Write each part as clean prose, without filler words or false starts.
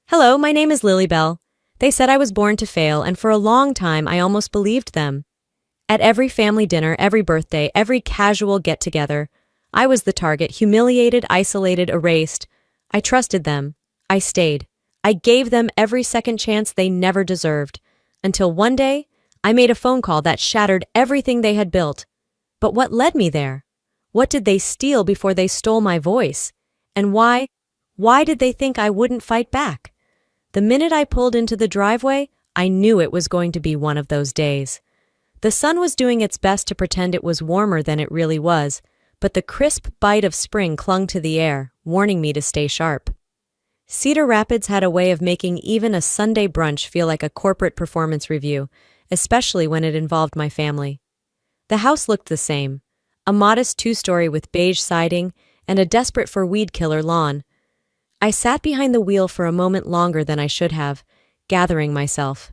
Hello, my name is Lilybell. They said I was born to fail, and for a long time I almost believed them. At every family dinner, every birthday, every casual get-together, I was the target, humiliated, isolated, erased. I trusted them. I stayed. I gave them every second chance they never deserved. Until one day, I made a phone call that shattered everything they had built. But what led me there? What did they steal before they stole my voice? And why? Why did they think I wouldn't fight back? The minute I pulled into the driveway, I knew it was going to be one of those days. The sun was doing its best to pretend it was warmer than it really was, but the crisp bite of spring clung to the air, warning me to stay sharp. Cedar Rapids had a way of making even a Sunday brunch feel like a corporate performance review, especially when it involved my family. The house looked the same, a modest two-story with beige siding and a desperate-for-weed-killer lawn. I sat behind the wheel for a moment longer than I should have, gathering myself.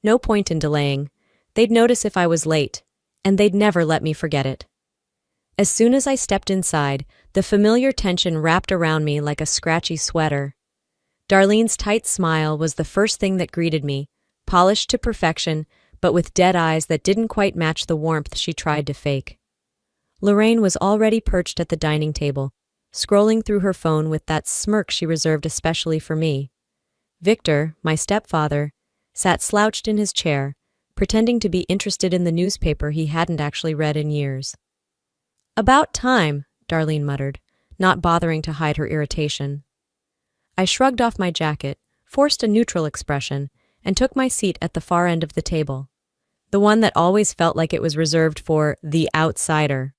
No point in delaying. They'd notice if I was late, and they'd never let me forget it. As soon as I stepped inside, the familiar tension wrapped around me like a scratchy sweater. Darlene's tight smile was the first thing that greeted me, polished to perfection, but with dead eyes that didn't quite match the warmth she tried to fake. Lorraine was already perched at the dining table, scrolling through her phone with that smirk she reserved especially for me. Victor, my stepfather, sat slouched in his chair, pretending to be interested in the newspaper he hadn't actually read in years. "About time," Darlene muttered, not bothering to hide her irritation. I shrugged off my jacket, forced a neutral expression, and took my seat at the far end of the table, the one that always felt like it was reserved for the outsider.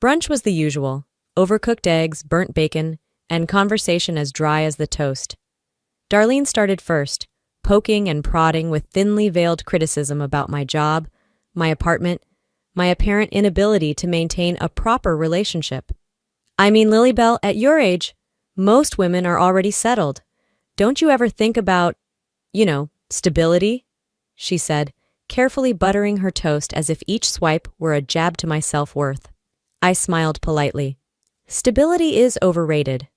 Brunch was the usual: overcooked eggs, burnt bacon, and conversation as dry as the toast. Darlene started first, poking and prodding with thinly veiled criticism about my job, my apartment, my apparent inability to maintain a proper relationship. "I mean, Lilybell, at your age, most women are already settled. Don't you ever think about, stability?" she said, carefully buttering her toast as if each swipe were a jab to my self-worth. I smiled politely. "Stability is overrated."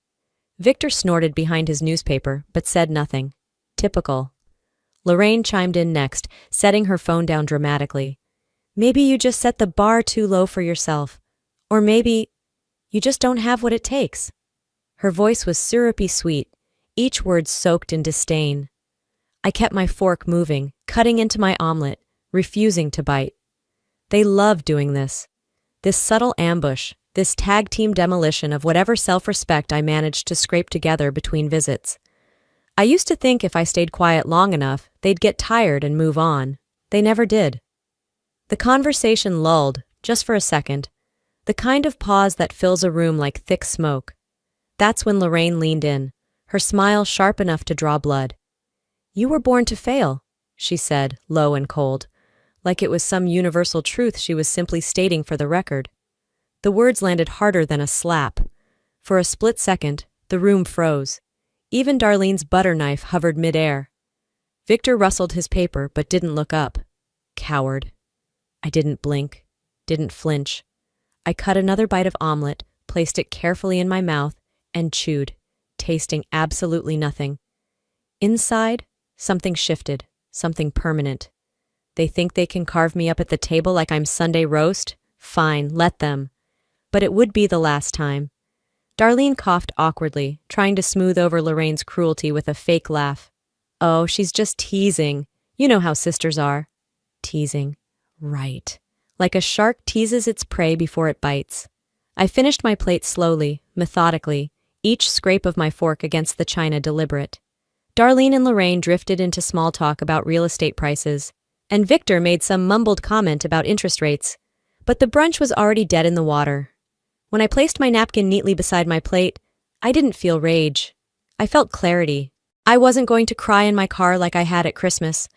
Victor snorted behind his newspaper, but said nothing. Typical. Lorraine chimed in next, setting her phone down dramatically. "Maybe you just set the bar too low for yourself. Or maybe you just don't have what it takes." Her voice was syrupy sweet, each word soaked in disdain. I kept my fork moving, cutting into my omelet, refusing to bite. They loved doing this. This subtle ambush, this tag-team demolition of whatever self-respect I managed to scrape together between visits. I used to think if I stayed quiet long enough, they'd get tired and move on. They never did. The conversation lulled, just for a second, the kind of pause that fills a room like thick smoke. That's when Lorraine leaned in, her smile sharp enough to draw blood. "You were born to fail," she said, low and cold, like it was some universal truth she was simply stating for the record. The words landed harder than a slap. For a split second, the room froze. Even Darlene's butter knife hovered midair. Victor rustled his paper but didn't look up. Coward. I didn't blink, didn't flinch. I cut another bite of omelet, placed it carefully in my mouth, and chewed, tasting absolutely nothing. Inside, something shifted, something permanent. They think they can carve me up at the table like I'm Sunday roast? Fine, let them. But it would be the last time. Darlene coughed awkwardly, trying to smooth over Lorraine's cruelty with a fake laugh. "Oh, she's just teasing. You know how sisters are." Teasing. Right. Like a shark teases its prey before it bites. I finished my plate slowly, methodically, each scrape of my fork against the china deliberate. Darlene and Lorraine drifted into small talk about real estate prices, and Victor made some mumbled comment about interest rates. But the brunch was already dead in the water. When I placed my napkin neatly beside my plate, I didn't feel rage. I felt clarity. I wasn't going to cry in my car like I had at Christmas.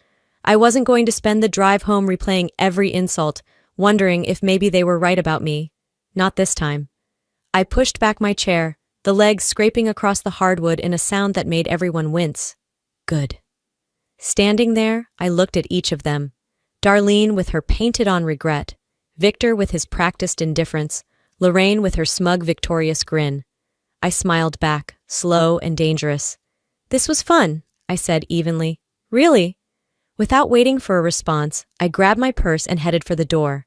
I wasn't going to spend the drive home replaying every insult, wondering if maybe they were right about me. Not this time. I pushed back my chair, the legs scraping across the hardwood in a sound that made everyone wince. Good. Standing there, I looked at each of them. Darlene with her painted-on regret, Victor with his practiced indifference, Lorraine with her smug, victorious grin. I smiled back, slow and dangerous. This was fun. I said evenly. Really? Without waiting for a response, I grabbed my purse and headed for the door.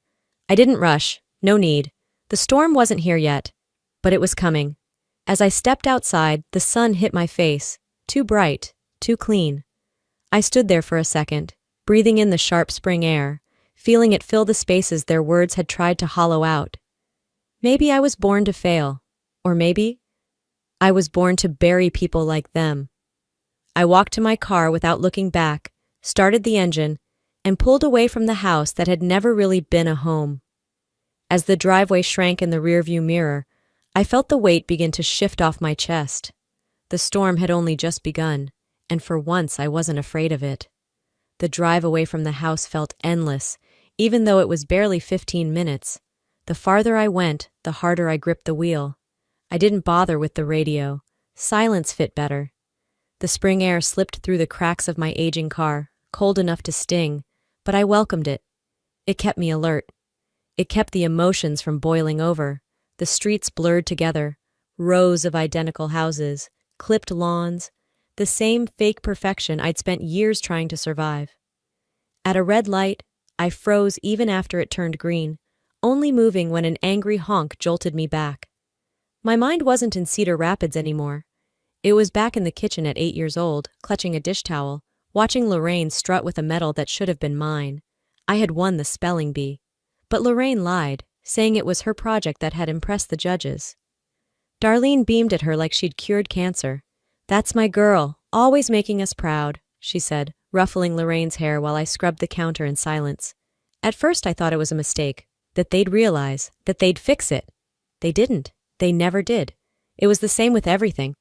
I didn't rush. No need. The storm wasn't here yet. But it was coming. As I stepped outside, the sun hit my face. Too bright. Too clean. I stood there for a second, breathing in the sharp spring air, feeling it fill the spaces their words had tried to hollow out. Maybe I was born to fail. Or maybe I was born to bury people like them. I walked to my car without looking back, started the engine, and pulled away from the house that had never really been a home. As the driveway shrank in the rearview mirror, I felt the weight begin to shift off my chest. The storm had only just begun, and for once I wasn't afraid of it. The drive away from the house felt endless, even though it was barely 15 minutes. The farther I went, the harder I gripped the wheel. I didn't bother with the radio. Silence fit better. The spring air slipped through the cracks of my aging car, cold enough to sting, but I welcomed it. It kept me alert. It kept the emotions from boiling over. The streets blurred together, rows of identical houses, clipped lawns, the same fake perfection I'd spent years trying to survive. At a red light, I froze even after it turned green, only moving when an angry honk jolted me back. My mind wasn't in Cedar Rapids anymore. It was back in the kitchen at 8 years old, clutching a dish towel, watching Lorraine strut with a medal that should have been mine. I had won the spelling bee. But Lorraine lied, saying it was her project that had impressed the judges. Darlene beamed at her like she'd cured cancer. "That's my girl, always making us proud," she said, ruffling Lorraine's hair while I scrubbed the counter in silence. At first I thought it was a mistake, that they'd realize, that they'd fix it. They didn't. They never did. It was the same with everything.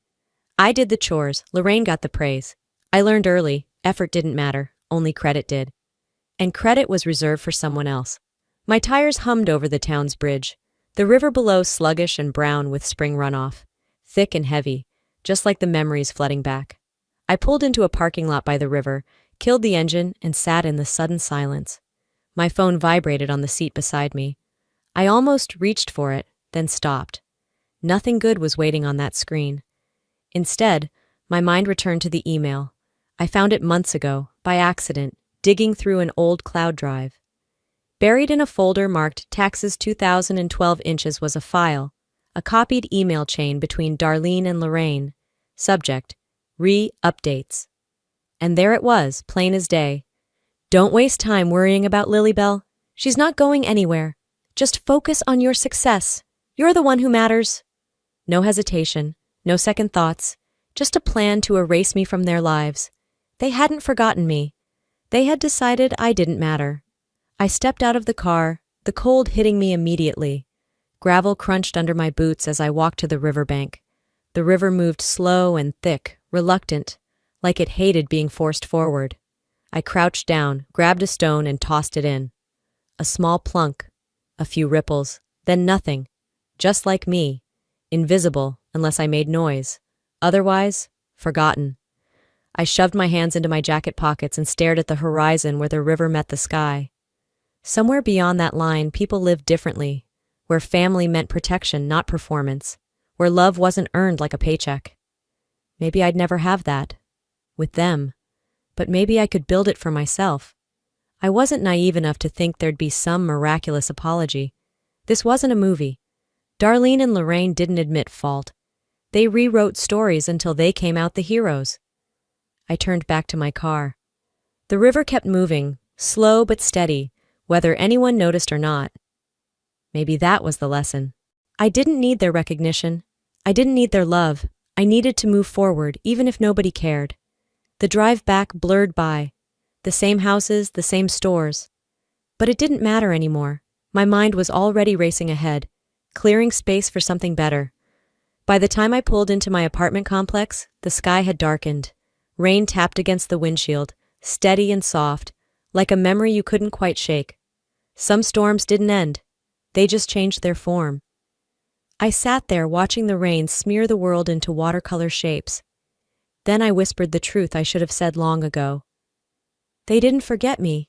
I did the chores, Lorraine got the praise. I learned early, effort didn't matter, only credit did. And credit was reserved for someone else. My tires hummed over the town's bridge, the river below sluggish and brown with spring runoff, thick and heavy, just like the memories flooding back. I pulled into a parking lot by the river, killed the engine, and sat in the sudden silence. My phone vibrated on the seat beside me. I almost reached for it, then stopped. Nothing good was waiting on that screen. Instead, my mind returned to the email. I found it months ago, by accident, digging through an old cloud drive. Buried in a folder marked Taxes 2012 inches was a file, a copied email chain between Darlene and Lorraine. Subject, Re-updates. And there it was, plain as day. "Don't waste time worrying about Lilybell. She's not going anywhere. Just focus on your success. You're the one who matters." No hesitation, no second thoughts, just a plan to erase me from their lives. They hadn't forgotten me. They had decided I didn't matter. I stepped out of the car, the cold hitting me immediately. Gravel crunched under my boots as I walked to the riverbank. The river moved slow and thick, reluctant, like it hated being forced forward. I crouched down, grabbed a stone, and tossed it in. A small plunk, a few ripples, then nothing. Just like me. Invisible, unless I made noise. Otherwise, forgotten. I shoved my hands into my jacket pockets and stared at the horizon where the river met the sky. Somewhere beyond that line, people lived differently, where family meant protection, not performance, where love wasn't earned like a paycheck. Maybe I'd never have that. With them. But maybe I could build it for myself. I wasn't naive enough to think there'd be some miraculous apology. This wasn't a movie. Darlene and Lorraine didn't admit fault. They rewrote stories until they came out the heroes. I turned back to my car. The river kept moving, slow but steady, whether anyone noticed or not. Maybe that was the lesson. I didn't need their recognition. I didn't need their love. I needed to move forward, even if nobody cared. The drive back blurred by. The same houses, the same stores. But it didn't matter anymore. My mind was already racing ahead, clearing space for something better. By the time I pulled into my apartment complex, the sky had darkened. Rain tapped against the windshield, steady and soft, like a memory you couldn't quite shake. Some storms didn't end. They just changed their form. I sat there watching the rain smear the world into watercolor shapes. Then I whispered the truth I should have said long ago. They didn't forget me.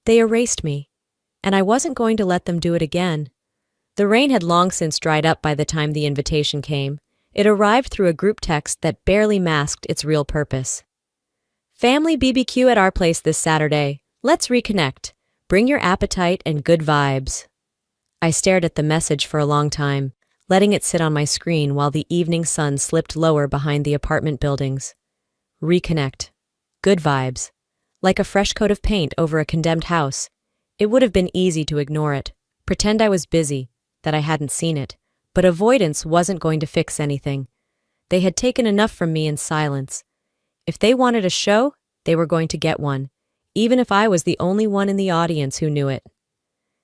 They erased me. And I wasn't going to let them do it again. The rain had long since dried up by the time the invitation came. It arrived through a group text that barely masked its real purpose. Family BBQ at our place this Saturday. Let's reconnect. Bring your appetite and good vibes. I stared at the message for a long time, letting it sit on my screen while the evening sun slipped lower behind the apartment buildings. Reconnect. Good vibes. Like a fresh coat of paint over a condemned house. It would have been easy to ignore it, pretend I was busy, that I hadn't seen it, but avoidance wasn't going to fix anything. They had taken enough from me in silence. If they wanted a show, they were going to get one, even if I was the only one in the audience who knew it.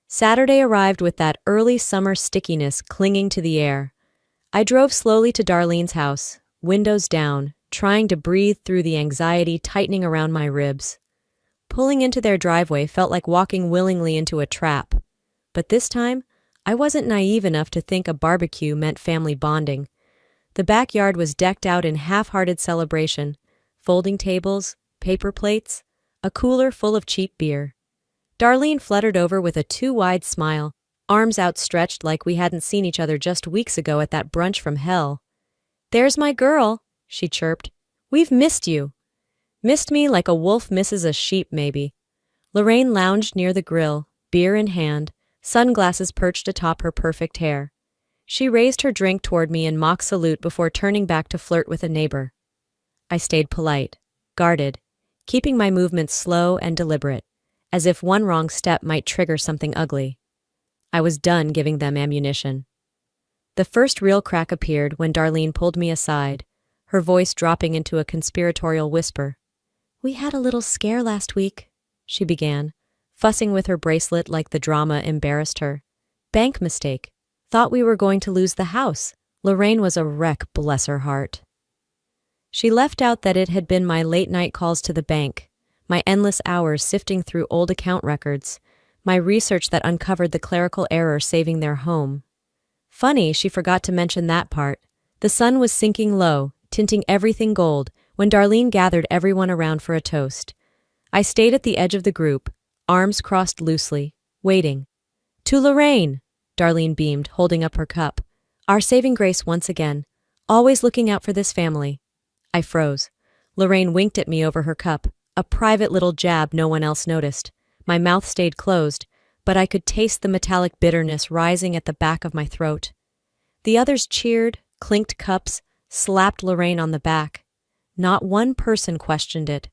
Saturday arrived with that early summer stickiness clinging to the air. I drove slowly to Darlene's house, windows down, trying to breathe through the anxiety tightening around my ribs. Pulling into their driveway felt like walking willingly into a trap. But this time, I wasn't naive enough to think a barbecue meant family bonding. The backyard was decked out in half-hearted celebration. Folding tables, paper plates, a cooler full of cheap beer. Darlene fluttered over with a too-wide smile, arms outstretched like we hadn't seen each other just weeks ago at that brunch from hell. "There's my girl," she chirped. "We've missed you." Missed me like a wolf misses a sheep, maybe. Lorraine lounged near the grill, beer in hand, sunglasses perched atop her perfect hair. She raised her drink toward me in mock salute before turning back to flirt with a neighbor. I stayed polite, guarded, keeping my movements slow and deliberate, as if one wrong step might trigger something ugly. I was done giving them ammunition. The first real crack appeared when Darlene pulled me aside, her voice dropping into a conspiratorial whisper. "We had a little scare last week," she began, fussing with her bracelet like the drama embarrassed her. "Bank mistake. Thought we were going to lose the house. Lorraine was a wreck, bless her heart." She left out that it had been my late-night calls to the bank, my endless hours sifting through old account records, my research that uncovered the clerical error saving their home. Funny, she forgot to mention that part. The sun was sinking low, tinting everything gold, when Darlene gathered everyone around for a toast. I stayed at the edge of the group, arms crossed loosely, waiting. "To Lorraine!" Darlene beamed, holding up her cup. "Our saving grace once again. Always looking out for this family." I froze. Lorraine winked at me over her cup, a private little jab no one else noticed. My mouth stayed closed, but I could taste the metallic bitterness rising at the back of my throat. The others cheered, clinked cups, slapped Lorraine on the back. Not one person questioned it.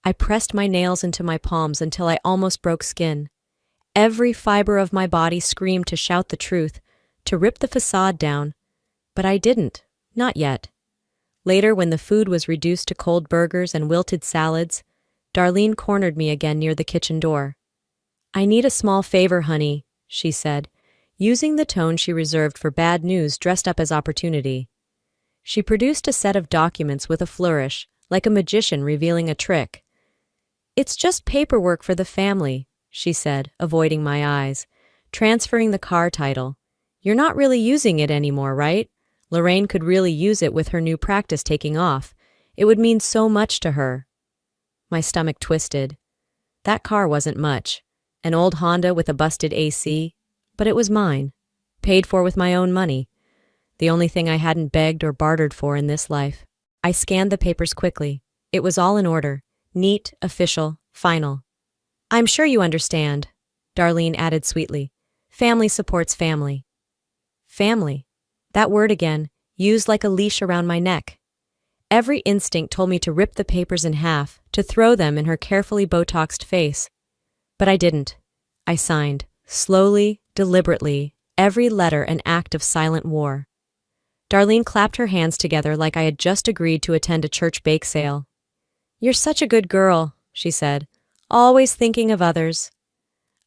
I pressed my nails into my palms until I almost broke skin. Every fiber of my body screamed to shout the truth, to rip the facade down. But I didn't, not yet. Later, when the food was reduced to cold burgers and wilted salads, Darlene cornered me again near the kitchen door. "I need a small favor, honey," she said, using the tone she reserved for bad news dressed up as opportunity. She produced a set of documents with a flourish, like a magician revealing a trick. "It's just paperwork for the family," she said, avoiding my eyes, transferring the car title. "You're not really using it anymore, right? Lorraine could really use it with her new practice taking off. It would mean so much to her." My stomach twisted. That car wasn't much. An old Honda with a busted AC, but it was mine. Paid for with my own money. The only thing I hadn't begged or bartered for in this life. I scanned the papers quickly. It was all in order. Neat, official, final. "I'm sure you understand," Darlene added sweetly. "Family supports family." Family. That word again, used like a leash around my neck. Every instinct told me to rip the papers in half, to throw them in her carefully Botoxed face. But I didn't. I signed, slowly, deliberately, every letter an act of silent war. Darlene clapped her hands together like I had just agreed to attend a church bake sale. "You're such a good girl," she said, "always thinking of others."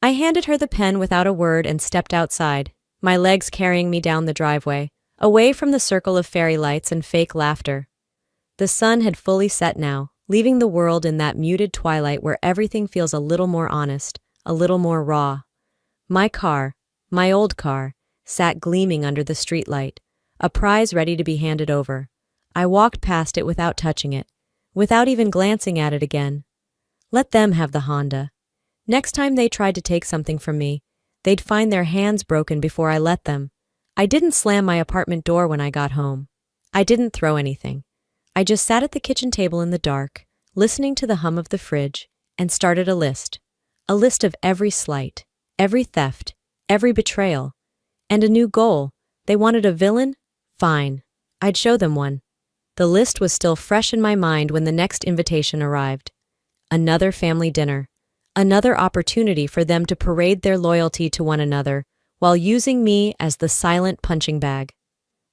I handed her the pen without a word and stepped outside, my legs carrying me down the driveway, away from the circle of fairy lights and fake laughter. The sun had fully set now, leaving the world in that muted twilight where everything feels a little more honest, a little more raw. My car, my old car, sat gleaming under the streetlight, a prize ready to be handed over. I walked past it without touching it, without even glancing at it again. Let them have the Honda. Next time they tried to take something from me, they'd find their hands broken before I let them. I didn't slam my apartment door when I got home. I didn't throw anything. I just sat at the kitchen table in the dark, listening to the hum of the fridge, and started a list. A list of every slight, every theft, every betrayal, and a new goal. They wanted a villain? Fine. I'd show them one. The list was still fresh in my mind when the next invitation arrived. Another family dinner. Another opportunity for them to parade their loyalty to one another while using me as the silent punching bag.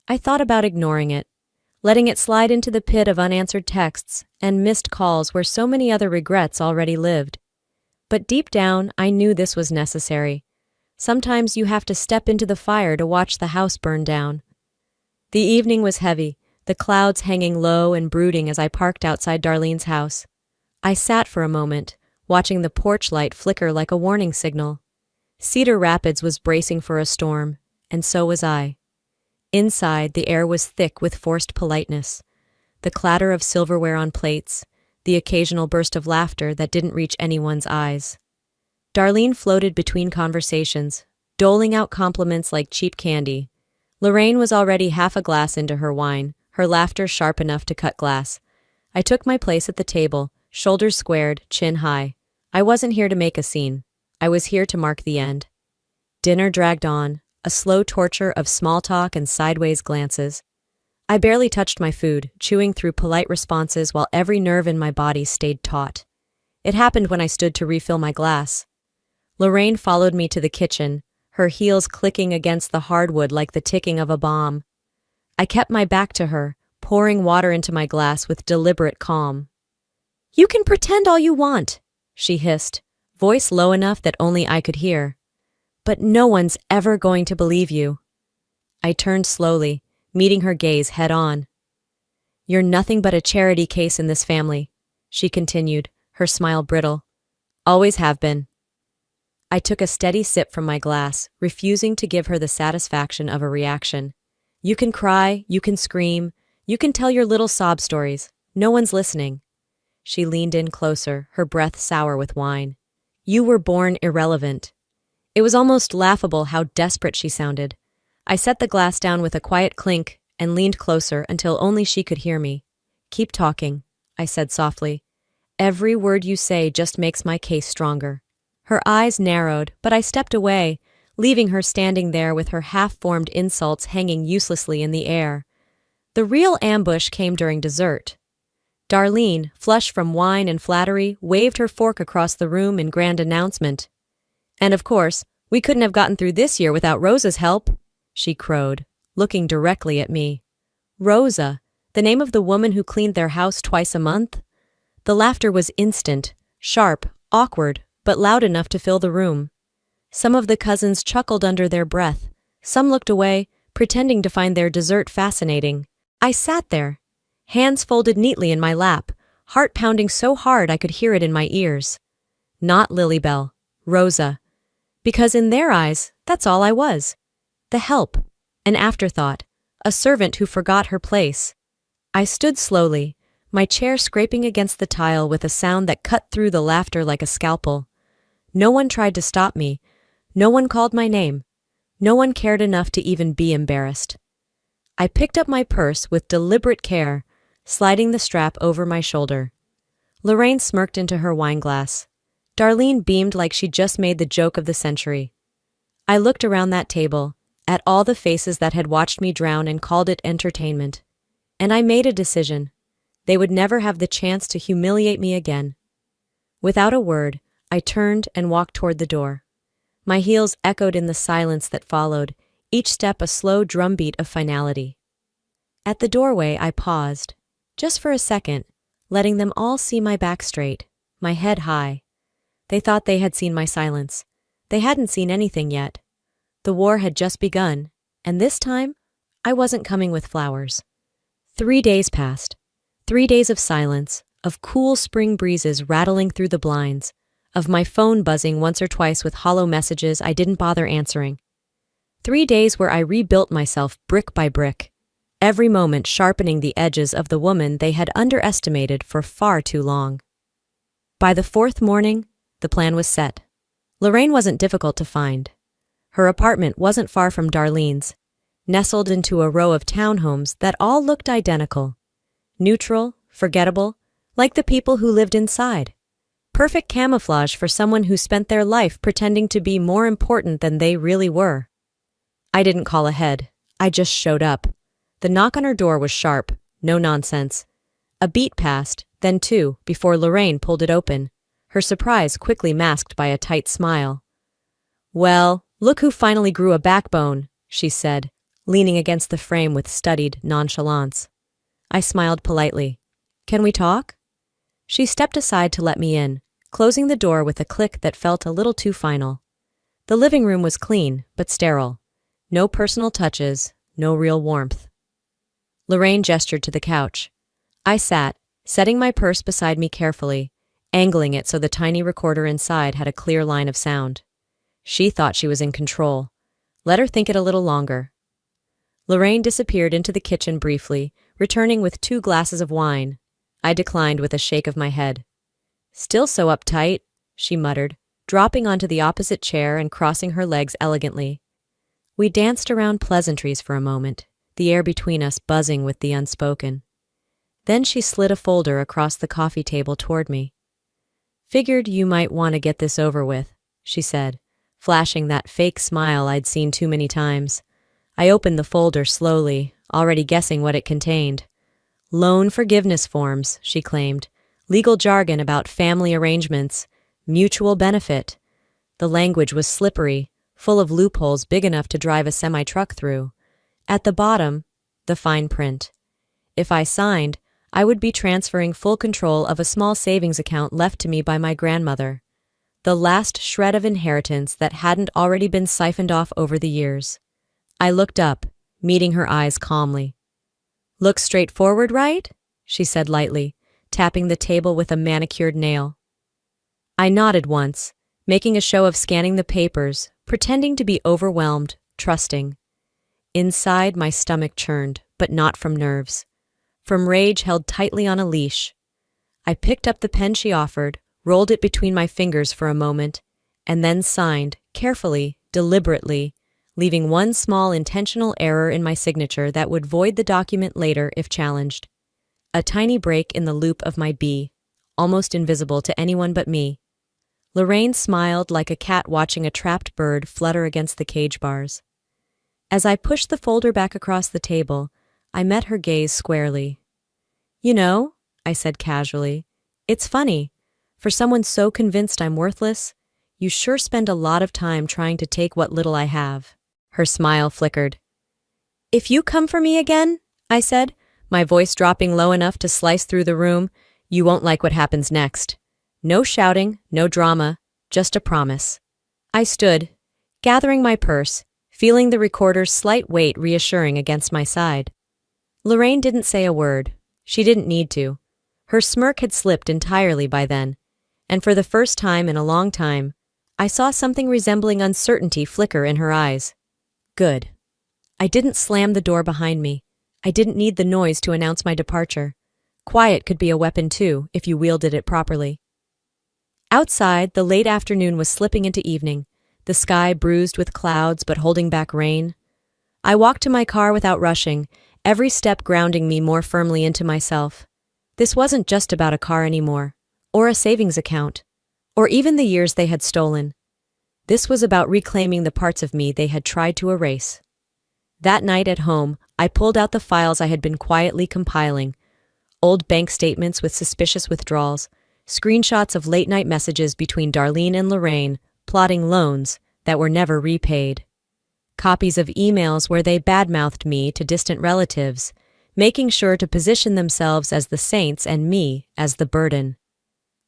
I thought about ignoring it, letting it slide into the pit of unanswered texts and missed calls where so many other regrets already lived. But deep down, I knew this was necessary. Sometimes you have to step into the fire to watch the house burn down. The evening was heavy, the clouds hanging low and brooding as I parked outside Darlene's house. I sat for a moment, watching the porch light flicker like a warning signal. Cedar Rapids was bracing for a storm, and so was I. Inside, the air was thick with forced politeness. The clatter of silverware on plates, the occasional burst of laughter that didn't reach anyone's eyes. Darlene floated between conversations, doling out compliments like cheap candy. Lorraine was already half a glass into her wine, her laughter sharp enough to cut glass. I took my place at the table, shoulders squared, chin high. I wasn't here to make a scene. I was here to mark the end. Dinner dragged on, a slow torture of small talk and sideways glances. I barely touched my food, chewing through polite responses while every nerve in my body stayed taut. It happened when I stood to refill my glass. Lorraine followed me to the kitchen, her heels clicking against the hardwood like the ticking of a bomb. I kept my back to her, pouring water into my glass with deliberate calm. "You can pretend all you want," she hissed, voice low enough that only I could hear. "But no one's ever going to believe you." I turned slowly, meeting her gaze head-on. "You're nothing but a charity case in this family," she continued, her smile brittle. "Always have been." I took a steady sip from my glass, refusing to give her the satisfaction of a reaction. "You can cry, you can scream, you can tell your little sob stories. No one's listening." She leaned in closer, her breath sour with wine. "You were born irrelevant." It was almost laughable how desperate she sounded. I set the glass down with a quiet clink and leaned closer until only she could hear me. "Keep talking," I said softly. "Every word you say just makes my case stronger." Her eyes narrowed, but I stepped away, leaving her standing there with her half-formed insults hanging uselessly in the air. The real ambush came during dessert. Darlene, flush from wine and flattery, waved her fork across the room in grand announcement. "And of course, we couldn't have gotten through this year without Rosa's help," she crowed, looking directly at me. Rosa, the name of the woman who cleaned their house twice a month? The laughter was instant, sharp, awkward, but loud enough to fill the room. Some of the cousins chuckled under their breath. Some looked away, pretending to find their dessert fascinating. I sat there, hands folded neatly in my lap, heart pounding so hard I could hear it in my ears. Not Lilybell, Rosa. Because in their eyes, that's all I was. The help, an afterthought, a servant who forgot her place. I stood slowly, my chair scraping against the tile with a sound that cut through the laughter like a scalpel. No one tried to stop me. No one called my name. No one cared enough to even be embarrassed. I picked up my purse with deliberate care, sliding the strap over my shoulder. Lorraine smirked into her wineglass. Darlene beamed like she'd just made the joke of the century. I looked around that table, at all the faces that had watched me drown and called it entertainment. And I made a decision. They would never have the chance to humiliate me again. Without a word, I turned and walked toward the door. My heels echoed in the silence that followed, each step a slow drumbeat of finality. At the doorway, I paused, just for a second, letting them all see my back straight, my head high. They thought they had seen my silence. They hadn't seen anything yet. The war had just begun, and this time, I wasn't coming with flowers. 3 days passed. 3 days of silence, of cool spring breezes rattling through the blinds, of my phone buzzing once or twice with hollow messages I didn't bother answering. 3 days where I rebuilt myself brick by brick, every moment sharpening the edges of the woman they had underestimated for far too long. By the 4th morning, the plan was set. Lorraine wasn't difficult to find. Her apartment wasn't far from Darlene's, nestled into a row of townhomes that all looked identical. Neutral, forgettable, like the people who lived inside. Perfect camouflage for someone who spent their life pretending to be more important than they really were. I didn't call ahead. I just showed up. The knock on her door was sharp, no nonsense. A beat passed, then two, before Lorraine pulled it open, her surprise quickly masked by a tight smile. "Well, look who finally grew a backbone," she said, leaning against the frame with studied nonchalance. I smiled politely. "Can we talk?" She stepped aside to let me in, closing the door with a click that felt a little too final. The living room was clean, but sterile. No personal touches, no real warmth. Lorraine gestured to the couch. I sat, setting my purse beside me carefully, angling it so the tiny recorder inside had a clear line of sound. She thought she was in control. Let her think it a little longer. Lorraine disappeared into the kitchen briefly, returning with 2 glasses of wine. I declined with a shake of my head. "Still so uptight," she muttered, dropping onto the opposite chair and crossing her legs elegantly. We danced around pleasantries for a moment, the air between us buzzing with the unspoken. Then she slid a folder across the coffee table toward me. "Figured you might want to get this over with," she said, flashing that fake smile I'd seen too many times. I opened the folder slowly, already guessing what it contained. Loan forgiveness forms, she claimed, legal jargon about family arrangements, mutual benefit. The language was slippery, full of loopholes big enough to drive a semi-truck through. At the bottom, the fine print. If I signed, I would be transferring full control of a small savings account left to me by my grandmother. The last shred of inheritance that hadn't already been siphoned off over the years. I looked up, meeting her eyes calmly. "Looks straightforward, right?" she said lightly, tapping the table with a manicured nail. I nodded once, making a show of scanning the papers, pretending to be overwhelmed, trusting. Inside, my stomach churned, but not from nerves. From rage held tightly on a leash. I picked up the pen she offered, rolled it between my fingers for a moment, and then signed, carefully, deliberately, leaving one small intentional error in my signature that would void the document later if challenged. A tiny break in the loop of my B, almost invisible to anyone but me. Lorraine smiled like a cat watching a trapped bird flutter against the cage bars. As I pushed the folder back across the table, I met her gaze squarely. "You know," I said casually, "it's funny. For someone so convinced I'm worthless, you sure spend a lot of time trying to take what little I have." Her smile flickered. "If you come for me again," I said, my voice dropping low enough to slice through the room, "you won't like what happens next. No shouting, no drama, just a promise." I stood, gathering my purse, feeling the recorder's slight weight reassuring against my side. Lorraine didn't say a word. She didn't need to. Her smirk had slipped entirely by then, and for the first time in a long time, I saw something resembling uncertainty flicker in her eyes. Good. I didn't slam the door behind me. I didn't need the noise to announce my departure. Quiet could be a weapon too, if you wielded it properly. Outside, the late afternoon was slipping into evening, the sky bruised with clouds but holding back rain. I walked to my car without rushing, every step grounding me more firmly into myself. This wasn't just about a car anymore, or a savings account, or even the years they had stolen. This was about reclaiming the parts of me they had tried to erase. That night at home, I pulled out the files I had been quietly compiling, old bank statements with suspicious withdrawals, screenshots of late-night messages between Darlene and Lorraine, plotting loans that were never repaid. Copies of emails where they badmouthed me to distant relatives, making sure to position themselves as the saints and me as the burden.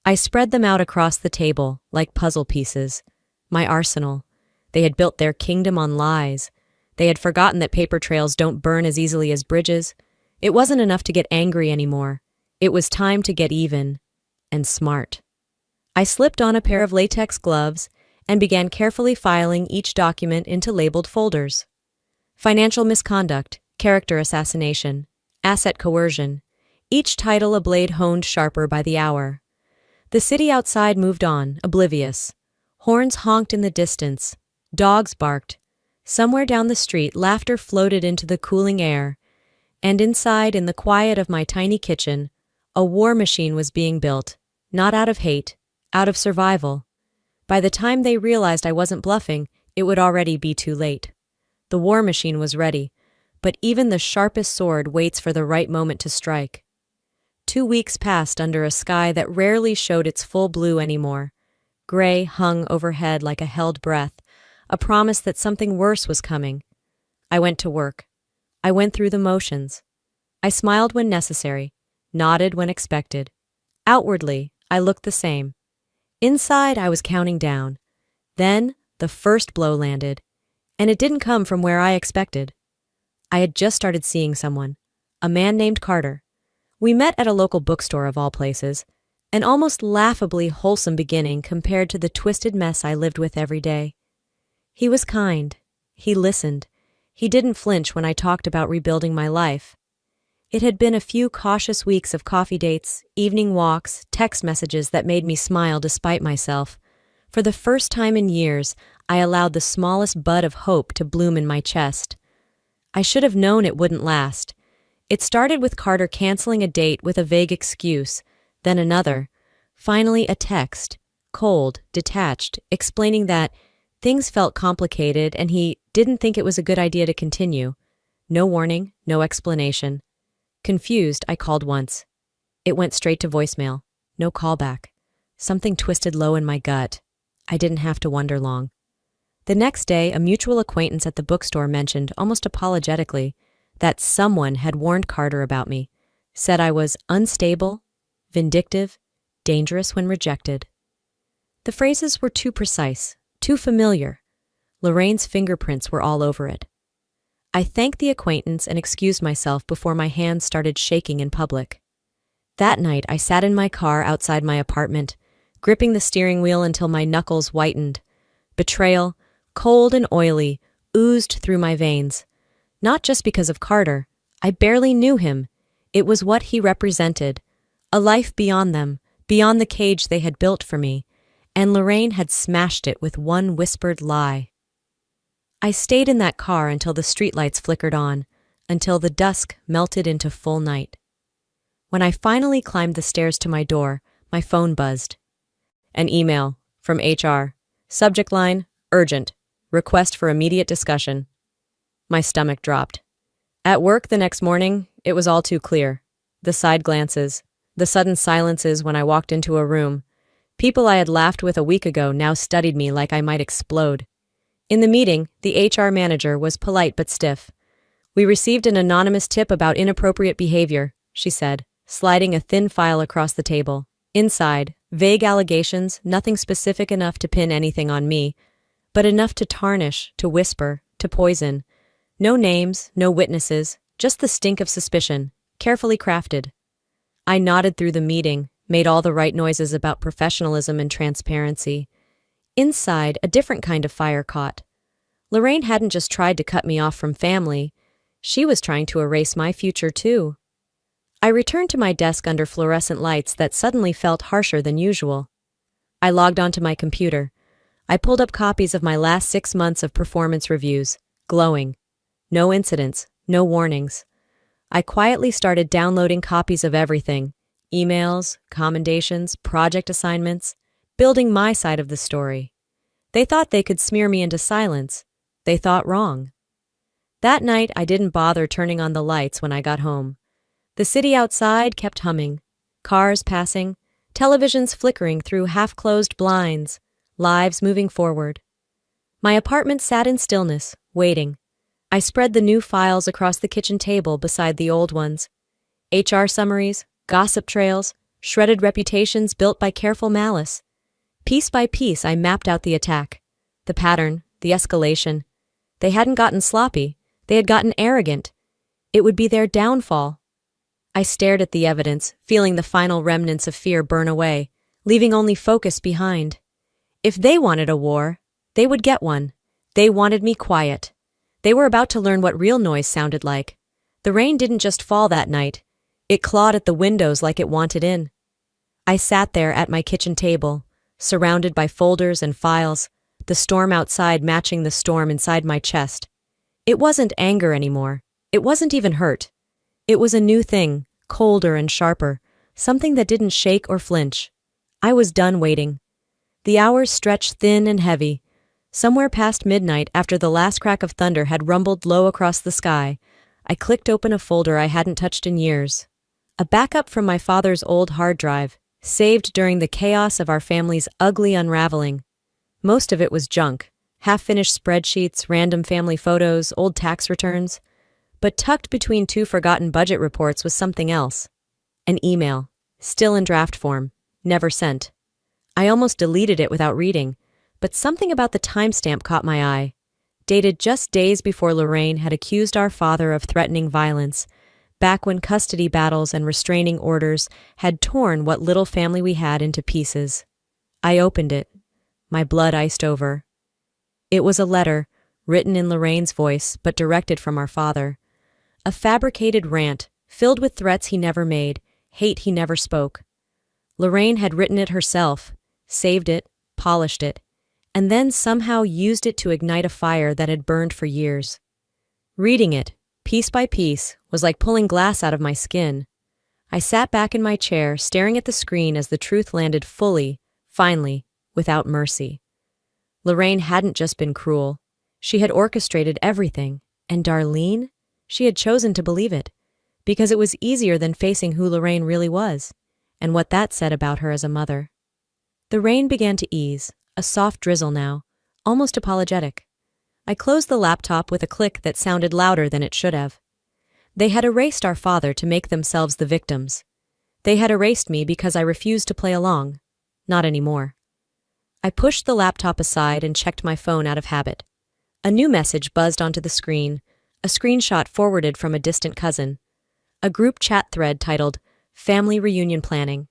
I spread them out across the table, like puzzle pieces. My arsenal. They had built their kingdom on lies. They had forgotten that paper trails don't burn as easily as bridges. It wasn't enough to get angry anymore. It was time to get even. And smart. I slipped on a pair of latex gloves and began carefully filing each document into labeled folders. Financial misconduct, character assassination, asset coercion, each title a blade honed sharper by the hour. The city outside moved on, oblivious. Horns honked in the distance. Dogs barked. Somewhere down the street, laughter floated into the cooling air. And inside, in the quiet of my tiny kitchen, A war machine was being built, not out of hate, out of survival. By the time they realized I wasn't bluffing, it would already be too late. The war machine was ready, but even the sharpest sword waits for the right moment to strike. 2 weeks passed under a sky that rarely showed its full blue anymore. Gray hung overhead like a held breath, a promise that something worse was coming. I went to work. I went through the motions. I smiled when necessary, nodded when expected. Outwardly, I looked the same. Inside, I was counting down. Then, the first blow landed, and it didn't come from where I expected. I had just started seeing someone, a man named Carter. We met at a local bookstore of all places, an almost laughably wholesome beginning compared to the twisted mess I lived with every day. He was kind. He listened. He didn't flinch when I talked about rebuilding my life. It had been a few cautious weeks of coffee dates, evening walks, text messages that made me smile despite myself. For the first time in years, I allowed the smallest bud of hope to bloom in my chest. I should have known it wouldn't last. It started with Carter canceling a date with a vague excuse, then another. Finally, a text, cold, detached, explaining that things felt complicated and he didn't think it was a good idea to continue. No warning, no explanation. Confused, I called once. It went straight to voicemail. No callback. Something twisted low in my gut. I didn't have to wonder long. The next day, a mutual acquaintance at the bookstore mentioned, almost apologetically, that someone had warned Carter about me, said I was unstable, vindictive, dangerous when rejected. The phrases were too precise, too familiar. Lorraine's fingerprints were all over it. I thanked the acquaintance and excused myself before my hands started shaking in public. That night, I sat in my car outside my apartment, gripping the steering wheel until my knuckles whitened. Betrayal, cold and oily, oozed through my veins. Not just because of Carter. I barely knew him. It was what he represented. A life beyond them, beyond the cage they had built for me. And Lorraine had smashed it with one whispered lie. I stayed in that car until the streetlights flickered on, until the dusk melted into full night. When I finally climbed the stairs to my door, my phone buzzed. An email from HR. Subject line, urgent. Request for immediate discussion. My stomach dropped. At work the next morning, it was all too clear. The side glances, the sudden silences when I walked into a room. People I had laughed with a week ago now studied me like I might explode. In the meeting, the HR manager was polite but stiff. We received an anonymous tip about inappropriate behavior, she said, sliding a thin file across the table. Inside, vague allegations, nothing specific enough to pin anything on me, but enough to tarnish, to whisper, to poison. No names, no witnesses, just the stink of suspicion, carefully crafted. I nodded through the meeting, made all the right noises about professionalism and transparency. Inside, a different kind of fire caught. Lorraine hadn't just tried to cut me off from family. She was trying to erase my future, too. I returned to my desk under fluorescent lights that suddenly felt harsher than usual. I logged onto my computer. I pulled up copies of my last 6 months of performance reviews, glowing. No incidents, no warnings. I quietly started downloading copies of everything. Emails, commendations, project assignments, building my side of the story. They thought they could smear me into silence. They thought wrong. That night, I didn't bother turning on the lights when I got home. The city outside kept humming. Cars passing, televisions flickering through half-closed blinds, lives moving forward. My apartment sat in stillness, waiting. I spread the new files across the kitchen table beside the old ones. HR summaries, gossip trails, shredded reputations built by careful malice. Piece by piece, I mapped out the attack, the pattern, the escalation. They hadn't gotten sloppy. They had gotten arrogant. It would be their downfall. I stared at the evidence, feeling the final remnants of fear burn away, leaving only focus behind. If they wanted a war, they would get one. They wanted me quiet. They were about to learn what real noise sounded like. The rain didn't just fall that night. It clawed at the windows like it wanted in. I sat there at my kitchen table, surrounded by folders and files, the storm outside matching the storm inside my chest. It wasn't anger anymore. It wasn't even hurt. It was a new thing, colder and sharper, something that didn't shake or flinch. I was done waiting. The hours stretched thin and heavy. Somewhere past midnight, after the last crack of thunder had rumbled low across the sky, I clicked open a folder I hadn't touched in years. A backup from my father's old hard drive, saved during the chaos of our family's ugly unraveling. Most of it was junk, half-finished spreadsheets, random family photos, old tax returns. But tucked between two forgotten budget reports was something else. An email, still in draft form, never sent. I almost deleted it without reading, but something about the timestamp caught my eye. Dated just days before Lorraine had accused our father of threatening violence, back when custody battles and restraining orders had torn what little family we had into pieces. I opened it, my blood iced over. It was a letter, written in Lorraine's voice but directed from our father. A fabricated rant, filled with threats he never made, hate he never spoke. Lorraine had written it herself, saved it, polished it, and then somehow used it to ignite a fire that had burned for years. Reading it, piece by piece, was like pulling glass out of my skin. I sat back in my chair, staring at the screen as the truth landed fully, finally, without mercy. Lorraine hadn't just been cruel. She had orchestrated everything, and Darlene? She had chosen to believe it, because it was easier than facing who Lorraine really was, and what that said about her as a mother. The rain began to ease, a soft drizzle now, almost apologetic. I closed the laptop with a click that sounded louder than it should have. They had erased our father to make themselves the victims. They had erased me because I refused to play along. Not anymore. I pushed the laptop aside and checked my phone out of habit. A new message buzzed onto the screen, a screenshot forwarded from a distant cousin. A group chat thread titled, Family Reunion Planning.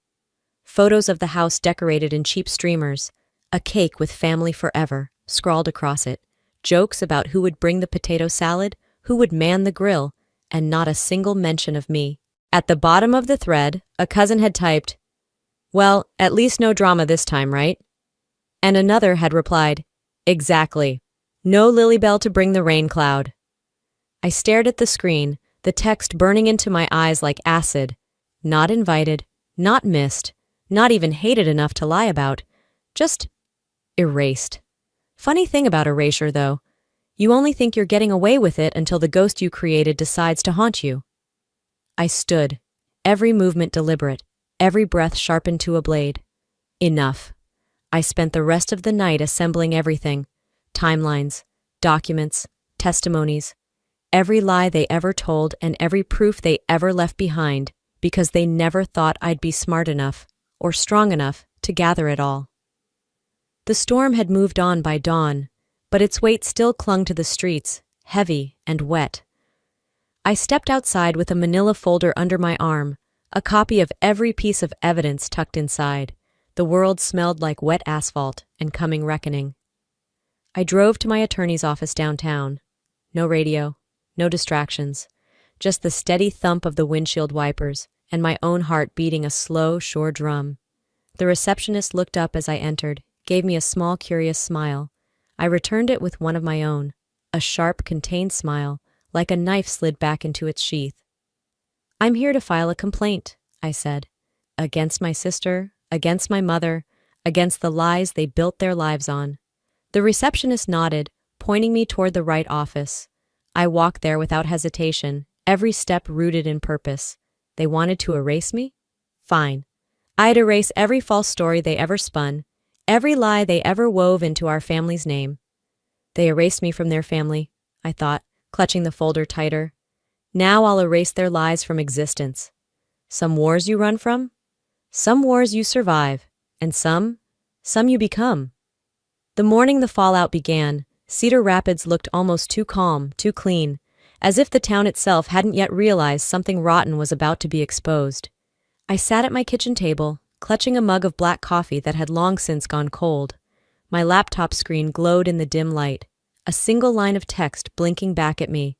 Photos of the house decorated in cheap streamers, a cake with family forever, scrawled across it, jokes about who would bring the potato salad, who would man the grill, and not a single mention of me. At the bottom of the thread, a cousin had typed, "Well, at least no drama this time, right?" And another had replied, "Exactly. No Lilybell to bring the rain cloud." I stared at the screen, the text burning into my eyes like acid. Not invited, not missed, not even hated enough to lie about, just erased. Funny thing about erasure, though, you only think you're getting away with it until the ghost you created decides to haunt you. I stood, every movement deliberate, every breath sharpened to a blade. Enough. I spent the rest of the night assembling everything, timelines, documents, testimonies, every lie they ever told and every proof they ever left behind, because they never thought I'd be smart enough or strong enough to gather it all. The storm had moved on by dawn, but its weight still clung to the streets, heavy and wet. I stepped outside with a manila folder under my arm, a copy of every piece of evidence tucked inside. The world smelled like wet asphalt and coming reckoning. I drove to my attorney's office downtown. No radio, no distractions, just the steady thump of the windshield wipers and my own heart beating a slow, sure drum. The receptionist looked up as I entered, gave me a small, curious smile. I returned it with one of my own, a sharp, contained smile, like a knife slid back into its sheath. "I'm here to file a complaint," I said. "Against my sister, against my mother, against the lies they built their lives on." The receptionist nodded, pointing me toward the right office. I walked there without hesitation, every step rooted in purpose. They wanted to erase me? Fine. I'd erase every false story they ever spun, every lie they ever wove into our family's name. They erased me from their family, I thought, clutching the folder tighter. Now I'll erase their lies from existence. Some wars you run from, some wars you survive, and some you become. The morning the fallout began, Cedar Rapids looked almost too calm, too clean, as if the town itself hadn't yet realized something rotten was about to be exposed. I sat at my kitchen table, clutching a mug of black coffee that had long since gone cold. My laptop screen glowed in the dim light, a single line of text blinking back at me.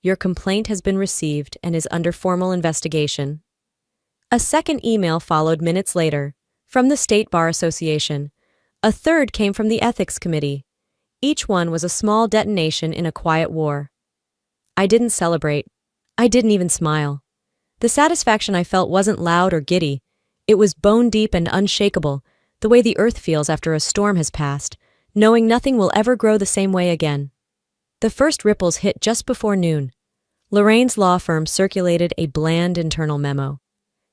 "Your complaint has been received and is under formal investigation." A second email followed minutes later, from the State Bar Association. A third came from the Ethics Committee. Each one was a small detonation in a quiet war. I didn't celebrate. I didn't even smile. The satisfaction I felt wasn't loud or giddy. It was bone-deep and unshakable, the way the earth feels after a storm has passed, knowing nothing will ever grow the same way again. The first ripples hit just before noon. Lorraine's law firm circulated a bland internal memo.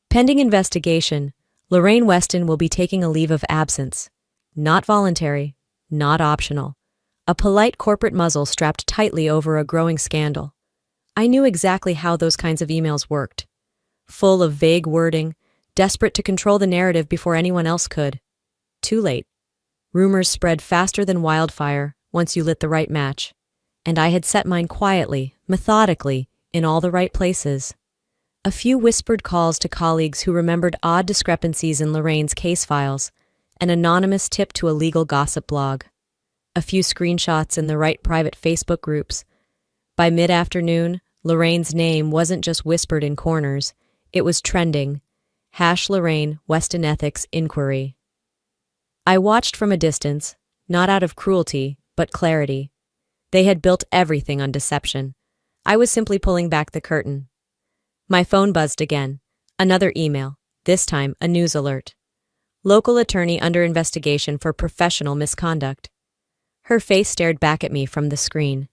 Pending investigation, Lorraine Weston will be taking a leave of absence. Not voluntary, not optional. A polite corporate muzzle strapped tightly over a growing scandal. I knew exactly how those kinds of emails worked. Full of vague wording, desperate to control the narrative before anyone else could. Too late. Rumors spread faster than wildfire once you lit the right match. And I had set mine quietly, methodically, in all the right places. A few whispered calls to colleagues who remembered odd discrepancies in Lorraine's case files, an anonymous tip to a legal gossip blog, a few screenshots in the right private Facebook groups. By mid-afternoon, Lorraine's name wasn't just whispered in corners, it was trending. #Lorraine Weston Ethics Inquiry. I watched from a distance, not out of cruelty, but clarity. They had built everything on deception. I was simply pulling back the curtain. My phone buzzed again. Another email, this time a news alert. Local attorney under investigation for professional misconduct. Her face stared back at me from the screen.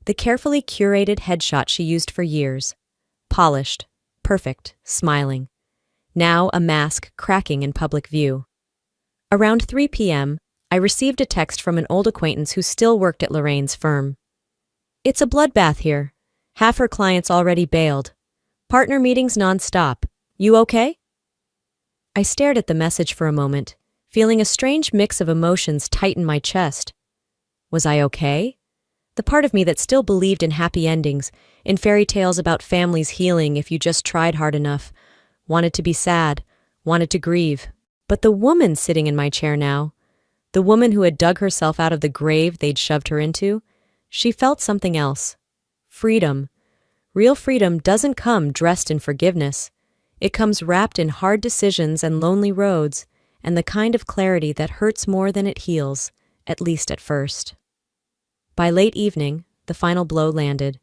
The carefully curated headshot she used for years. Polished, perfect, smiling. Now a mask cracking in public view. Around 3 p.m., I received a text from an old acquaintance who still worked at Lorraine's firm. "It's a bloodbath here. Half her clients already bailed. Partner meetings nonstop. You okay?" I stared at the message for a moment, feeling a strange mix of emotions tighten my chest. Was I okay? The part of me that still believed in happy endings, in fairy tales about families healing if you just tried hard enough, wanted to be sad, wanted to grieve. But the woman sitting in my chair now, the woman who had dug herself out of the grave they'd shoved her into, she felt something else. Freedom. Real freedom doesn't come dressed in forgiveness. It comes wrapped in hard decisions and lonely roads, and the kind of clarity that hurts more than it heals, at least at first. By late evening, the final blow landed.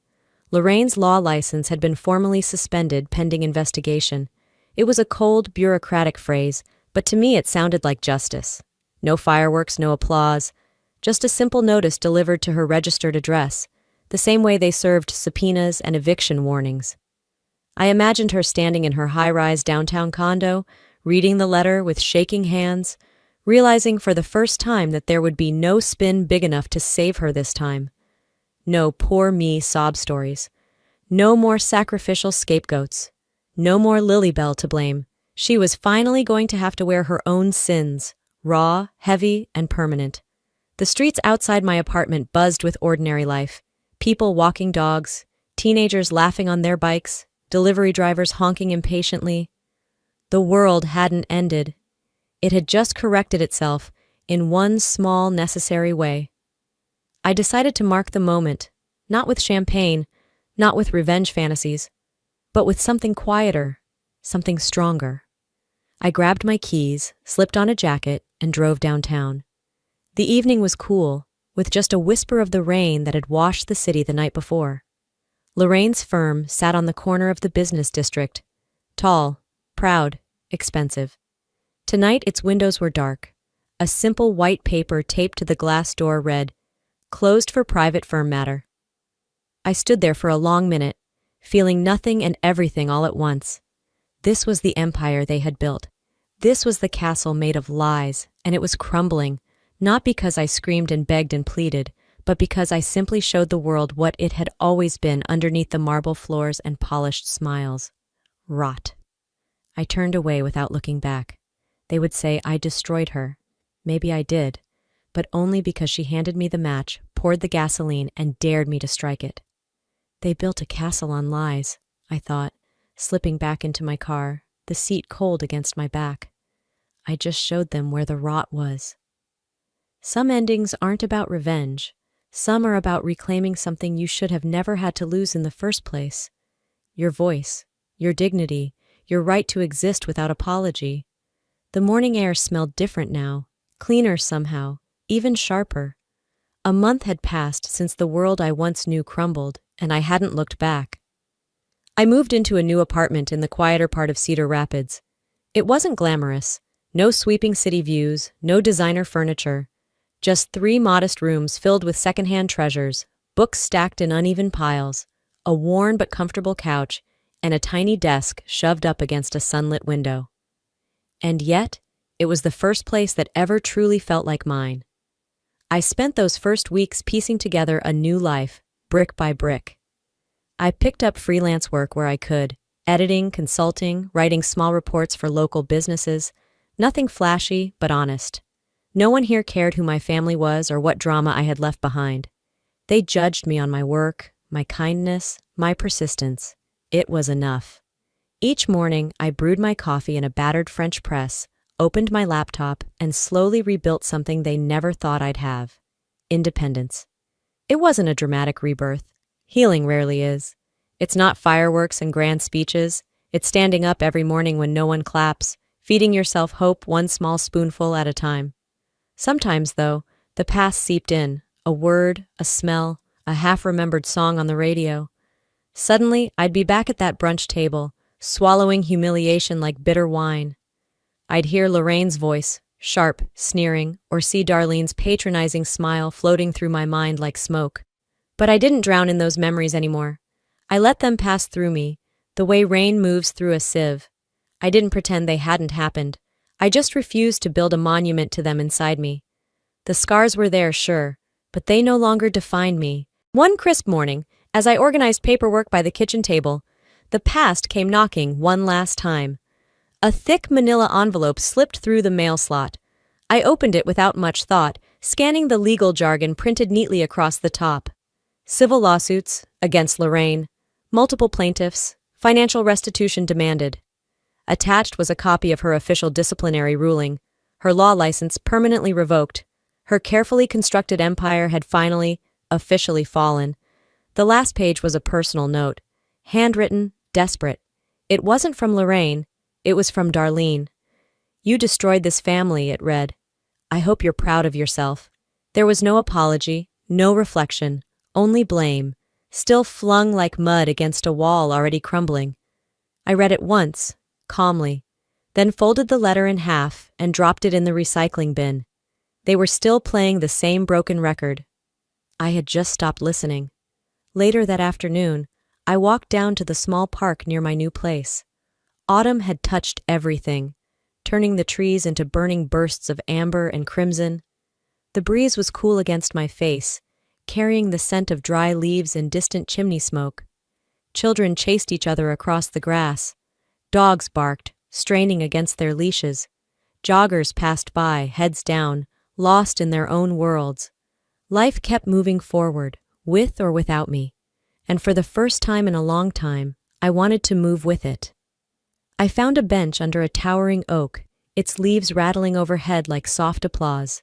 Lorraine's law license had been formally suspended pending investigation. It was a cold, bureaucratic phrase, but to me it sounded like justice. No fireworks, no applause, just a simple notice delivered to her registered address, the same way they served subpoenas and eviction warnings. I imagined her standing in her high-rise downtown condo, reading the letter with shaking hands, realizing for the first time that there would be no spin big enough to save her this time. No poor me sob stories. No more sacrificial scapegoats. No more Lilybell to blame. She was finally going to have to wear her own sins, raw, heavy, and permanent. The streets outside my apartment buzzed with ordinary life. People walking dogs, teenagers laughing on their bikes, delivery drivers honking impatiently. The world hadn't ended. It had just corrected itself in one small, necessary way. I decided to mark the moment, not with champagne, not with revenge fantasies, but with something quieter, something stronger. I grabbed my keys, slipped on a jacket, and drove downtown. The evening was cool, with just a whisper of the rain that had washed the city the night before. Lorraine's firm sat on the corner of the business district, tall, proud, expensive. Tonight its windows were dark. A simple white paper taped to the glass door read, "Closed for private firm matter." I stood there for a long minute, feeling nothing and everything all at once. This was the empire they had built. This was the castle made of lies, and it was crumbling, not because I screamed and begged and pleaded, but because I simply showed the world what it had always been underneath the marble floors and polished smiles. Rot. I turned away without looking back. They would say I destroyed her. Maybe I did, but only because she handed me the match, poured the gasoline, and dared me to strike it. They built a castle on lies, I thought, slipping back into my car, the seat cold against my back. I just showed them where the rot was. Some endings aren't about revenge. Some are about reclaiming something you should have never had to lose in the first place. Your voice, your dignity, your right to exist without apology. The morning air smelled different now, cleaner somehow, even sharper. A month had passed since the world I once knew crumbled, and I hadn't looked back. I moved into a new apartment in the quieter part of Cedar Rapids. It wasn't glamorous. No sweeping city views, no designer furniture. Just 3 modest rooms filled with secondhand treasures, books stacked in uneven piles, a worn but comfortable couch, and a tiny desk shoved up against a sunlit window. And yet, it was the first place that ever truly felt like mine. I spent those first weeks piecing together a new life, brick by brick. I picked up freelance work where I could, editing, consulting, writing small reports for local businesses, nothing flashy but honest. No one here cared who my family was or what drama I had left behind. They judged me on my work, my kindness, my persistence. It was enough. Each morning, I brewed my coffee in a battered French press, opened my laptop, and slowly rebuilt something they never thought I'd have: independence. It wasn't a dramatic rebirth. Healing rarely is. It's not fireworks and grand speeches. It's standing up every morning when no one claps, feeding yourself hope one small spoonful at a time. Sometimes, though, the past seeped in, a word, a smell, a half-remembered song on the radio. Suddenly, I'd be back at that brunch table, swallowing humiliation like bitter wine. I'd hear Lorraine's voice, sharp, sneering, or see Darlene's patronizing smile floating through my mind like smoke. But I didn't drown in those memories anymore. I let them pass through me, the way rain moves through a sieve. I didn't pretend they hadn't happened. I just refused to build a monument to them inside me. The scars were there, sure, but they no longer defined me. One crisp morning, as I organized paperwork by the kitchen table, the past came knocking one last time. A thick manila envelope slipped through the mail slot. I opened it without much thought, scanning the legal jargon printed neatly across the top. Civil lawsuits against Lorraine, multiple plaintiffs, financial restitution demanded. Attached was a copy of her official disciplinary ruling, her law license permanently revoked. Her carefully constructed empire had finally, officially fallen. The last page was a personal note, handwritten, desperate. It wasn't from Lorraine, it was from Darlene. "You destroyed this family," it read. "I hope you're proud of yourself." There was no apology, no reflection, only blame, still flung like mud against a wall already crumbling. I read it once, calmly, then folded the letter in half and dropped it in the recycling bin. They were still playing the same broken record. I had just stopped listening. Later that afternoon, I walked down to the small park near my new place. Autumn had touched everything, turning the trees into burning bursts of amber and crimson. The breeze was cool against my face, carrying the scent of dry leaves and distant chimney smoke. Children chased each other across the grass. Dogs barked, straining against their leashes. Joggers passed by, heads down, lost in their own worlds. Life kept moving forward, with or without me, and for the first time in a long time, I wanted to move with it. I found a bench under a towering oak, its leaves rattling overhead like soft applause.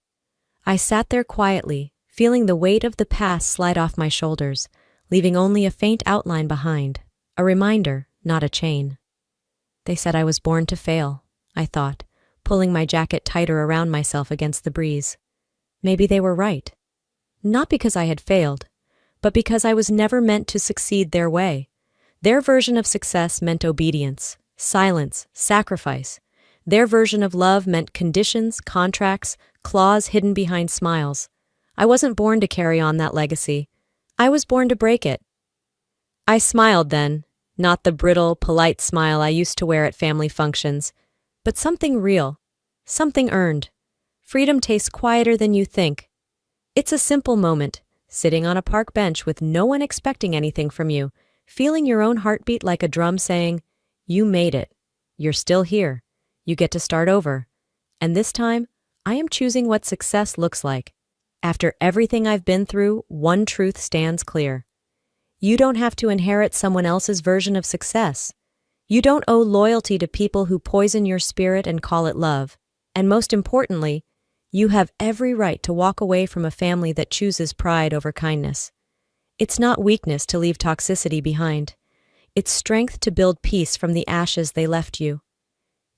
I sat there quietly, feeling the weight of the past slide off my shoulders, leaving only a faint outline behind, a reminder, not a chain. They said I was born to fail, I thought, pulling my jacket tighter around myself against the breeze. Maybe they were right. Not because I had failed, but because I was never meant to succeed their way. Their version of success meant obedience, silence, sacrifice. Their version of love meant conditions, contracts, claws hidden behind smiles. I wasn't born to carry on that legacy. I was born to break it. I smiled then, not the brittle, polite smile I used to wear at family functions, but something real, something earned. Freedom tastes quieter than you think. It's a simple moment, sitting on a park bench with no one expecting anything from you, feeling your own heartbeat like a drum saying, "You made it. You're still here. You get to start over. And this time, I am choosing what success looks like. After everything I've been through, one truth stands clear. You don't have to inherit someone else's version of success. You don't owe loyalty to people who poison your spirit and call it love. And most importantly, you have every right to walk away from a family that chooses pride over kindness. It's not weakness to leave toxicity behind. It's strength to build peace from the ashes they left you.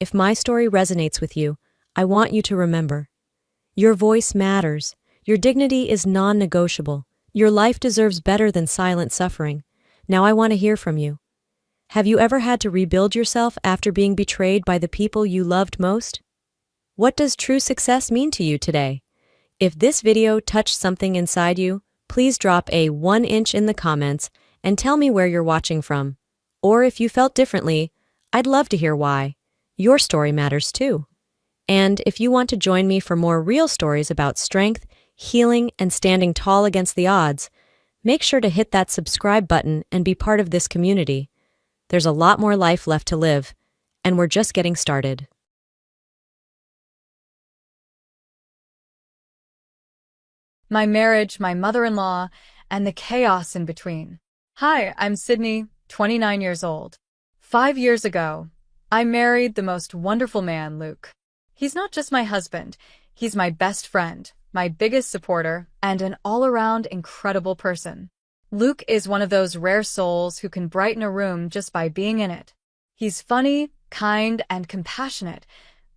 If my story resonates with you, I want you to remember. Your voice matters. Your dignity is non-negotiable. Your life deserves better than silent suffering. Now I want to hear from you. Have you ever had to rebuild yourself after being betrayed by the people you loved most? What does true success mean to you today? If this video touched something inside you, please drop a 1 inch in the comments and tell me where you're watching from. Or if you felt differently, I'd love to hear why. Your story matters too. And if you want to join me for more real stories about strength, healing, and standing tall against the odds, make sure to hit that subscribe button and be part of this community. There's a lot more life left to live, and we're just getting started. My marriage, my mother-in-law, and the chaos in between. Hi, I'm Sydney, 29 years old. 5 years ago, I married the most wonderful man, Luke. He's not just my husband, he's my best friend, my biggest supporter, and an all-around incredible person. Luke is one of those rare souls who can brighten a room just by being in it. He's funny, kind, and compassionate,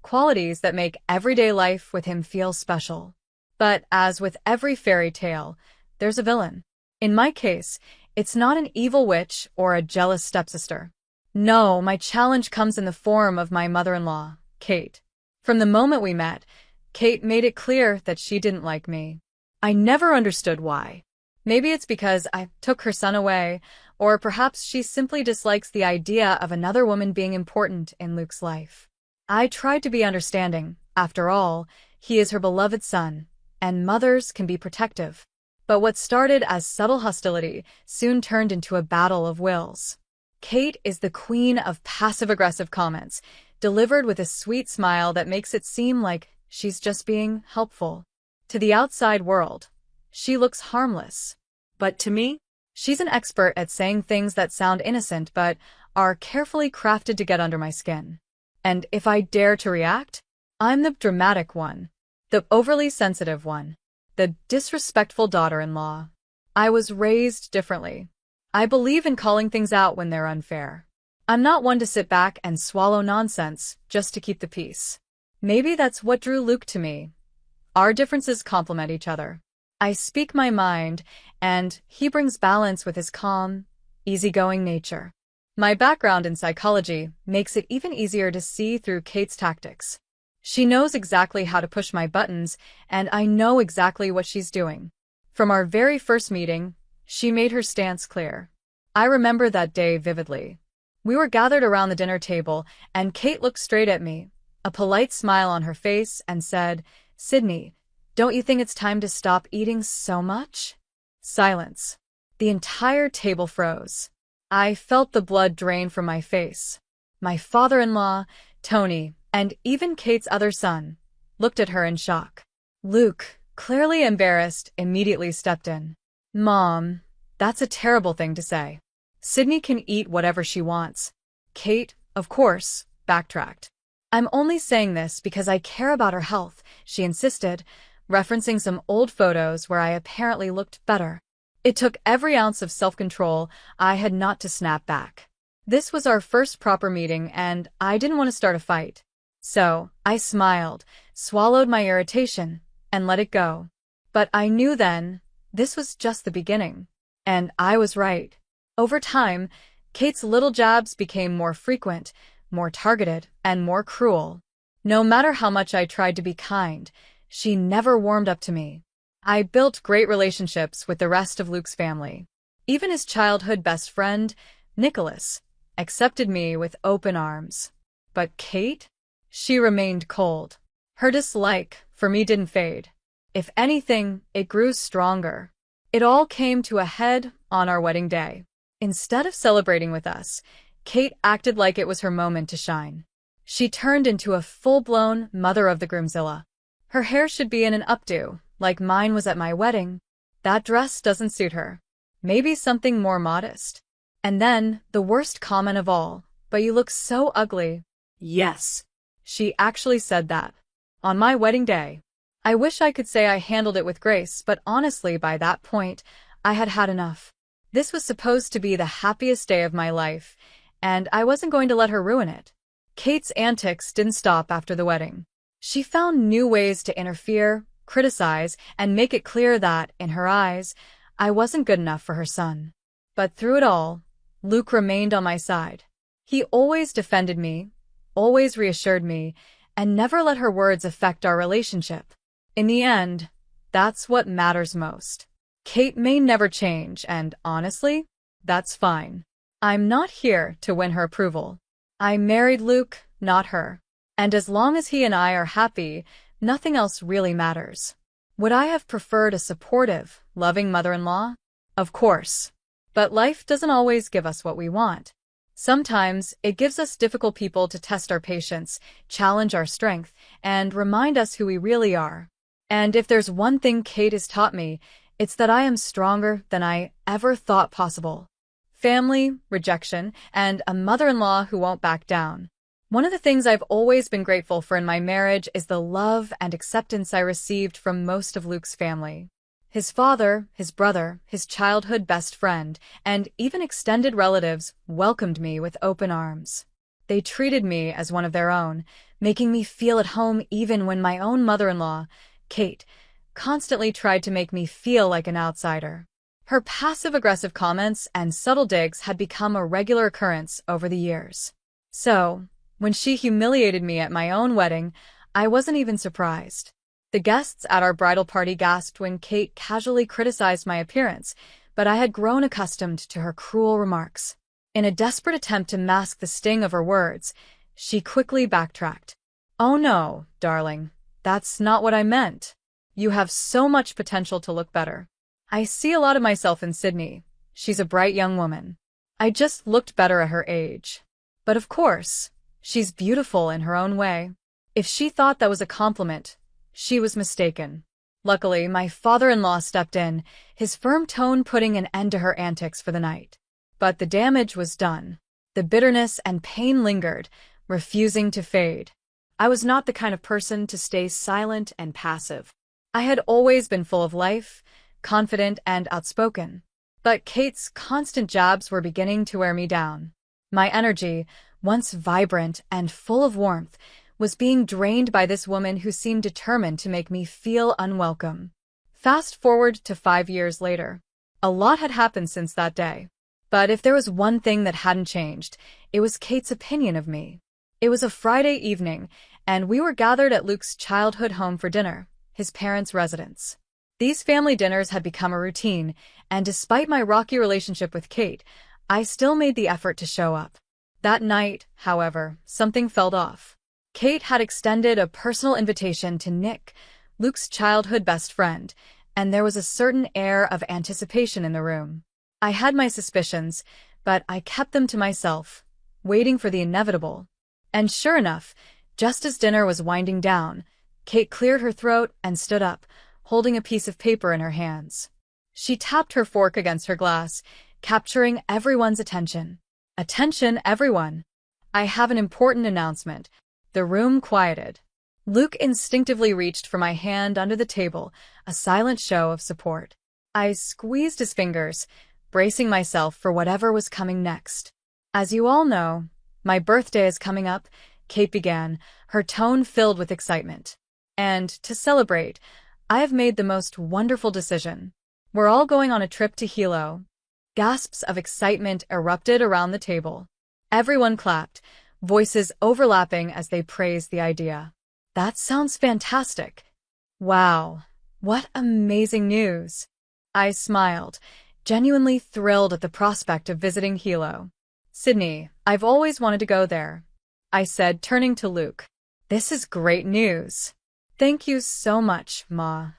qualities that make everyday life with him feel special. But as with every fairy tale, there's a villain. In my case, it's not an evil witch or a jealous stepsister. No, my challenge comes in the form of my mother-in-law, Kate. From the moment we met, Kate made it clear that she didn't like me. I never understood why. Maybe it's because I took her son away, or perhaps she simply dislikes the idea of another woman being important in Luke's life. I tried to be understanding. After all, he is her beloved son, and mothers can be protective. But what started as subtle hostility soon turned into a battle of wills. Kate is the queen of passive-aggressive comments, delivered with a sweet smile that makes it seem like she's just being helpful. To the outside world, she looks harmless. But to me, she's an expert at saying things that sound innocent but are carefully crafted to get under my skin. And if I dare to react, I'm the dramatic one, the overly sensitive one, the disrespectful daughter-in-law. I was raised differently. I believe in calling things out when they're unfair. I'm not one to sit back and swallow nonsense just to keep the peace. Maybe that's what drew Luke to me. Our differences complement each other. I speak my mind, and he brings balance with his calm, easygoing nature. My background in psychology makes it even easier to see through Kate's tactics. She knows exactly how to push my buttons, and I know exactly what she's doing. From our very first meeting, she made her stance clear. I remember that day vividly. We were gathered around the dinner table, and Kate looked straight at me, a polite smile on her face, and said, "Sydney, don't you think it's time to stop eating so much?" Silence. The entire table froze. I felt the blood drain from my face. My father-in-law, Tony, and even Kate's other son, looked at her in shock. Luke, clearly embarrassed, immediately stepped in. "Mom, that's a terrible thing to say. Sydney can eat whatever she wants." Kate, of course, backtracked. "I'm only saying this because I care about her health," she insisted, referencing some old photos where I apparently looked better. It took every ounce of self-control I had not to snap back. This was our first proper meeting, and I didn't want to start a fight. So, I smiled, swallowed my irritation, and let it go. But I knew then, this was just the beginning. And I was right. Over time, Kate's little jabs became more frequent, more targeted, and more cruel. No matter how much I tried to be kind, she never warmed up to me. I built great relationships with the rest of Luke's family. Even his childhood best friend, Nicholas, accepted me with open arms. But Kate? She remained cold. Her dislike for me didn't fade. If anything, it grew stronger. It all came to a head on our wedding day. Instead of celebrating with us, Kate acted like it was her moment to shine. She turned into a full-blown mother of the groomzilla. Her hair should be in an updo, like mine was at my wedding. That dress doesn't suit her. Maybe something more modest. And then, the worst comment of all, "But you look so ugly." Yes. She actually said that. On my wedding day. I wish I could say I handled it with grace, but honestly by that point, I had had enough. This was supposed to be the happiest day of my life, and I wasn't going to let her ruin it. Kate's antics didn't stop after the wedding. She found new ways to interfere, criticize, and make it clear that, in her eyes, I wasn't good enough for her son. But through it all, Luke remained on my side. He always defended me, always reassured me, and never let her words affect our relationship. In the end, that's what matters most. Kate may never change, and honestly, that's fine. I'm not here to win her approval. I married Luke, not her. And as long as he and I are happy, nothing else really matters. Would I have preferred a supportive, loving mother-in-law? Of course. But life doesn't always give us what we want. Sometimes it gives us difficult people to test our patience, challenge our strength, and remind us who we really are. And if there's one thing Kate has taught me, it's that I am stronger than I ever thought possible. Family, rejection, and a mother-in-law who won't back down. One of the things I've always been grateful for in my marriage is the love and acceptance I received from most of Luke's family. His father, his brother, his childhood best friend, and even extended relatives welcomed me with open arms. They treated me as one of their own, making me feel at home even when my own mother-in-law, Kate, constantly tried to make me feel like an outsider. Her passive-aggressive comments and subtle digs had become a regular occurrence over the years. So, when she humiliated me at my own wedding, I wasn't even surprised. The guests at our bridal party gasped when Kate casually criticized my appearance, but I had grown accustomed to her cruel remarks. In a desperate attempt to mask the sting of her words, she quickly backtracked. "Oh no, darling, that's not what I meant. You have so much potential to look better. I see a lot of myself in Sydney. She's a bright young woman. I just looked better at her age. But of course, she's beautiful in her own way." If she thought that was a compliment, she was mistaken. Luckily, my father-in-law stepped in, his firm tone putting an end to her antics for the night. But the damage was done. The bitterness and pain lingered, refusing to fade. I was not the kind of person to stay silent and passive. I had always been full of life, confident and outspoken. But Kate's constant jabs were beginning to wear me down. My energy, once vibrant and full of warmth, was being drained by this woman who seemed determined to make me feel unwelcome. Fast forward to 5 years later. A lot had happened since that day. But if there was one thing that hadn't changed, it was Kate's opinion of me. It was a Friday evening, and we were gathered at Luke's childhood home for dinner, his parents' residence. These family dinners had become a routine, and despite my rocky relationship with Kate, I still made the effort to show up. That night, however, something felt off. Kate had extended a personal invitation to Nick, Luke's childhood best friend, and there was a certain air of anticipation in the room. I had my suspicions, but I kept them to myself, waiting for the inevitable. And sure enough, just as dinner was winding down, Kate cleared her throat and stood up, holding a piece of paper in her hands. She tapped her fork against her glass, capturing everyone's attention. "Attention, everyone! I have an important announcement." The room quieted. Luke instinctively reached for my hand under the table, a silent show of support. I squeezed his fingers, bracing myself for whatever was coming next. "As you all know, my birthday is coming up," Kate began, her tone filled with excitement. "And to celebrate, I have made the most wonderful decision. We're all going on a trip to Hilo." Gasps of excitement erupted around the table. Everyone clapped, voices overlapping as they praised the idea. "That sounds fantastic." "Wow, what amazing news." I smiled, genuinely thrilled at the prospect of visiting Hilo. "Sydney, I've always wanted to go there," I said, turning to Luke. "This is great news." "Thank you so much, Ma."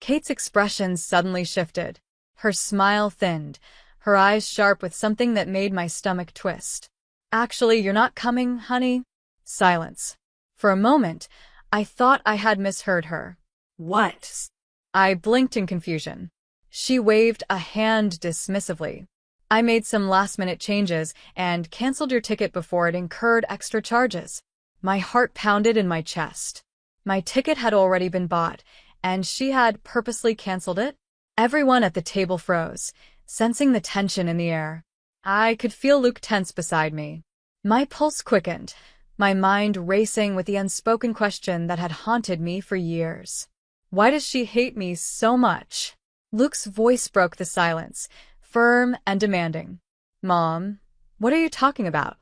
Kate's expression suddenly shifted. Her smile thinned, her eyes sharp with something that made my stomach twist. "Actually, you're not coming, honey?" Silence. For a moment, I thought I had misheard her. "What?" I blinked in confusion. She waved a hand dismissively. "I made some last-minute changes and canceled your ticket before it incurred extra charges." My heart pounded in my chest. My ticket had already been bought, and she had purposely canceled it? Everyone at the table froze, sensing the tension in the air. I could feel Luke tense beside me. My pulse quickened, my mind racing with the unspoken question that had haunted me for years. Why does she hate me so much? Luke's voice broke the silence, firm and demanding. "Mom, What are you talking about?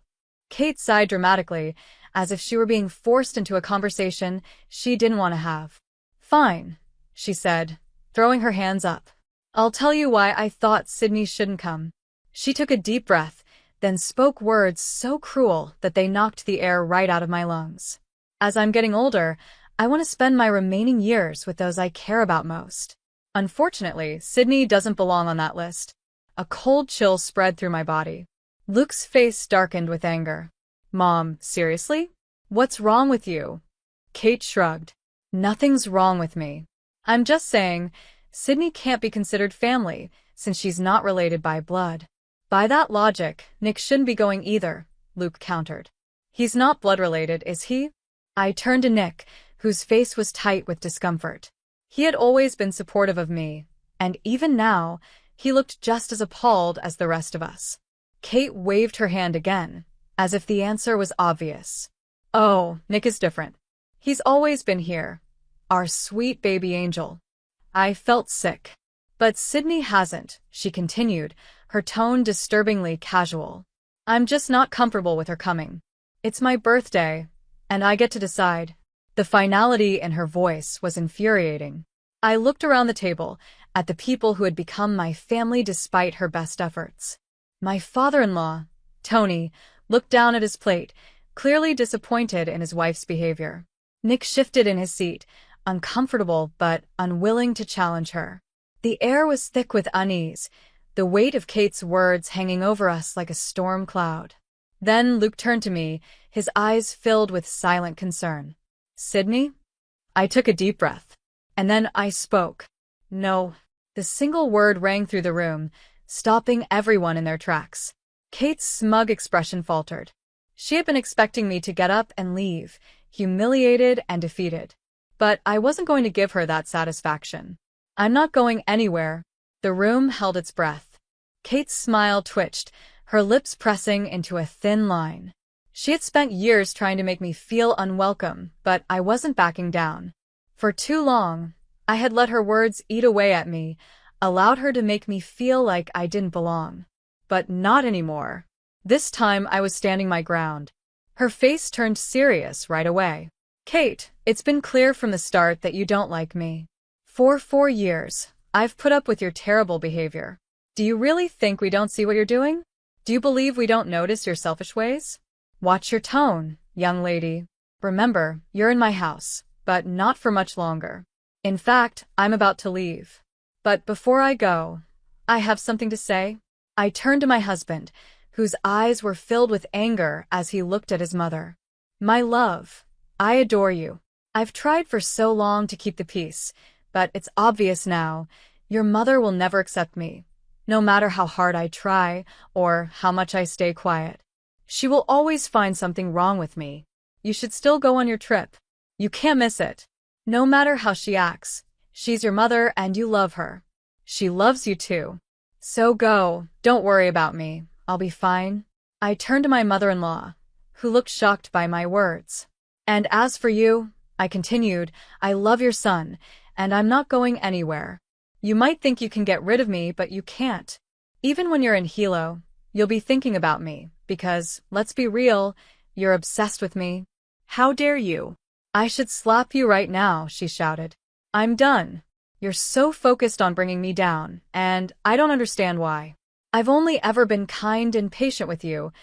Kate sighed dramatically, as if she were being forced into a conversation she didn't want to have. Fine, she said, throwing her hands up. I'll tell you why I thought Sydney shouldn't come. She took a deep breath, then spoke words so cruel that they knocked the air right out of my lungs. As I'm getting older, I want to spend my remaining years with those I care about most. Unfortunately, Sydney doesn't belong on that list. A cold chill spread through my body. Luke's face darkened with anger. Mom, seriously? What's wrong with you? Kate shrugged. Nothing's wrong with me. I'm just saying, Sydney can't be considered family, since she's not related by blood. By that logic, Nick shouldn't be going either, Luke countered. He's not blood-related, is he? I turned to Nick, whose face was tight with discomfort. He had always been supportive of me, and even now, he looked just as appalled as the rest of us. Kate waved her hand again, as if the answer was obvious. Oh, Nick is different. He's always been here. Our sweet baby angel. I felt sick. But Sydney hasn't, she continued, her tone disturbingly casual. I'm just not comfortable with her coming. It's my birthday, and I get to decide. The finality in her voice was infuriating. I looked around the table, at the people who had become my family despite her best efforts. My father-in-law, Tony, looked down at his plate, clearly disappointed in his wife's behavior. Nick shifted in his seat, uncomfortable but unwilling to challenge her. The air was thick with unease, the weight of Kate's words hanging over us like a storm cloud. Then Luke turned to me, his eyes filled with silent concern. Sydney? I took a deep breath. And then I spoke. No. The single word rang through the room, stopping everyone in their tracks. Kate's smug expression faltered. She had been expecting me to get up and leave, humiliated and defeated. But I wasn't going to give her that satisfaction. I'm not going anywhere. The room held its breath. Kate's smile twitched, her lips pressing into a thin line. She had spent years trying to make me feel unwelcome, but I wasn't backing down. For too long, I had let her words eat away at me, allowed her to make me feel like I didn't belong. But not anymore. This time I was standing my ground. Her face turned serious right away. Kate, it's been clear from the start that you don't like me. For 4 years, I've put up with your terrible behavior. Do you really think we don't see what you're doing? Do you believe we don't notice your selfish ways? Watch your tone, young lady. Remember, you're in my house, but not for much longer. In fact, I'm about to leave. But before I go, I have something to say. I turned to my husband, whose eyes were filled with anger as he looked at his mother. My love, I adore you. I've tried for so long to keep the peace, but it's obvious now, your mother will never accept me, no matter how hard I try or how much I stay quiet. She will always find something wrong with me. You should still go on your trip. You can't miss it. No matter how she acts, she's your mother and you love her. She loves you too. So go, don't worry about me, I'll be fine. I turned to my mother-in-law, who looked shocked by my words. And as for you, I continued, I love your son, and I'm not going anywhere. You might think you can get rid of me, but you can't. Even when you're in Hilo, you'll be thinking about me, because, let's be real, you're obsessed with me. How dare you? I should slap you right now, she shouted. I'm done. You're so focused on bringing me down, and I don't understand why. I've only ever been kind and patient with you,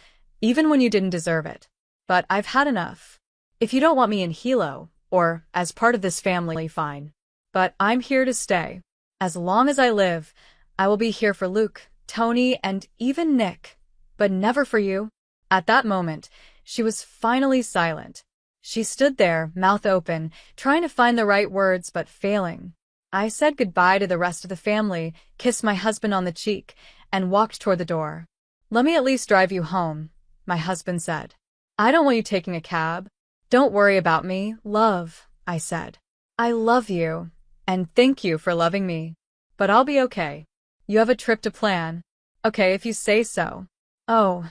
even when you didn't deserve it. But I've had enough. If you don't want me in Hilo, or as part of this family, fine. But I'm here to stay. As long as I live, I will be here for Luke, Tony, and even Nick. But never for you. At that moment, she was finally silent. She stood there, mouth open, trying to find the right words but failing. I said goodbye to the rest of the family, kissed my husband on the cheek, and walked toward the door. Let me at least drive you home, my husband said. I don't want you taking a cab. Don't worry about me, love, I said. I love you, and thank you for loving me. But I'll be okay. You have a trip to plan. Okay, if you say so. Oh,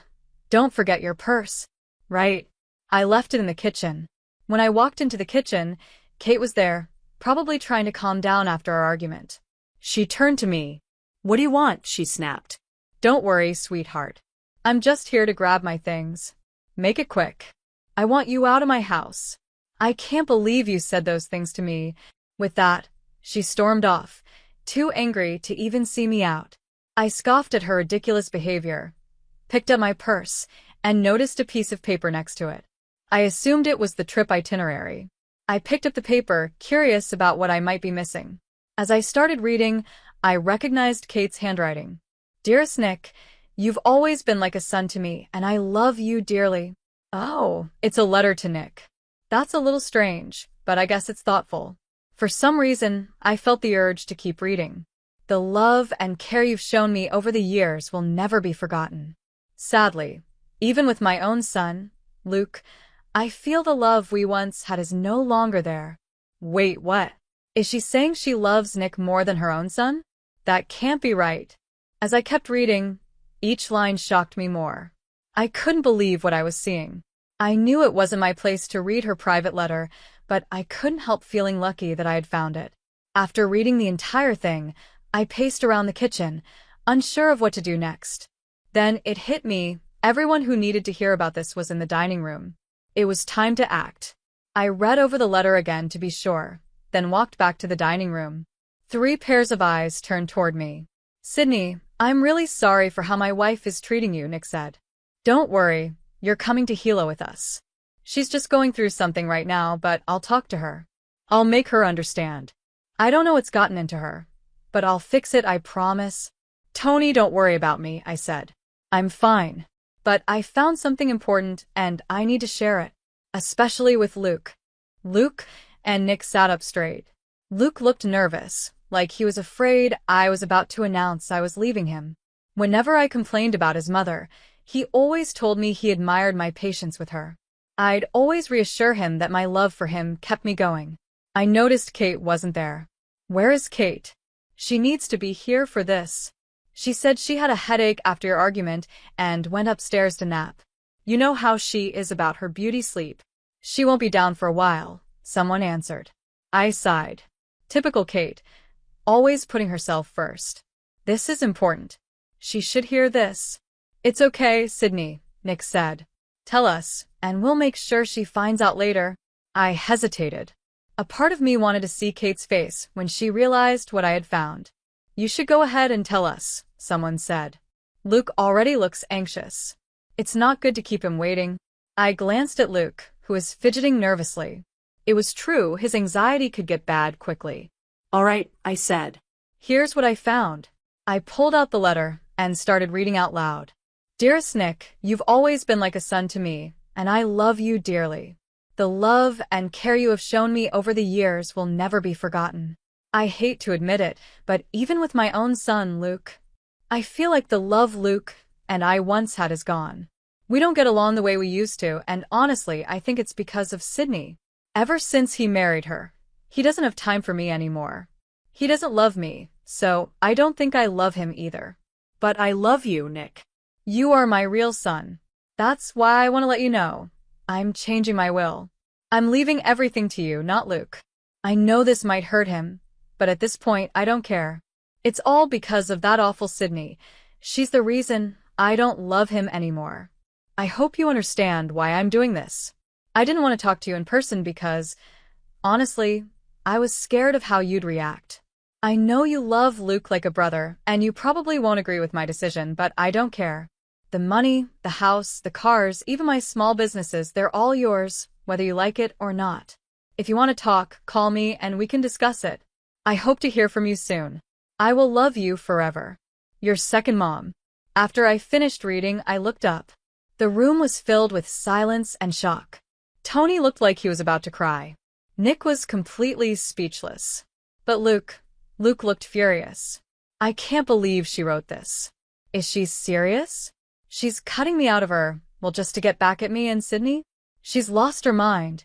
don't forget your purse. Right. I left it in the kitchen. When I walked into the kitchen, Kate was there, probably trying to calm down after our argument. She turned to me. What do you want? She snapped. Don't worry, sweetheart. I'm just here to grab my things. Make it quick. I want you out of my house. I can't believe you said those things to me. With that, she stormed off, too angry to even see me out. I scoffed at her ridiculous behavior, picked up my purse, and noticed a piece of paper next to it. I assumed it was the trip itinerary. I picked up the paper, curious about what I might be missing. As I started reading, I recognized Kate's handwriting. Dearest Nick, you've always been like a son to me, and I love you dearly. Oh, it's a letter to Nick. That's a little strange, but I guess it's thoughtful. For some reason, I felt the urge to keep reading. The love and care you've shown me over the years will never be forgotten. Sadly, even with my own son, Luke, I feel the love we once had is no longer there. Wait, what? Is she saying she loves Nick more than her own son? That can't be right. As I kept reading, each line shocked me more. I couldn't believe what I was seeing. I knew it wasn't my place to read her private letter, but I couldn't help feeling lucky that I had found it. After reading the entire thing, I paced around the kitchen, unsure of what to do next. Then it hit me, everyone who needed to hear about this was in the dining room. It was time to act. I read over the letter again to be sure, then walked back to the dining room. 3 pairs of eyes turned toward me. Sydney, I'm really sorry for how my wife is treating you, Nick said. Don't worry, you're coming to Hilo with us. She's just going through something right now, but I'll talk to her. I'll make her understand. I don't know what's gotten into her, but I'll fix it, I promise. Tony, don't worry about me, I said. I'm fine. But I found something important, and I need to share it. Especially with Luke. Luke and Nick sat up straight. Luke looked nervous, like he was afraid I was about to announce I was leaving him. Whenever I complained about his mother, he always told me he admired my patience with her. I'd always reassure him that my love for him kept me going. I noticed Kate wasn't there. Where is Kate? She needs to be here for this. She said she had a headache after your argument and went upstairs to nap. You know how she is about her beauty sleep. She won't be down for a while, someone answered. I sighed. Typical Kate, always putting herself first. This is important. She should hear this. It's okay, Sydney, Nick said. Tell us, and we'll make sure she finds out later. I hesitated. A part of me wanted to see Kate's face when she realized what I had found. You should go ahead and tell us, someone said. Luke already looks anxious. It's not good to keep him waiting. I glanced at Luke, who was fidgeting nervously. It was true, his anxiety could get bad quickly. All right, I said. Here's what I found. I pulled out the letter and started reading out loud. Dearest Nick, you've always been like a son to me, and I love you dearly. The love and care you have shown me over the years will never be forgotten. I hate to admit it, but even with my own son, Luke, I feel like the love Luke and I once had is gone. We don't get along the way we used to, and honestly, I think it's because of Sydney. Ever since he married her, he doesn't have time for me anymore. He doesn't love me, so I don't think I love him either. But I love you, Nick. You are my real son. That's why I want to let you know. I'm changing my will. I'm leaving everything to you, not Luke. I know this might hurt him, but at this point, I don't care. It's all because of that awful Sydney. She's the reason I don't love him anymore. I hope you understand why I'm doing this. I didn't want to talk to you in person because, honestly, I was scared of how you'd react. I know you love Luke like a brother, and you probably won't agree with my decision, but I don't care. The money, the house, the cars, even my small businesses, they're all yours, whether you like it or not. If you want to talk, call me and we can discuss it. I hope to hear from you soon. I will love you forever. Your second mom. After I finished reading, I looked up. The room was filled with silence and shock. Tony looked like he was about to cry. Nick was completely speechless. But Luke looked furious. I can't believe she wrote this. Is she serious? She's cutting me out of her, well, just to get back at me and Sydney? She's lost her mind.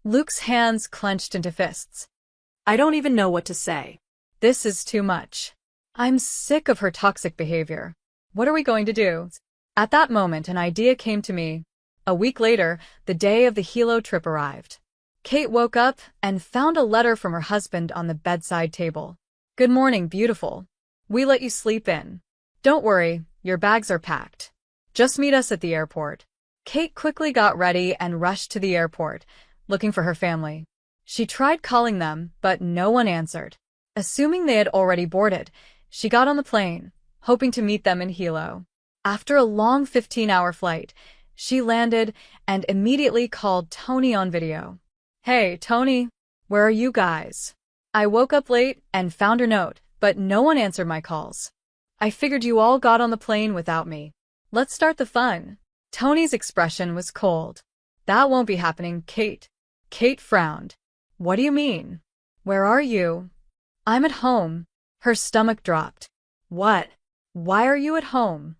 Luke's hands clenched into fists. I don't even know what to say. This is too much. I'm sick of her toxic behavior. What are we going to do? At that moment, an idea came to me. A week later, the day of the Hilo trip arrived. Kate woke up and found a letter from her husband on the bedside table. Good morning, beautiful. We let you sleep in. Don't worry, your bags are packed. Just meet us at the airport. Kate quickly got ready and rushed to the airport, looking for her family. She tried calling them, but no one answered. Assuming they had already boarded, she got on the plane, hoping to meet them in Hilo. After a long 15-hour flight, she landed and immediately called Tony on video. "Hey, Tony, where are you guys? I woke up late and found her note, but no one answered my calls. I figured you all got on the plane without me. Let's start the fun." Tony's expression was cold. "That won't be happening, Kate." Kate frowned. "What do you mean? Where are you?" "I'm at home." Her stomach dropped. "What? Why are you at home?"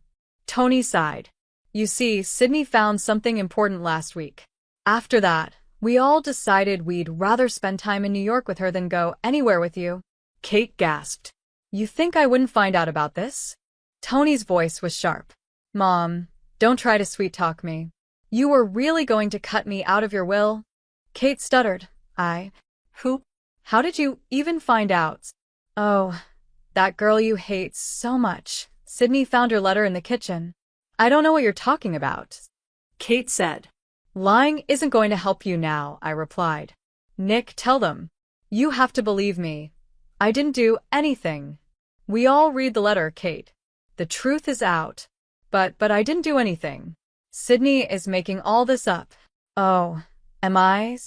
Tony sighed. "You see, Sydney found something important last week. After that, we all decided we'd rather spend time in New York with her than go anywhere with you." Kate gasped. "You think I wouldn't find out about this?" Tony's voice was sharp. "Mom, don't try to sweet-talk me. You were really going to cut me out of your will?" Kate stuttered. Who? How did you even find out?" "Oh, that girl you hate so much. Sydney found her letter in the kitchen." "I don't know what you're talking about," Kate said. "Lying isn't going to help you now," I replied. "Nick, tell them. You have to believe me. I didn't do anything." "We all read the letter, Kate. The truth is out. But I didn't do anything. Sydney is making all this up." "Oh, am I?"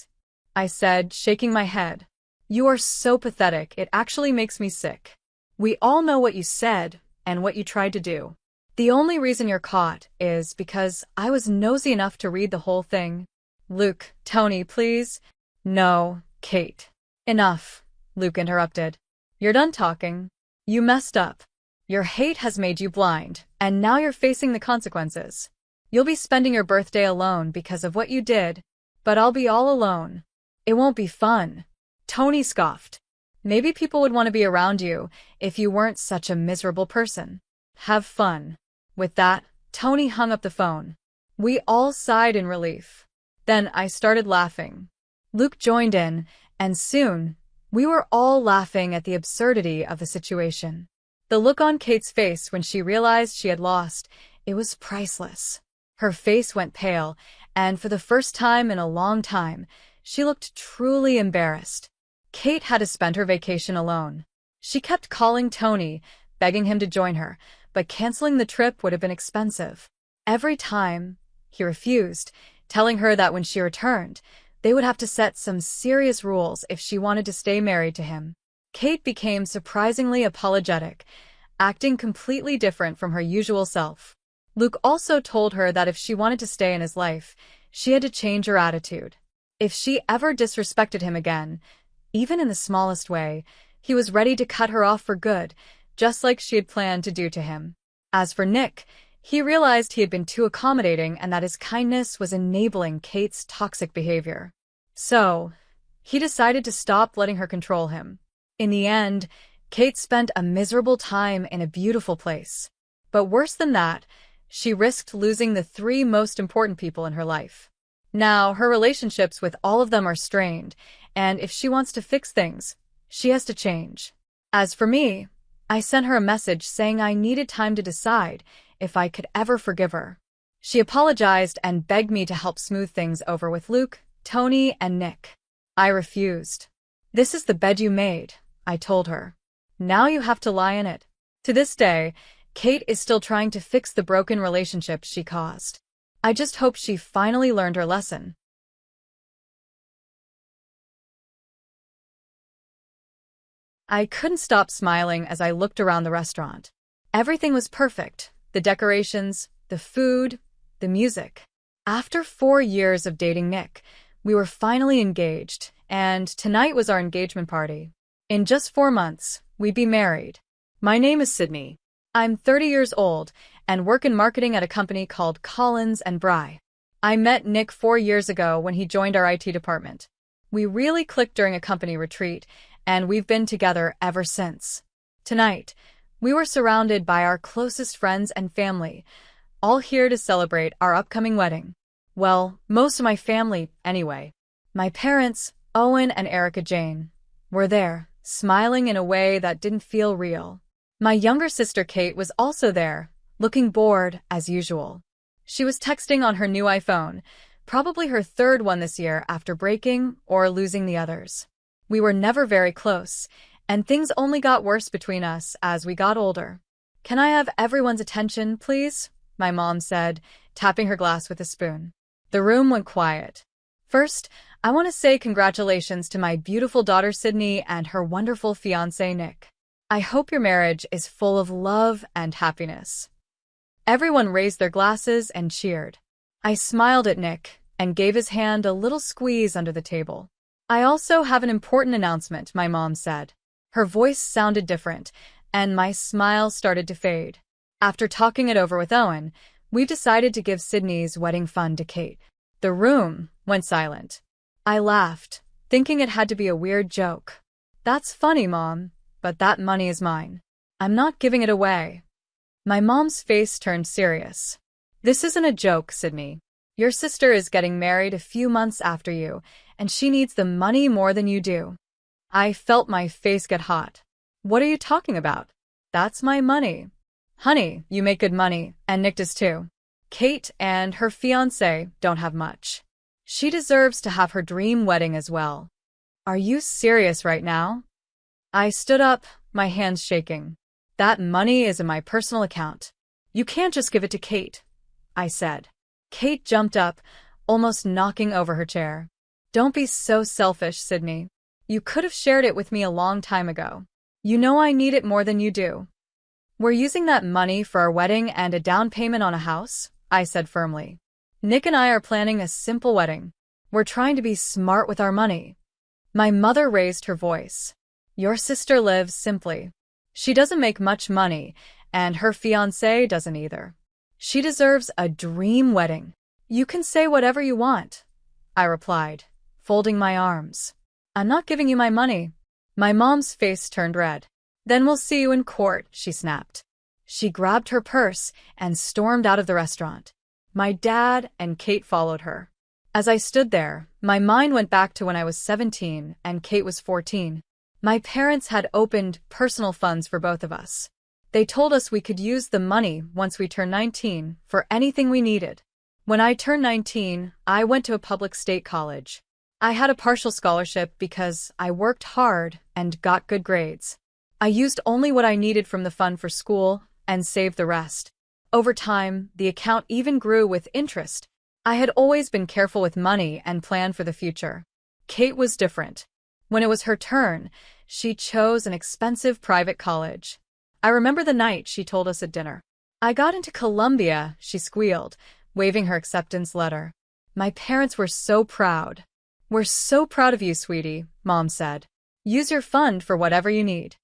I said, shaking my head. "You are so pathetic, it actually makes me sick. We all know what you said and what you tried to do. The only reason you're caught is because I was nosy enough to read the whole thing." "Luke, Tony, please." "No, Kate." "Enough," Luke interrupted. "You're done talking. You messed up. Your hate has made you blind, and now you're facing the consequences. You'll be spending your birthday alone because of what you did, but I'll be all alone. It won't be fun." Tony scoffed. "Maybe people would want to be around you if you weren't such a miserable person. Have fun." With that, Tony hung up the phone. We all sighed in relief. Then I started laughing. Luke joined in, and soon, we were all laughing at the absurdity of the situation. The look on Kate's face when she realized she had lost, it was priceless. Her face went pale, and for the first time in a long time, she looked truly embarrassed. Kate had to spend her vacation alone. She kept calling Tony, begging him to join her, but canceling the trip would have been expensive. Every time, he refused, telling her that when she returned, they would have to set some serious rules if she wanted to stay married to him. Kate became surprisingly apologetic, acting completely different from her usual self. Luke also told her that if she wanted to stay in his life, she had to change her attitude. If she ever disrespected him again, even in the smallest way, he was ready to cut her off for good, just like she had planned to do to him. As for Nick, he realized he had been too accommodating and that his kindness was enabling Kate's toxic behavior. So, he decided to stop letting her control him. In the end, Kate spent a miserable time in a beautiful place. But worse than that, she risked losing the 3 most important people in her life. Now, her relationships with all of them are strained, and if she wants to fix things, she has to change. As for me, I sent her a message saying I needed time to decide if I could ever forgive her. She apologized and begged me to help smooth things over with Luke, Tony, and Nick. I refused. "This is the bed you made," I told her. "Now you have to lie in it." To this day, Kate is still trying to fix the broken relationships she caused. I just hope she finally learned her lesson. I couldn't stop smiling as I looked around the restaurant. Everything was perfect. The decorations, the food, the music. After 4 years of dating Nick, we were finally engaged, and tonight was our engagement party. In just 4 months, we'd be married. My name is Sydney. I'm 30 years old and work in marketing at a company called Collins & Bry. I met Nick 4 years ago when he joined our IT department. We really clicked during a company retreat, and we've been together ever since. Tonight, we were surrounded by our closest friends and family, all here to celebrate our upcoming wedding. Well, most of my family, anyway. My parents, Owen and Erica Jane, were there, smiling in a way that didn't feel real. My younger sister Kate was also there, looking bored as usual. She was texting on her new iPhone, probably her third one this year after breaking or losing the others. We were never very close, and things only got worse between us as we got older. "Can I have everyone's attention, please?" my mom said, tapping her glass with a spoon. The room went quiet. "First, I want to say congratulations to my beautiful daughter Sydney and her wonderful fiancé Nick. I hope your marriage is full of love and happiness." Everyone raised their glasses and cheered. I smiled at Nick and gave his hand a little squeeze under the table. "I also have an important announcement," my mom said. Her voice sounded different, and my smile started to fade. After talking it over with Owen, we've decided to give Sydney's wedding fund to Kate. The room went silent. I laughed, thinking it had to be a weird joke. "That's funny, Mom, but that money is mine. I'm not giving it away." My mom's face turned serious. "This isn't a joke, Sydney. Your sister is getting married a few months after you, and she needs the money more than you do." I felt my face get hot. "What are you talking about? That's my money." "Honey, you make good money, and Nick does too. Kate and her fiancé don't have much. She deserves to have her dream wedding as well." "Are you serious right now?" I stood up, my hands shaking. "That money is in my personal account. You can't just give it to Kate," I said. Kate jumped up, almost knocking over her chair. "Don't be so selfish, Sydney. You could have shared it with me a long time ago. You know I need it more than you do." "We're using that money for our wedding and a down payment on a house," I said firmly. "Nick and I are planning a simple wedding. We're trying to be smart with our money." My mother raised her voice. "Your sister lives simply. She doesn't make much money, and her fiancé doesn't either. She deserves a dream wedding." "You can say whatever you want," I replied, folding my arms. "I'm not giving you my money." My mom's face turned red. "Then we'll see you in court," she snapped. She grabbed her purse and stormed out of the restaurant. My dad and Kate followed her. As I stood there, my mind went back to when I was 17 and Kate was 14. My parents had opened personal funds for both of us. They told us we could use the money once we turned 19 for anything we needed. When I turned 19, I went to a public state college. I had a partial scholarship because I worked hard and got good grades. I used only what I needed from the fund for school and saved the rest. Over time, the account even grew with interest. I had always been careful with money and planned for the future. Kate was different. When it was her turn, she chose an expensive private college. I remember the night she told us at dinner. "I got into Columbia," she squealed, waving her acceptance letter. My parents were so proud. "We're so proud of you, sweetie," Mom said. "Use your fund for whatever you need."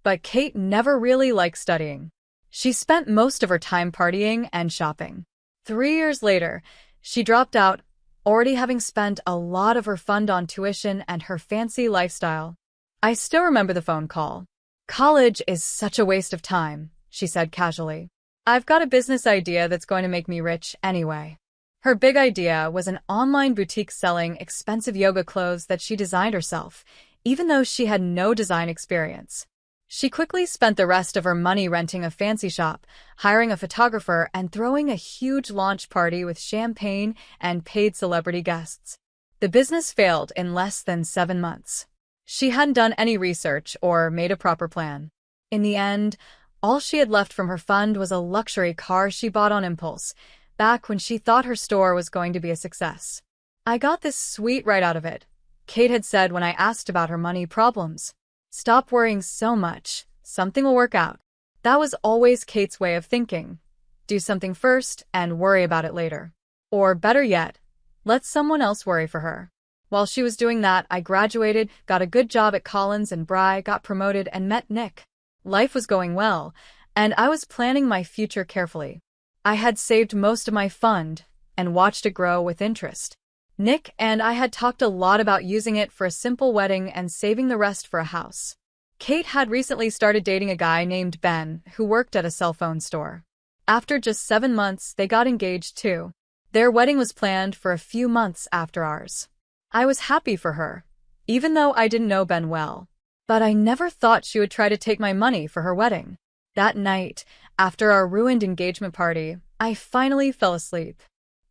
But Kate never really liked studying. She spent most of her time partying and shopping. 3 years later, she dropped out, already having spent a lot of her fund on tuition and her fancy lifestyle. I still remember the phone call. "College is such a waste of time," she said casually. "I've got a business idea that's going to make me rich anyway." Her big idea was an online boutique selling expensive yoga clothes that she designed herself, even though she had no design experience. She quickly spent the rest of her money renting a fancy shop, hiring a photographer, and throwing a huge launch party with champagne and paid celebrity guests. The business failed in less than 7 months. She hadn't done any research or made a proper plan. In the end, all she had left from her fund was a luxury car she bought on impulse, back when she thought her store was going to be a success. "I got this sweet right out of it," Kate had said when I asked about her money problems. "Stop worrying so much. Something will work out." That was always Kate's way of thinking. Do something first and worry about it later. Or better yet, let someone else worry for her. While she was doing that, I graduated, got a good job at Collins and Bry, got promoted, and met Nick. Life was going well, and I was planning my future carefully. I had saved most of my fund and watched it grow with interest. Nick and I had talked a lot about using it for a simple wedding and saving the rest for a house. Kate had recently started dating a guy named Ben who worked at a cell phone store. After just 7 months, they got engaged too. Their wedding was planned for a few months after ours. I was happy for her, even though I didn't know Ben well. But I never thought she would try to take my money for her wedding. That night, after our ruined engagement party, I finally fell asleep.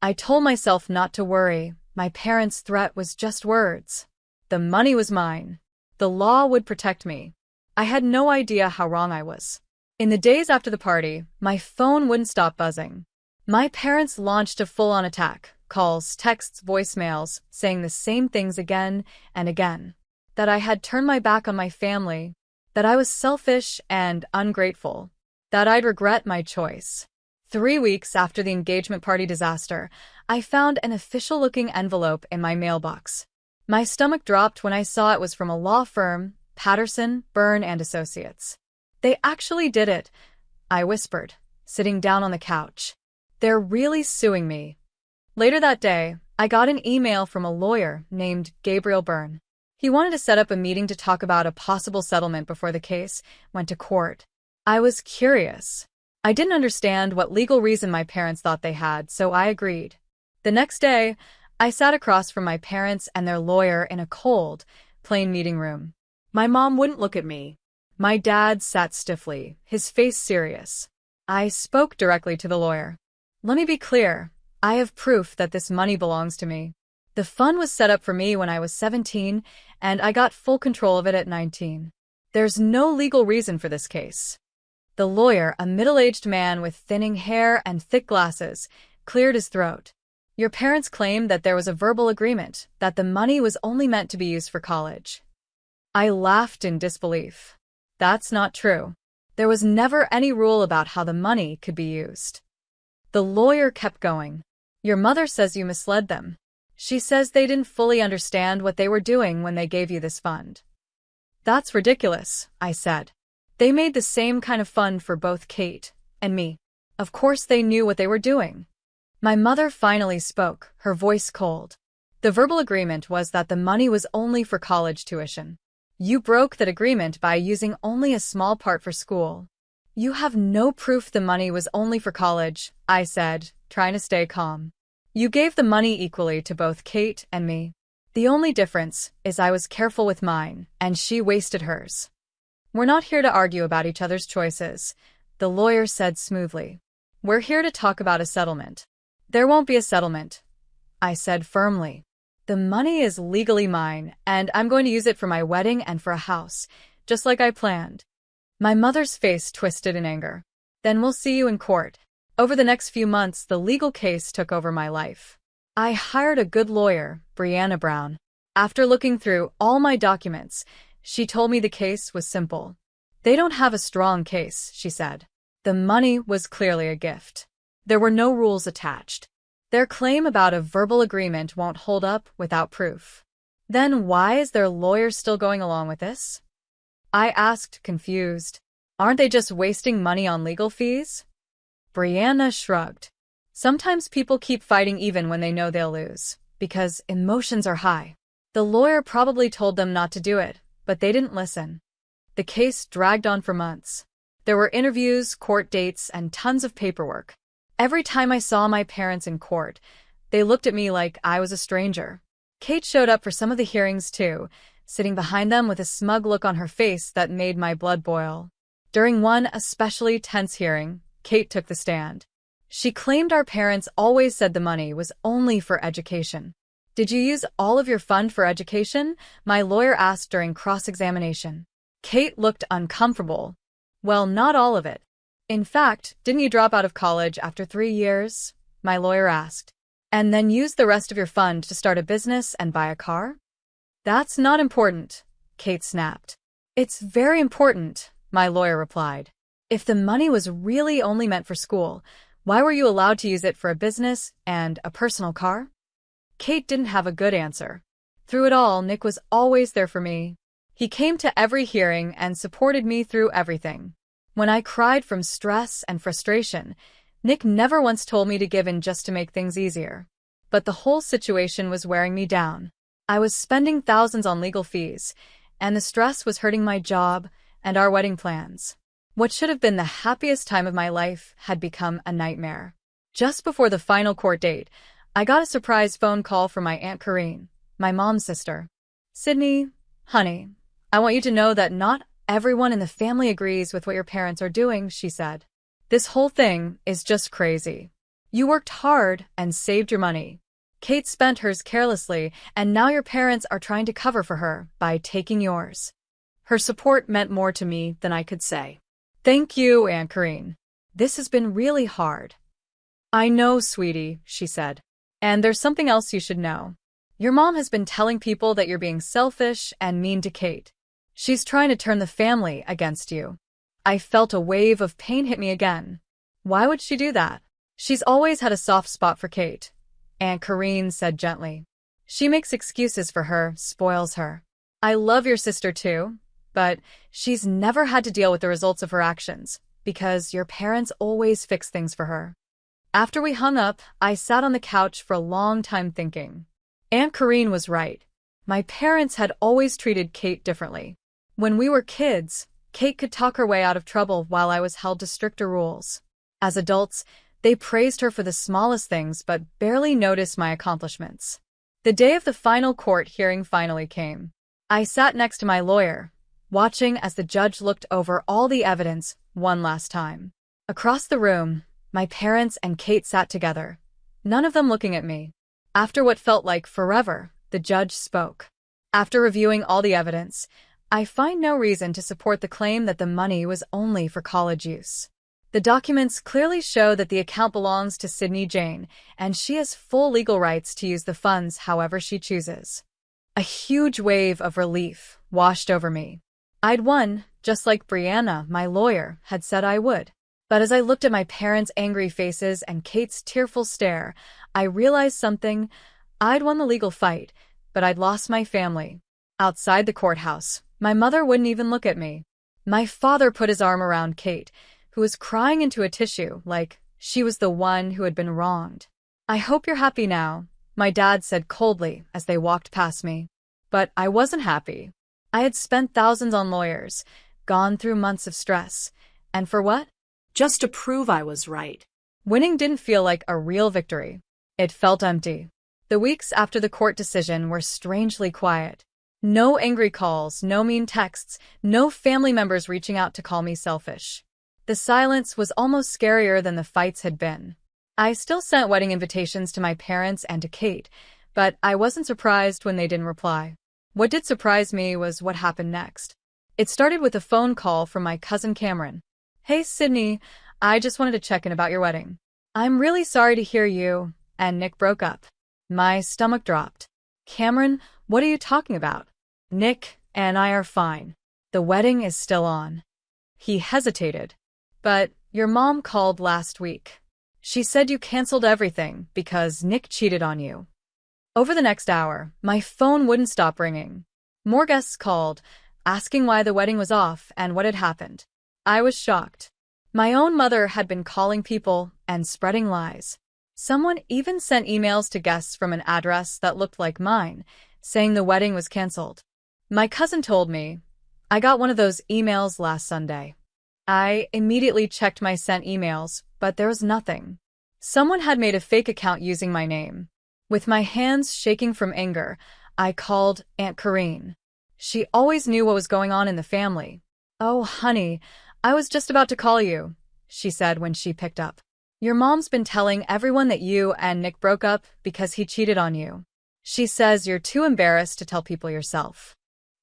I told myself not to worry. My parents' threat was just words. The money was mine. The law would protect me. I had no idea how wrong I was. In the days after the party, my phone wouldn't stop buzzing. My parents launched a full-on attack. Calls, texts, voicemails, saying the same things again and again. That I had turned my back on my family. That I was selfish and ungrateful. That I'd regret my choice. 3 weeks after the engagement party disaster, I found an official-looking envelope in my mailbox. My stomach dropped when I saw it was from a law firm, Patterson, Byrne and Associates. They actually did it, I whispered, sitting down on the couch. They're really suing me. Later that day, I got an email from a lawyer named Gabriel Byrne. He wanted to set up a meeting to talk about a possible settlement before the case went to court. I was curious. I didn't understand what legal reason my parents thought they had, so I agreed. The next day, I sat across from my parents and their lawyer in a cold, plain meeting room. My mom wouldn't look at me. My dad sat stiffly, his face serious. I spoke directly to the lawyer. Let me be clear. I have proof that this money belongs to me. The fund was set up for me when I was 17, and I got full control of it at 19. There's no legal reason for this case. The lawyer, a middle-aged man with thinning hair and thick glasses, cleared his throat. Your parents claimed that there was a verbal agreement, that the money was only meant to be used for college. I laughed in disbelief. That's not true. There was never any rule about how the money could be used. The lawyer kept going. Your mother says you misled them. She says they didn't fully understand what they were doing when they gave you this fund. That's ridiculous, I said. They made the same kind of fund for both Kate and me. Of course they knew what they were doing. My mother finally spoke, her voice cold. The verbal agreement was that the money was only for college tuition. You broke that agreement by using only a small part for school. You have no proof the money was only for college, I said, trying to stay calm. You gave the money equally to both Kate and me. The only difference is I was careful with mine, and she wasted hers. We're not here to argue about each other's choices, the lawyer said smoothly. We're here to talk about a settlement. There won't be a settlement, I said firmly. The money is legally mine, and I'm going to use it for my wedding and for a house, just like I planned. My mother's face twisted in anger. Then we'll see you in court. Over the next few months, the legal case took over my life. I hired a good lawyer, Brianna Brown. After looking through all my documents, she told me the case was simple. They don't have a strong case, she said. The money was clearly a gift. There were no rules attached. Their claim about a verbal agreement won't hold up without proof. Then why is their lawyer still going along with this? I asked, confused. Aren't they just wasting money on legal fees? Brianna shrugged. Sometimes people keep fighting even when they know they'll lose, because emotions are high. The lawyer probably told them not to do it, but they didn't listen. The case dragged on for months. There were interviews, court dates, and tons of paperwork. Every time I saw my parents in court, they looked at me like I was a stranger. Kate showed up for some of the hearings too, sitting behind them with a smug look on her face that made my blood boil. During one especially tense hearing, Kate took the stand. She claimed our parents always said the money was only for education. Did you use all of your fund for education? My lawyer asked during cross-examination. Kate looked uncomfortable. Well, not all of it. In fact, didn't you drop out of college after 3 years? My lawyer asked. And then use the rest of your fund to start a business and buy a car? That's not important, Kate snapped. It's very important, my lawyer replied. If the money was really only meant for school, why were you allowed to use it for a business and a personal car? Kate didn't have a good answer. Through it all, Nick was always there for me. He came to every hearing and supported me through everything. When I cried from stress and frustration, Nick never once told me to give in just to make things easier. But the whole situation was wearing me down. I was spending thousands on legal fees, and the stress was hurting my job and our wedding plans. What should have been the happiest time of my life had become a nightmare. Just before the final court date, I got a surprise phone call from my Aunt Corrine, my mom's sister. Sydney, honey, I want you to know that not everyone in the family agrees with what your parents are doing, she said. This whole thing is just crazy. You worked hard and saved your money. Kate spent hers carelessly, and now your parents are trying to cover for her by taking yours. Her support meant more to me than I could say. Thank you, Aunt Karine. This has been really hard. I know, sweetie, she said. And there's something else you should know. Your mom has been telling people that you're being selfish and mean to Kate. She's trying to turn the family against you. I felt a wave of pain hit me again. Why would she do that? She's always had a soft spot for Kate, Aunt Karine said gently. She makes excuses for her, spoils her. I love your sister too, but she's never had to deal with the results of her actions, because your parents always fix things for her. After we hung up, I sat on the couch for a long time thinking. Aunt Karine was right. My parents had always treated Kate differently. When we were kids, Kate could talk her way out of trouble while I was held to stricter rules. As adults, they praised her for the smallest things but barely noticed my accomplishments. The day of the final court hearing finally came. I sat next to my lawyer, watching as the judge looked over all the evidence one last time. Across the room, my parents and Kate sat together, none of them looking at me. After what felt like forever, the judge spoke. After reviewing all the evidence, I find no reason to support the claim that the money was only for college use. The documents clearly show that the account belongs to Sydney Jane, and she has full legal rights to use the funds however she chooses. A huge wave of relief washed over me. I'd won, just like Brianna, my lawyer, had said I would. But as I looked at my parents' angry faces and Kate's tearful stare, I realized something. I'd won the legal fight, but I'd lost my family. Outside the courthouse, my mother wouldn't even look at me. My father put his arm around Kate, who was crying into a tissue like she was the one who had been wronged. I hope you're happy now, my dad said coldly as they walked past me. But I wasn't happy. I had spent thousands on lawyers, gone through months of stress. And for what? Just to prove I was right. Winning didn't feel like a real victory. It felt empty. The weeks after the court decision were strangely quiet. No angry calls, no mean texts, no family members reaching out to call me selfish. The silence was almost scarier than the fights had been. I still sent wedding invitations to my parents and to Kate, but I wasn't surprised when they didn't reply. What did surprise me was what happened next. It started with a phone call from my cousin Cameron. Hey Sydney, I just wanted to check in about your wedding. I'm really sorry to hear you and Nick broke up. My stomach dropped. Cameron, what are you talking about? Nick and I are fine. The wedding is still on. He hesitated. But your mom called last week. She said you canceled everything because Nick cheated on you. Over the next hour, my phone wouldn't stop ringing. More guests called, asking why the wedding was off and what had happened. I was shocked. My own mother had been calling people and spreading lies. Someone even sent emails to guests from an address that looked like mine, saying the wedding was canceled. My cousin told me, I got one of those emails last Sunday. I immediately checked my sent emails, but there was nothing. Someone had made a fake account using my name. With my hands shaking from anger, I called Aunt Karine. She always knew what was going on in the family. Oh, honey, I was just about to call you, she said when she picked up. Your mom's been telling everyone that you and Nick broke up because he cheated on you. She says you're too embarrassed to tell people yourself.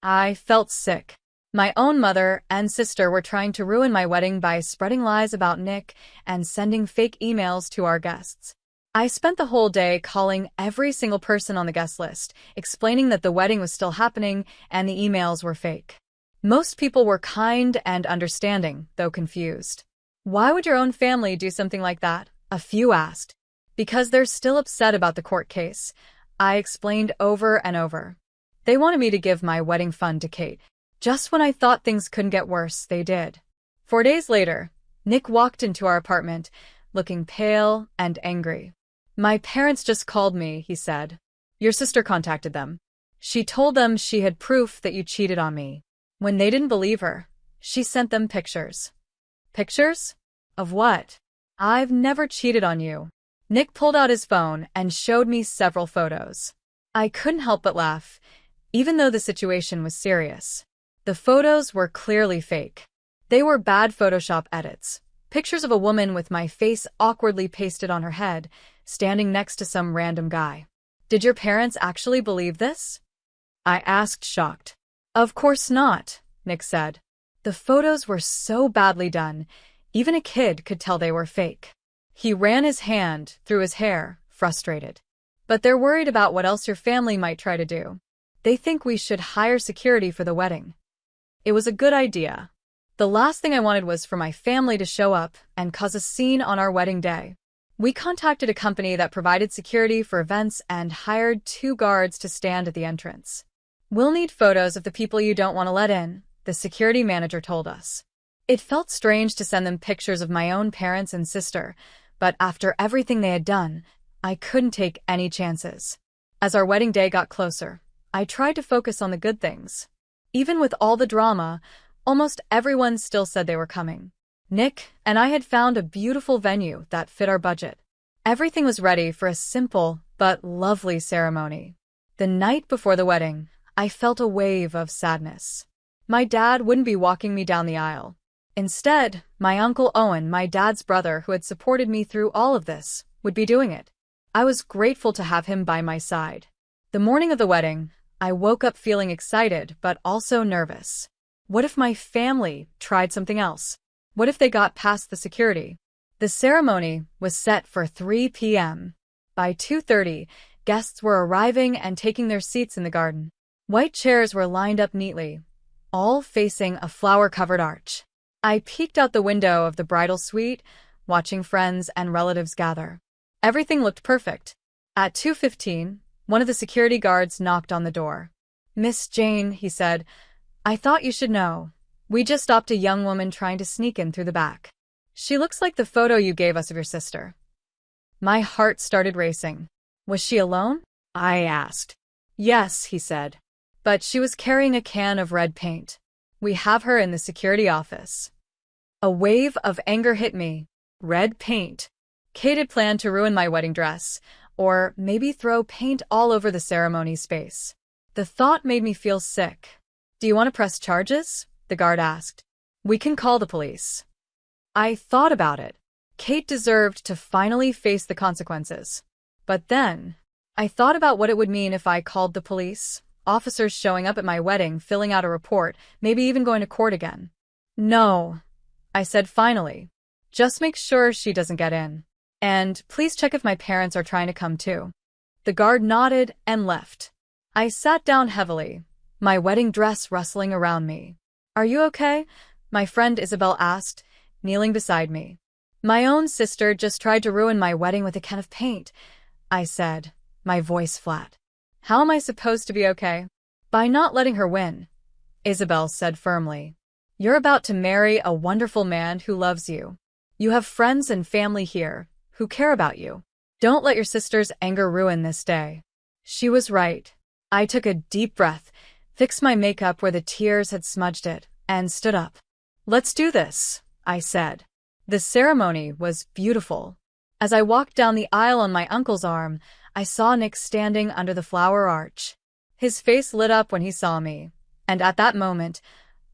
I felt sick. My own mother and sister were trying to ruin my wedding by spreading lies about Nick and sending fake emails to our guests. I spent the whole day calling every single person on the guest list, explaining that the wedding was still happening and the emails were fake. Most people were kind and understanding, though confused. Why would your own family do something like that? A few asked. Because they're still upset about the court case, I explained over and over. They wanted me to give my wedding fund to Kate. Just when I thought things couldn't get worse, they did. 4 days later, Nick walked into our apartment, looking pale and angry. My parents just called me, he said. Your sister contacted them. She told them she had proof that you cheated on me. When they didn't believe her, she sent them pictures. Pictures? Of what? I've never cheated on you. Nick pulled out his phone and showed me several photos. I couldn't help but laugh, even though the situation was serious. The photos were clearly fake. They were bad Photoshop edits, Pictures of a woman with my face awkwardly pasted on her head, standing next to some random guy. Did your parents actually believe this? I asked, shocked. Of course not, Nick said. The photos were so badly done, even a kid could tell they were fake. He ran his hand through his hair, frustrated. But they're worried about what else your family might try to do. They think we should hire security for the wedding. It was a good idea. The last thing I wanted was for my family to show up and cause a scene on our wedding day. We contacted a company that provided security for events and hired 2 guards to stand at the entrance. We'll need photos of the people you don't want to let in, the security manager told us. It felt strange to send them pictures of my own parents and sister, but after everything they had done, I couldn't take any chances. As our wedding day got closer, I tried to focus on the good things. Even with all the drama, almost everyone still said they were coming. Nick and I had found a beautiful venue that fit our budget. Everything was ready for a simple but lovely ceremony. The night before the wedding, I felt a wave of sadness. My dad wouldn't be walking me down the aisle. Instead, my Uncle Owen, my dad's brother who had supported me through all of this, would be doing it. I was grateful to have him by my side. The morning of the wedding, I woke up feeling excited but also nervous. What if my family tried something else? What if they got past the security? The ceremony was set for 3 p.m. By 2:30, guests were arriving and taking their seats in the garden. White chairs were lined up neatly, all facing a flower-covered arch. I peeked out the window of the bridal suite, watching friends and relatives gather. Everything looked perfect. At 2:15, one of the security guards knocked on the door. "Miss Jane," he said, "I thought you should know. We just stopped a young woman trying to sneak in through the back. She looks like the photo you gave us of your sister." My heart started racing. "Was she alone?" I asked. "Yes," he said. "But she was carrying a can of red paint. We have her in the security office." A wave of anger hit me. Red paint. Kate had planned to ruin my wedding dress, or maybe throw paint all over the ceremony space. The thought made me feel sick. "Do you want to press charges?" the guard asked. "We can call the police." I thought about it. Kate deserved to finally face the consequences. But then, I thought about what it would mean if I called the police, officers showing up at my wedding, filling out a report, maybe even going to court again. "No," I said finally. "Just make sure she doesn't get in. And please check if my parents are trying to come too." The guard nodded and left. I sat down heavily, my wedding dress rustling around me. "Are you okay?" my friend Isabel asked, kneeling beside me. "My own sister just tried to ruin my wedding with a can of paint," I said, my voice flat. "How am I supposed to be okay?" "By not letting her win," Isabel said firmly. "You're about to marry a wonderful man who loves you. You have friends and family here who care about you. Don't let your sister's anger ruin this day." She was right. I took a deep breath, fixed my makeup where the tears had smudged it, and stood up. "Let's do this," I said. The ceremony was beautiful. As I walked down the aisle on my uncle's arm, I saw Nick standing under the flower arch. His face lit up when he saw me, and at that moment,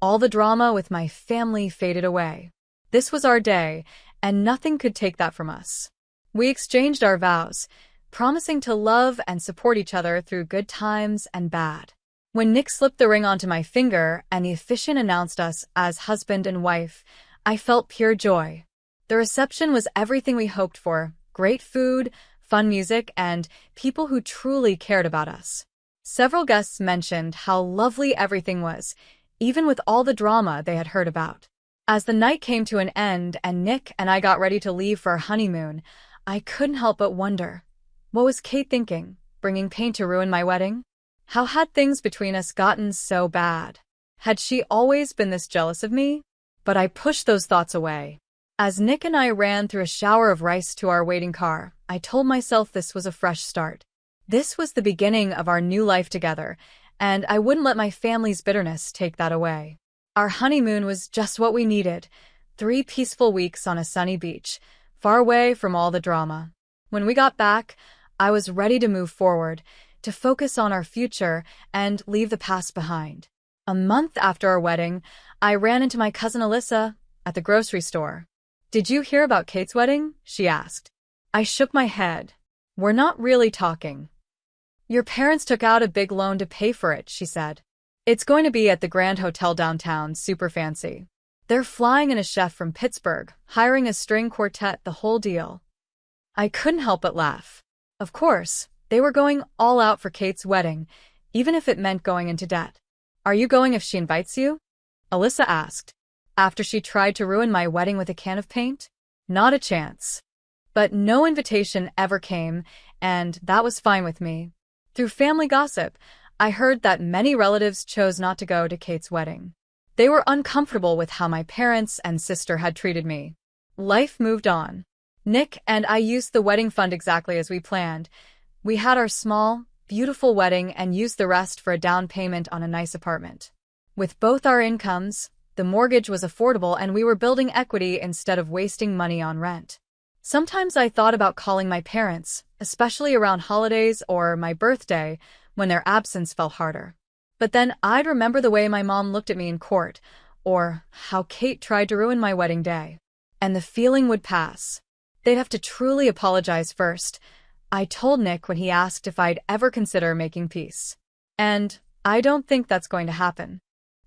all the drama with my family faded away. This was our day, and nothing could take that from us. We exchanged our vows, promising to love and support each other through good times and bad. When Nick slipped the ring onto my finger and the officiant announced us as husband and wife, I felt pure joy. The reception was everything we hoped for: great food, fun music, and people who truly cared about us. Several guests mentioned how lovely everything was, even with all the drama they had heard about. As the night came to an end and Nick and I got ready to leave for our honeymoon, I couldn't help but wonder, what was Kate thinking, bringing paint to ruin my wedding? How had things between us gotten so bad? Had she always been this jealous of me? But I pushed those thoughts away. As Nick and I ran through a shower of rice to our waiting car, I told myself this was a fresh start. This was the beginning of our new life together, and I wouldn't let my family's bitterness take that away. Our honeymoon was just what we needed: 3 peaceful weeks on a sunny beach, far away from all the drama. When we got back, I was ready to move forward, to focus on our future and leave the past behind. A month after our wedding, I ran into my cousin Alyssa at the grocery store. Did you hear about Kate's wedding? She asked. I shook my head. We're not really talking. Your parents took out a big loan to pay for it, she said. It's going to be at the Grand Hotel downtown, super fancy. They're flying in a chef from Pittsburgh, hiring a string quartet, the whole deal. I couldn't help but laugh. Of course, they were going all out for Kate's wedding, even if it meant going into debt. Are you going if she invites you? Alyssa asked. After she tried to ruin my wedding with a can of paint? Not a chance. But no invitation ever came, and that was fine with me. Through family gossip, I heard that many relatives chose not to go to Kate's wedding. They were uncomfortable with how my parents and sister had treated me. Life moved on. Nick and I used the wedding fund exactly as we planned. We had our small, beautiful wedding and used the rest for a down payment on a nice apartment. With both our incomes, the mortgage was affordable and we were building equity instead of wasting money on rent. Sometimes I thought about calling my parents, especially around holidays or my birthday, when their absence fell harder. But then I'd remember the way my mom looked at me in court, or how Kate tried to ruin my wedding day. And the feeling would pass. They'd have to truly apologize first. I told Nick when he asked if I'd ever consider making peace. And I don't think that's going to happen.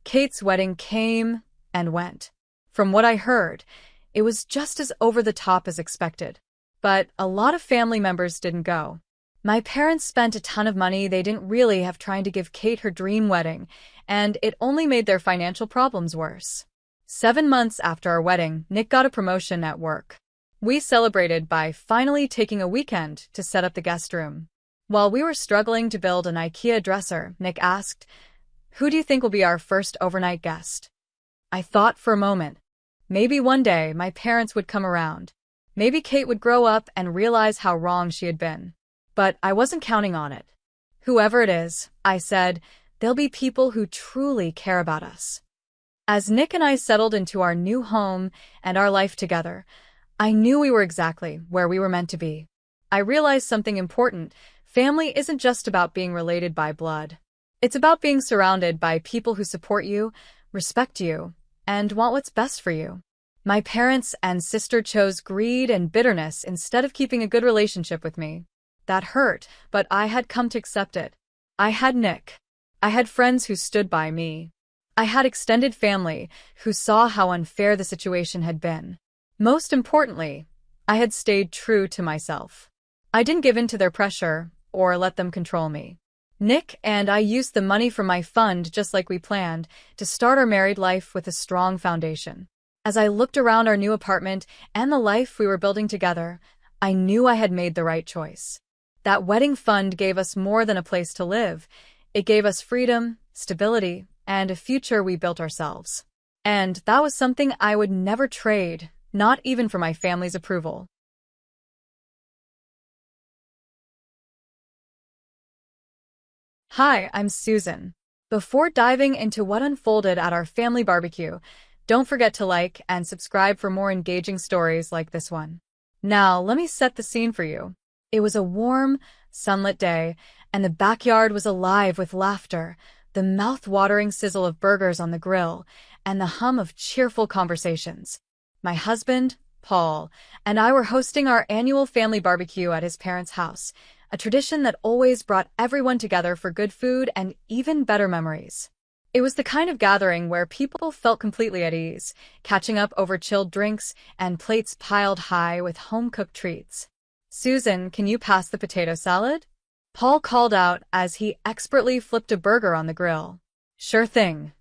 Kate's wedding came and went. From what I heard, it was just as over the top as expected. But a lot of family members didn't go. My parents spent a ton of money they didn't really have trying to give Kate her dream wedding, and it only made their financial problems worse. 7 months after our wedding, Nick got a promotion at work. We celebrated by finally taking a weekend to set up the guest room. While we were struggling to build an IKEA dresser, Nick asked, "Who do you think will be our first overnight guest?" I thought for a moment. Maybe one day my parents would come around. Maybe Kate would grow up and realize how wrong she had been. But I wasn't counting on it. Whoever it is, I said, there'll be people who truly care about us. As Nick and I settled into our new home and our life together, I knew we were exactly where we were meant to be. I realized something important. Family isn't just about being related by blood. It's about being surrounded by people who support you, respect you, and want what's best for you. My parents and sister chose greed and bitterness instead of keeping a good relationship with me. That hurt, but I had come to accept it. I had Nick. I had friends who stood by me. I had extended family who saw how unfair the situation had been. Most importantly, I had stayed true to myself. I didn't give in to their pressure or let them control me. Nick and I used the money from my fund just like we planned to start our married life with a strong foundation. As I looked around our new apartment and the life we were building together, I knew I had made the right choice. That wedding fund gave us more than a place to live. It gave us freedom, stability, and a future we built ourselves. And that was something I would never trade, not even for my family's approval. Hi, I'm Susan. Before diving into what unfolded at our family barbecue, don't forget to like and subscribe for more engaging stories like this one. Now, let me set the scene for you. It was a warm, sunlit day, and the backyard was alive with laughter, the mouth-watering sizzle of burgers on the grill, and the hum of cheerful conversations. My husband, Paul, and I were hosting our annual family barbecue at his parents' house, a tradition that always brought everyone together for good food and even better memories. It was the kind of gathering where people felt completely at ease, catching up over chilled drinks and plates piled high with home-cooked treats. "Susan, can you pass the potato salad?" Paul called out as he expertly flipped a burger on the grill. "Sure thing,"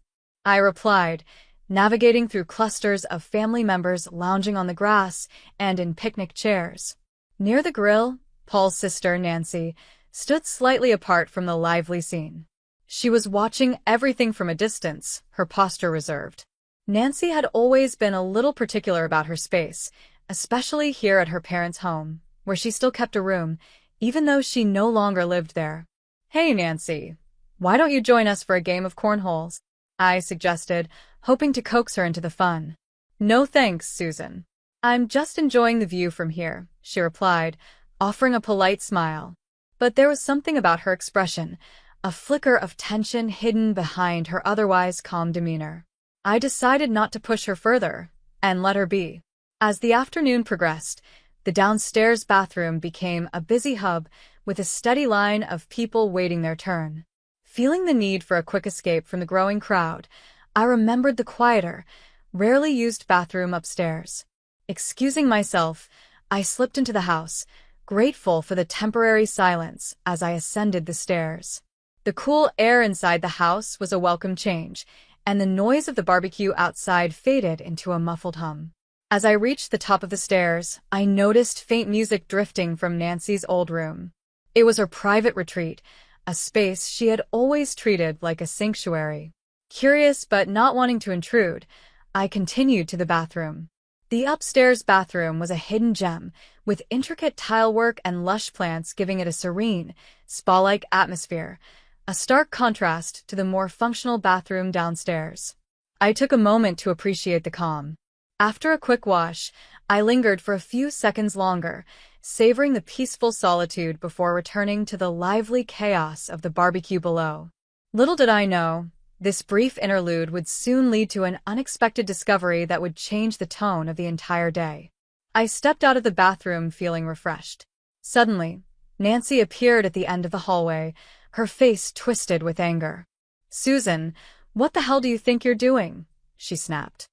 I replied, navigating through clusters of family members lounging on the grass and in picnic chairs. Near the grill, Paul's sister, Nancy, stood slightly apart from the lively scene. She was watching everything from a distance, her posture reserved. Nancy had always been a little particular about her space, especially here at her parents' home, where she still kept a room, even though she no longer lived there. "Hey, Nancy, why don't you join us for a game of cornholes?" I suggested, hoping to coax her into the fun. "No thanks, Susan. I'm just enjoying the view from here," she replied, offering a polite smile. But there was something about her expression, a flicker of tension hidden behind her otherwise calm demeanor. I decided not to push her further and let her be. As the afternoon progressed, the downstairs bathroom became a busy hub with a steady line of people waiting their turn. Feeling the need for a quick escape from the growing crowd, I remembered the quieter, rarely used bathroom upstairs. Excusing myself, I slipped into the house, grateful for the temporary silence as I ascended the stairs. The cool air inside the house was a welcome change, and the noise of the barbecue outside faded into a muffled hum. As I reached the top of the stairs, I noticed faint music drifting from Nancy's old room. It was her private retreat, a space she had always treated like a sanctuary. Curious but not wanting to intrude, I continued to the bathroom. The upstairs bathroom was a hidden gem, with intricate tilework and lush plants giving it a serene, spa-like atmosphere, a stark contrast to the more functional bathroom downstairs. I took a moment to appreciate the calm. After a quick wash, I lingered for a few seconds longer, savoring the peaceful solitude before returning to the lively chaos of the barbecue below. Little did I know, this brief interlude would soon lead to an unexpected discovery that would change the tone of the entire day. I stepped out of the bathroom feeling refreshed. Suddenly, Nancy appeared at the end of the hallway, her face twisted with anger. "Susan, what the hell do you think you're doing?" she snapped.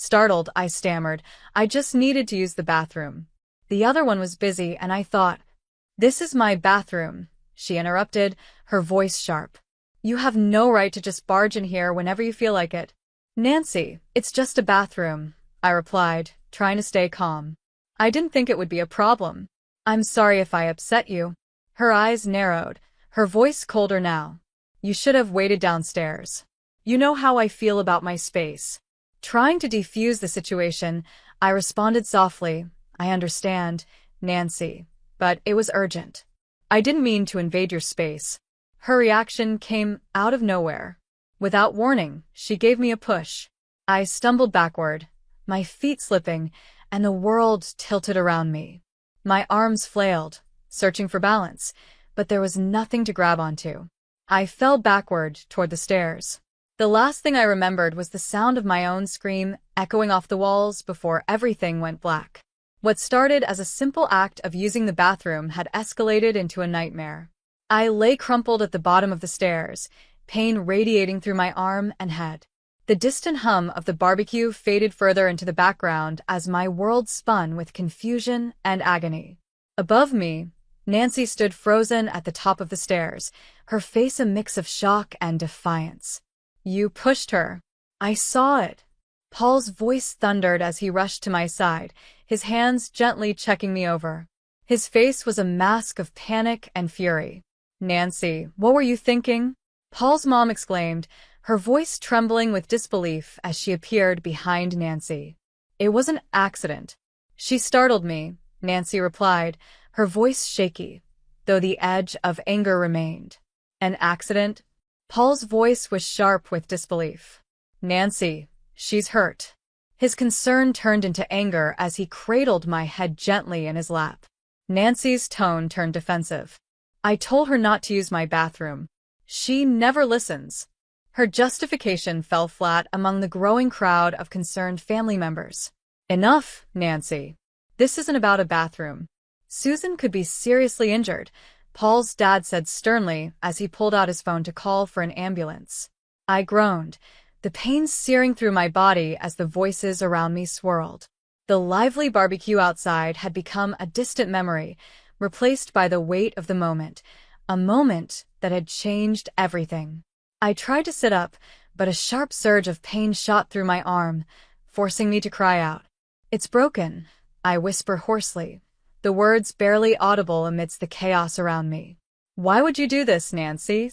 Startled, I stammered, "I just needed to use the bathroom. The other one was busy and I thought—" "This is my bathroom," she interrupted, her voice sharp. "You have no right to just barge in here whenever you feel like it." "Nancy, it's just a bathroom," I replied, trying to stay calm. "I didn't think it would be a problem. I'm sorry if I upset you." Her eyes narrowed, her voice colder now. "You should have waited downstairs. You know how I feel about my space." Trying to defuse the situation, I responded softly, "I understand, Nancy, but it was urgent. I didn't mean to invade your space." Her reaction came out of nowhere. Without warning, she gave me a push. I stumbled backward, my feet slipping, and the world tilted around me. My arms flailed, searching for balance, but there was nothing to grab onto. I fell backward toward the stairs. The last thing I remembered was the sound of my own scream echoing off the walls before everything went black. What started as a simple act of using the bathroom had escalated into a nightmare. I lay crumpled at the bottom of the stairs, pain radiating through my arm and head. The distant hum of the barbecue faded further into the background as my world spun with confusion and agony. Above me, Nancy stood frozen at the top of the stairs, her face a mix of shock and defiance. "You pushed her." "I saw it." Paul's voice thundered as he rushed to my side, his hands gently checking me over. His face was a mask of panic and fury. "Nancy, what were you thinking?" Paul's mom exclaimed, her voice trembling with disbelief as she appeared behind Nancy. "It was an accident." "She startled me," Nancy replied, her voice shaky, though the edge of anger remained. "An accident?" Paul's voice was sharp with disbelief. "Nancy, she's hurt." His concern turned into anger as he cradled my head gently in his lap. Nancy's tone turned defensive. "I told her not to use my bathroom. She never listens." Her justification fell flat among the growing crowd of concerned family members. "Enough, Nancy. This isn't about a bathroom. Susan could be seriously injured," Paul's dad said sternly as he pulled out his phone to call for an ambulance. I groaned, the pain searing through my body as the voices around me swirled. The lively barbecue outside had become a distant memory, replaced by the weight of the moment, a moment that had changed everything. I tried to sit up, but a sharp surge of pain shot through my arm, forcing me to cry out. "It's broken," I whisper hoarsely, the words barely audible amidst the chaos around me. "Why would you do this, Nancy?"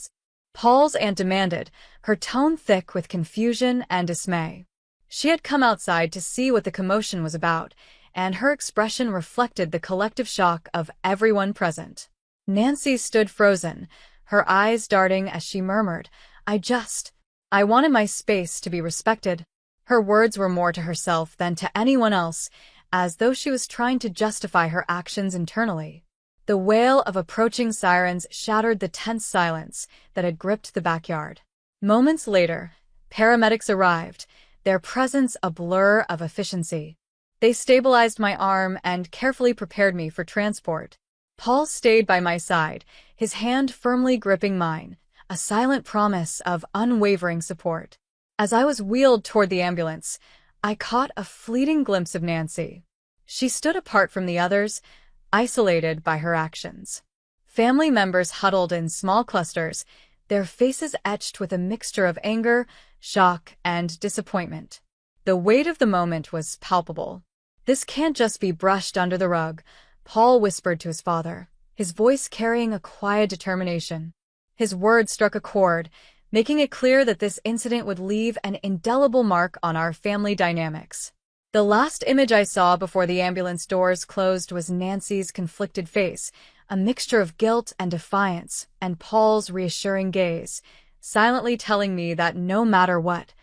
Paul's aunt demanded, her tone thick with confusion and dismay. She had come outside to see what the commotion was about, and her expression reflected the collective shock of everyone present. Nancy stood frozen, her eyes darting as she murmured, I wanted my space to be respected." Her words were more to herself than to anyone else, as though she was trying to justify her actions internally. The wail of approaching sirens shattered the tense silence that had gripped the backyard. Moments later, paramedics arrived, their presence a blur of efficiency. They stabilized my arm and carefully prepared me for transport. Paul stayed by my side, his hand firmly gripping mine, a silent promise of unwavering support. As I was wheeled toward the ambulance, I caught a fleeting glimpse of Nancy. She stood apart from the others, isolated by her actions. Family members huddled in small clusters, their faces etched with a mixture of anger, shock, and disappointment. The weight of the moment was palpable. "This can't just be brushed under the rug," Paul whispered to his father, his voice carrying a quiet determination. His words struck a chord, making it clear that this incident would leave an indelible mark on our family dynamics. The last image I saw before the ambulance doors closed was Nancy's conflicted face, a mixture of guilt and defiance, and Paul's reassuring gaze, silently telling me that no matter what,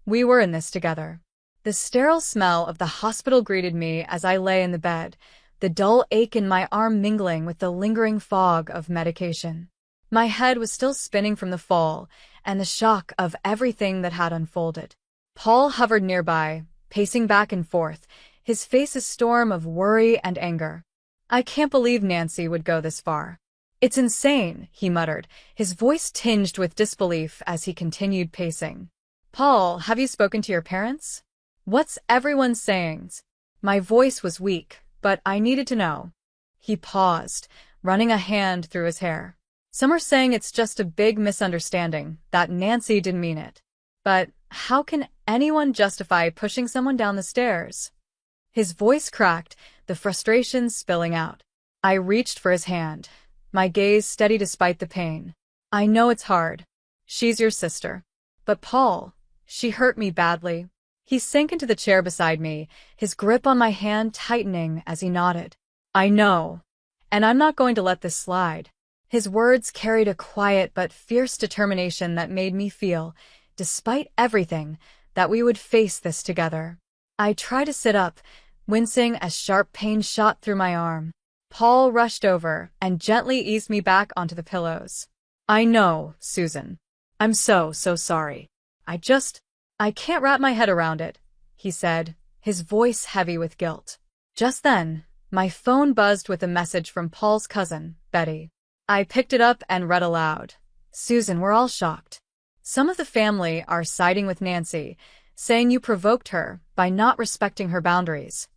we were in this together. The sterile smell of the hospital greeted me as I lay in the bed, the dull ache in my arm mingling with the lingering fog of medication. My head was still spinning from the fall and the shock of everything that had unfolded. Paul hovered nearby, pacing back and forth, his face a storm of worry and anger. "I can't believe Nancy would go this far. It's insane," he muttered, his voice tinged with disbelief as he continued pacing. "Paul, have you spoken to your parents? What's everyone saying?" My voice was weak, but I needed to know. He paused, running a hand through his hair. "Some are saying it's just a big misunderstanding, that Nancy didn't mean it. But how can anyone justify pushing someone down the stairs?" His voice cracked, the frustration spilling out. I reached for his hand, my gaze steady despite the pain. "I know it's hard. She's your sister. But Paul, she hurt me badly." He sank into the chair beside me, his grip on my hand tightening as he nodded. "I know. And I'm not going to let this slide." His words carried a quiet but fierce determination that made me feel, despite everything, that we would face this together. I tried to sit up, wincing as sharp pain shot through my arm. Paul rushed over and gently eased me back onto the pillows. "I know, Susan. I'm so sorry. I can't wrap my head around it," he said, his voice heavy with guilt. Just then, my phone buzzed with a message from Paul's cousin, Betty. I picked it up and read aloud. "Susan, we're all shocked. Some of the family are siding with Nancy, saying you provoked her by not respecting her boundaries."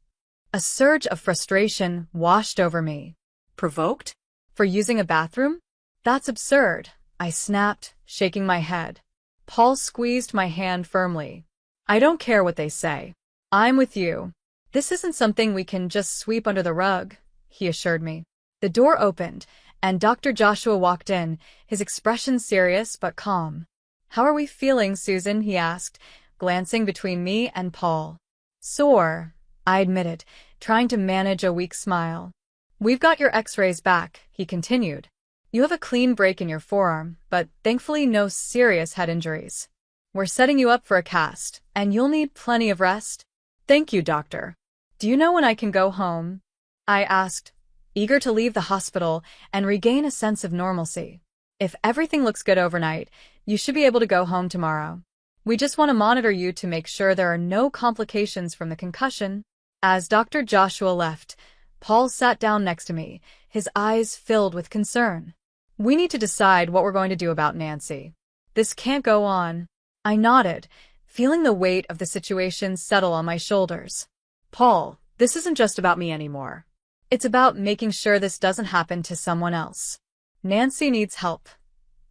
A surge of frustration washed over me. Provoked? "For using a bathroom? That's absurd," I snapped, shaking my head. Paul squeezed my hand firmly. "I don't care what they say. I'm with you. This isn't something we can just sweep under the rug," he assured me. The door opened, and Dr. Joshua walked in, his expression serious but calm. "How are we feeling, Susan?" he asked, glancing between me and Paul. "Sore," I admitted, trying to manage a weak smile. "We've got your x-rays back," he continued. "You have a clean break in your forearm, but thankfully no serious head injuries. We're setting you up for a cast, and you'll need plenty of rest." "Thank you, doctor. Do you know when I can go home?" I asked, eager to leave the hospital and regain a sense of normalcy. "If everything looks good overnight, you should be able to go home tomorrow. We just want to monitor you to make sure there are no complications from the concussion." As Dr. Joshua left, Paul sat down next to me, his eyes filled with concern. "We need to decide what we're going to do about Nancy. This can't go on." I nodded, feeling the weight of the situation settle on my shoulders. "Paul, this isn't just about me anymore. It's about making sure this doesn't happen to someone else. Nancy needs help.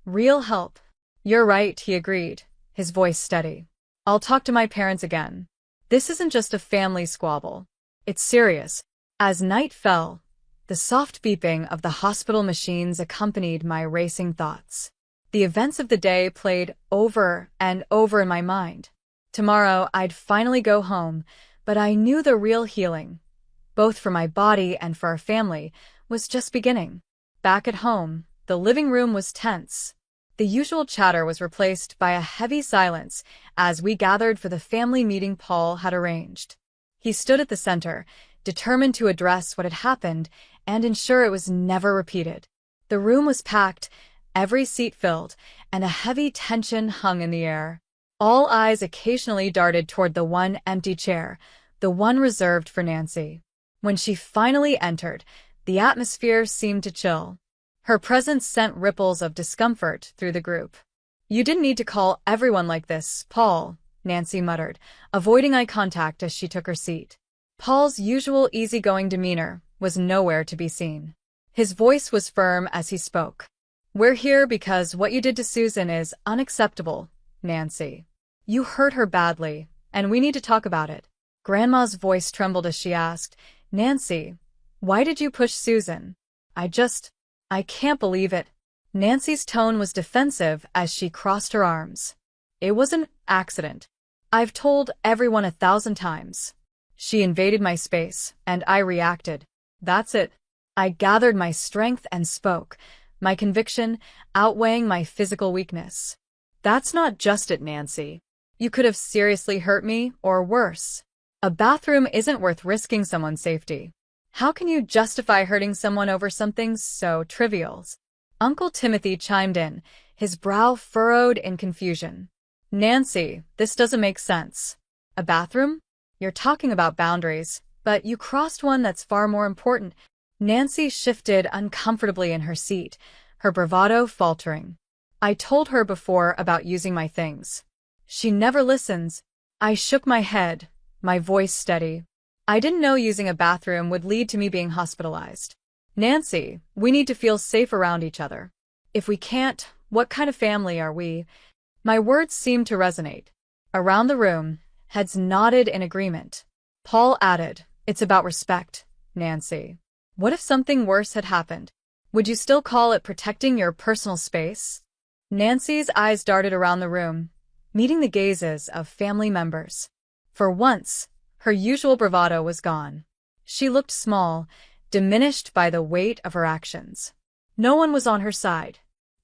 Real help." "You're right," he agreed, his voice steady. "I'll talk to my parents again. This isn't just a family squabble. It's serious." As night fell, the soft beeping of the hospital machines accompanied my racing thoughts. The events of the day played over and over in my mind. Tomorrow I'd finally go home, but I knew the real healing, both for my body and for our family, was just beginning. Back at home, the living room was tense. The usual chatter was replaced by a heavy silence as we gathered for the family meeting Paul had arranged. He stood at the center, determined to address what had happened and ensure it was never repeated. The room was packed, every seat filled, and a heavy tension hung in the air. All eyes occasionally darted toward the one empty chair, the one reserved for Nancy. When she finally entered, the atmosphere seemed to chill. Her presence sent ripples of discomfort through the group. "You didn't need to call everyone like this, Paul," Nancy muttered, avoiding eye contact as she took her seat. Paul's usual easygoing demeanor was nowhere to be seen. His voice was firm as he spoke. "We're here because what you did to Susan is unacceptable, Nancy. You hurt her badly, and we need to talk about it." Grandma's voice trembled as she asked, "Nancy, why did you push Susan?" I can't believe it." Nancy's tone was defensive as she crossed her arms. "It was an accident. I've told everyone 1,000 times. She invaded my space, and I reacted. That's it." I gathered my strength and spoke, my conviction outweighing my physical weakness. "That's not just it, Nancy. You could have seriously hurt me, or worse. A bathroom isn't worth risking someone's safety. How can you justify hurting someone over something so trivial?" Uncle Timothy chimed in, his brow furrowed in confusion. "Nancy, this doesn't make sense. A bathroom? You're talking about boundaries, but you crossed one that's far more important." Nancy shifted uncomfortably in her seat, her bravado faltering. "I told her before about using my things. She never listens." I shook my head, my voice steady. "I didn't know using a bathroom would lead to me being hospitalized. Nancy, we need to feel safe around each other. If we can't, what kind of family are we?" My words seemed to resonate. Around the room, heads nodded in agreement. Paul added, "It's about respect, Nancy. What if something worse had happened? Would you still call it protecting your personal space?" Nancy's eyes darted around the room, meeting the gazes of family members. For once, her usual bravado was gone. She looked small, diminished by the weight of her actions. No one was on her side.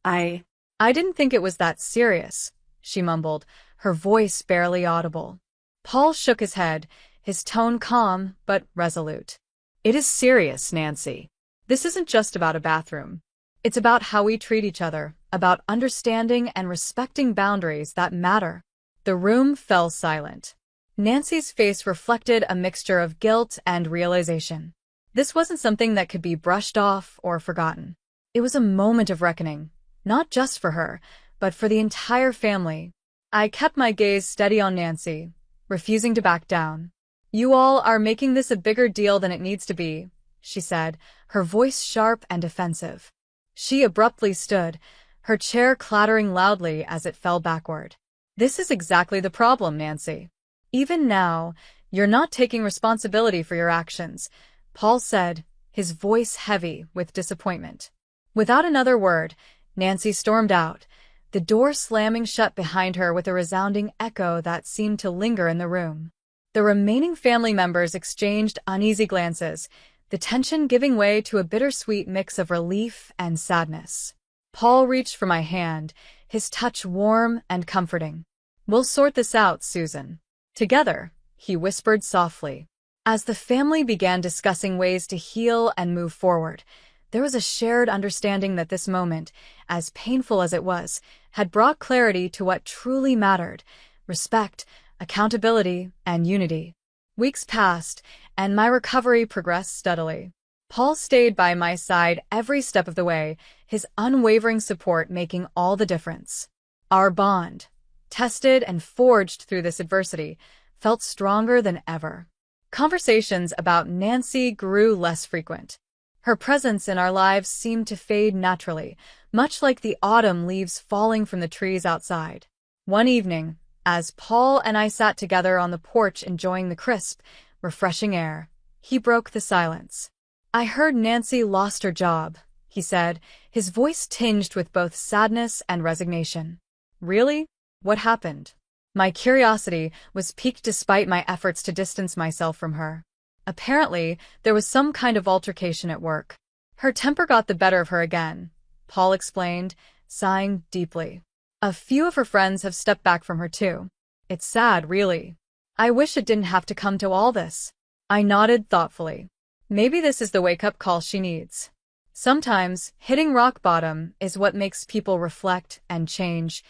I didn't think it was that serious," she mumbled, her voice barely audible. Paul shook his head, his tone calm but resolute. "It is serious, Nancy. This isn't just about a bathroom. It's about how we treat each other, about understanding and respecting boundaries that matter." The room fell silent. Nancy's face reflected a mixture of guilt and realization. This wasn't something that could be brushed off or forgotten. It was a moment of reckoning, not just for her, but for the entire family. I kept my gaze steady on Nancy, refusing to back down. "You all are making this a bigger deal than it needs to be," she said, her voice sharp and defensive. She abruptly stood, her chair clattering loudly as it fell backward. "This is exactly the problem, Nancy. Even now, you're not taking responsibility for your actions," Paul said, his voice heavy with disappointment. Without another word, Nancy stormed out, the door slamming shut behind her with a resounding echo that seemed to linger in the room. The remaining family members exchanged uneasy glances, the tension giving way to a bittersweet mix of relief and sadness. Paul reached for my hand, his touch warm and comforting. "We'll sort this out, Susan. Together," he whispered softly. As the family began discussing ways to heal and move forward, there was a shared understanding that this moment, as painful as it was, had brought clarity to what truly mattered: respect, accountability, and unity. Weeks passed, and my recovery progressed steadily. Paul stayed by my side every step of the way, his unwavering support making all the difference. Our bond, tested and forged through this adversity, felt stronger than ever. Conversations about Nancy grew less frequent. Her presence in our lives seemed to fade naturally, much like the autumn leaves falling from the trees outside. One evening, as Paul and I sat together on the porch enjoying the crisp, refreshing air, he broke the silence. "I heard Nancy lost her job," he said, his voice tinged with both sadness and resignation. "Really? What happened?" My curiosity was piqued despite my efforts to distance myself from her. "Apparently, there was some kind of altercation at work. Her temper got the better of her again," Paul explained, sighing deeply. "A few of her friends have stepped back from her too. It's sad, really. I wish it didn't have to come to all this." I nodded thoughtfully. Maybe this is the wake-up call she needs. Sometimes, hitting rock bottom is what makes people reflect and change.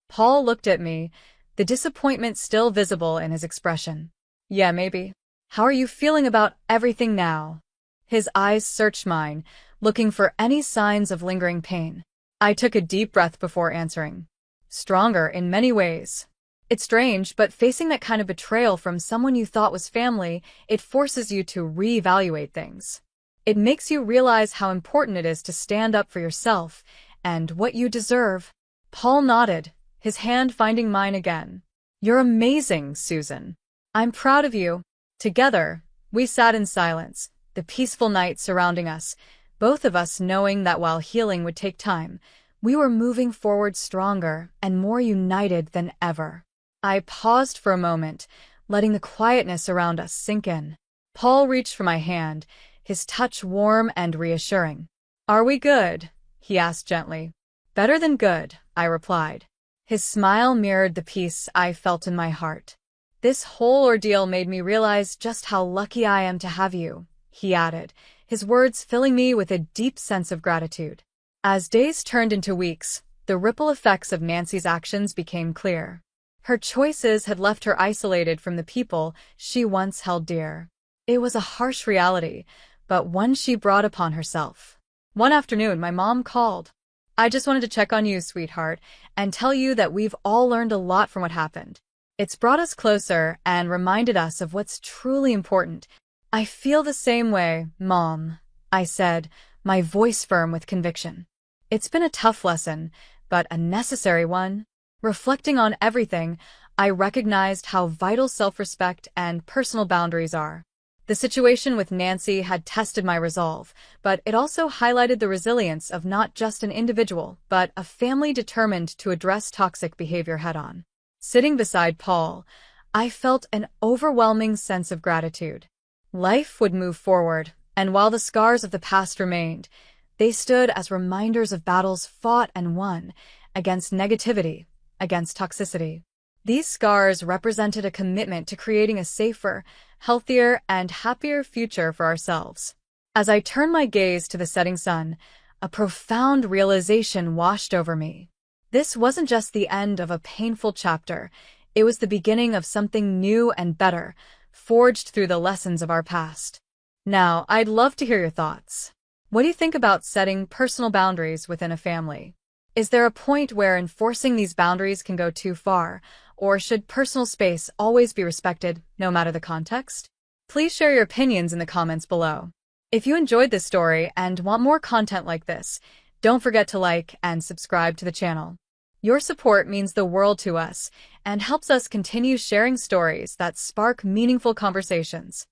Paul looked at me, the disappointment still visible in his expression. "Yeah, maybe. How are you feeling about everything now? His eyes searched mine, looking for any signs of lingering pain. I took a deep breath before answering. Stronger in many ways. It's strange, but facing that kind of betrayal from someone you thought was family, it forces you to reevaluate things. It makes you realize how important it is to stand up for yourself and what you deserve. Paul nodded, his hand finding mine again. You're amazing, Susan. I'm proud of you. Together, we sat in silence, the peaceful night surrounding us, both of us knowing that while healing would take time, we were moving forward stronger and more united than ever. I paused for a moment, letting the quietness around us sink in. Paul reached for my hand, his touch warm and reassuring. Are we good? He asked gently. Better than good, I replied. His smile mirrored the peace I felt in my heart. This whole ordeal made me realize just how lucky I am to have you, he added, his words filling me with a deep sense of gratitude. As days turned into weeks, the ripple effects of Nancy's actions became clear. Her choices had left her isolated from the people she once held dear. It was a harsh reality, but one she brought upon herself. One afternoon, my mom called. I just wanted to check on you, sweetheart, and tell you that we've all learned a lot from what happened. It's brought us closer and reminded us of what's truly important. I feel the same way, Mom, I said, my voice firm with conviction. It's been a tough lesson, but a necessary one. Reflecting on everything, I recognized how vital self-respect and personal boundaries are. The situation with Nancy had tested my resolve, but it also highlighted the resilience of not just an individual, but a family determined to address toxic behavior head-on. Sitting beside Paul, I felt an overwhelming sense of gratitude. Life would move forward, and while the scars of the past remained, they stood as reminders of battles fought and won against negativity, against toxicity. These scars represented a commitment to creating a safer, healthier, and happier future for ourselves. As I turned my gaze to the setting sun, a profound realization washed over me. This wasn't just the end of a painful chapter, it was the beginning of something new and better, forged through the lessons of our past. Now, I'd love to hear your thoughts. What do you think about setting personal boundaries within a family? Is there a point where enforcing these boundaries can go too far, or should personal space always be respected, no matter the context? Please share your opinions in the comments below. If you enjoyed this story and want more content like this, don't forget to like and subscribe to the channel. Your support means the world to us and helps us continue sharing stories that spark meaningful conversations.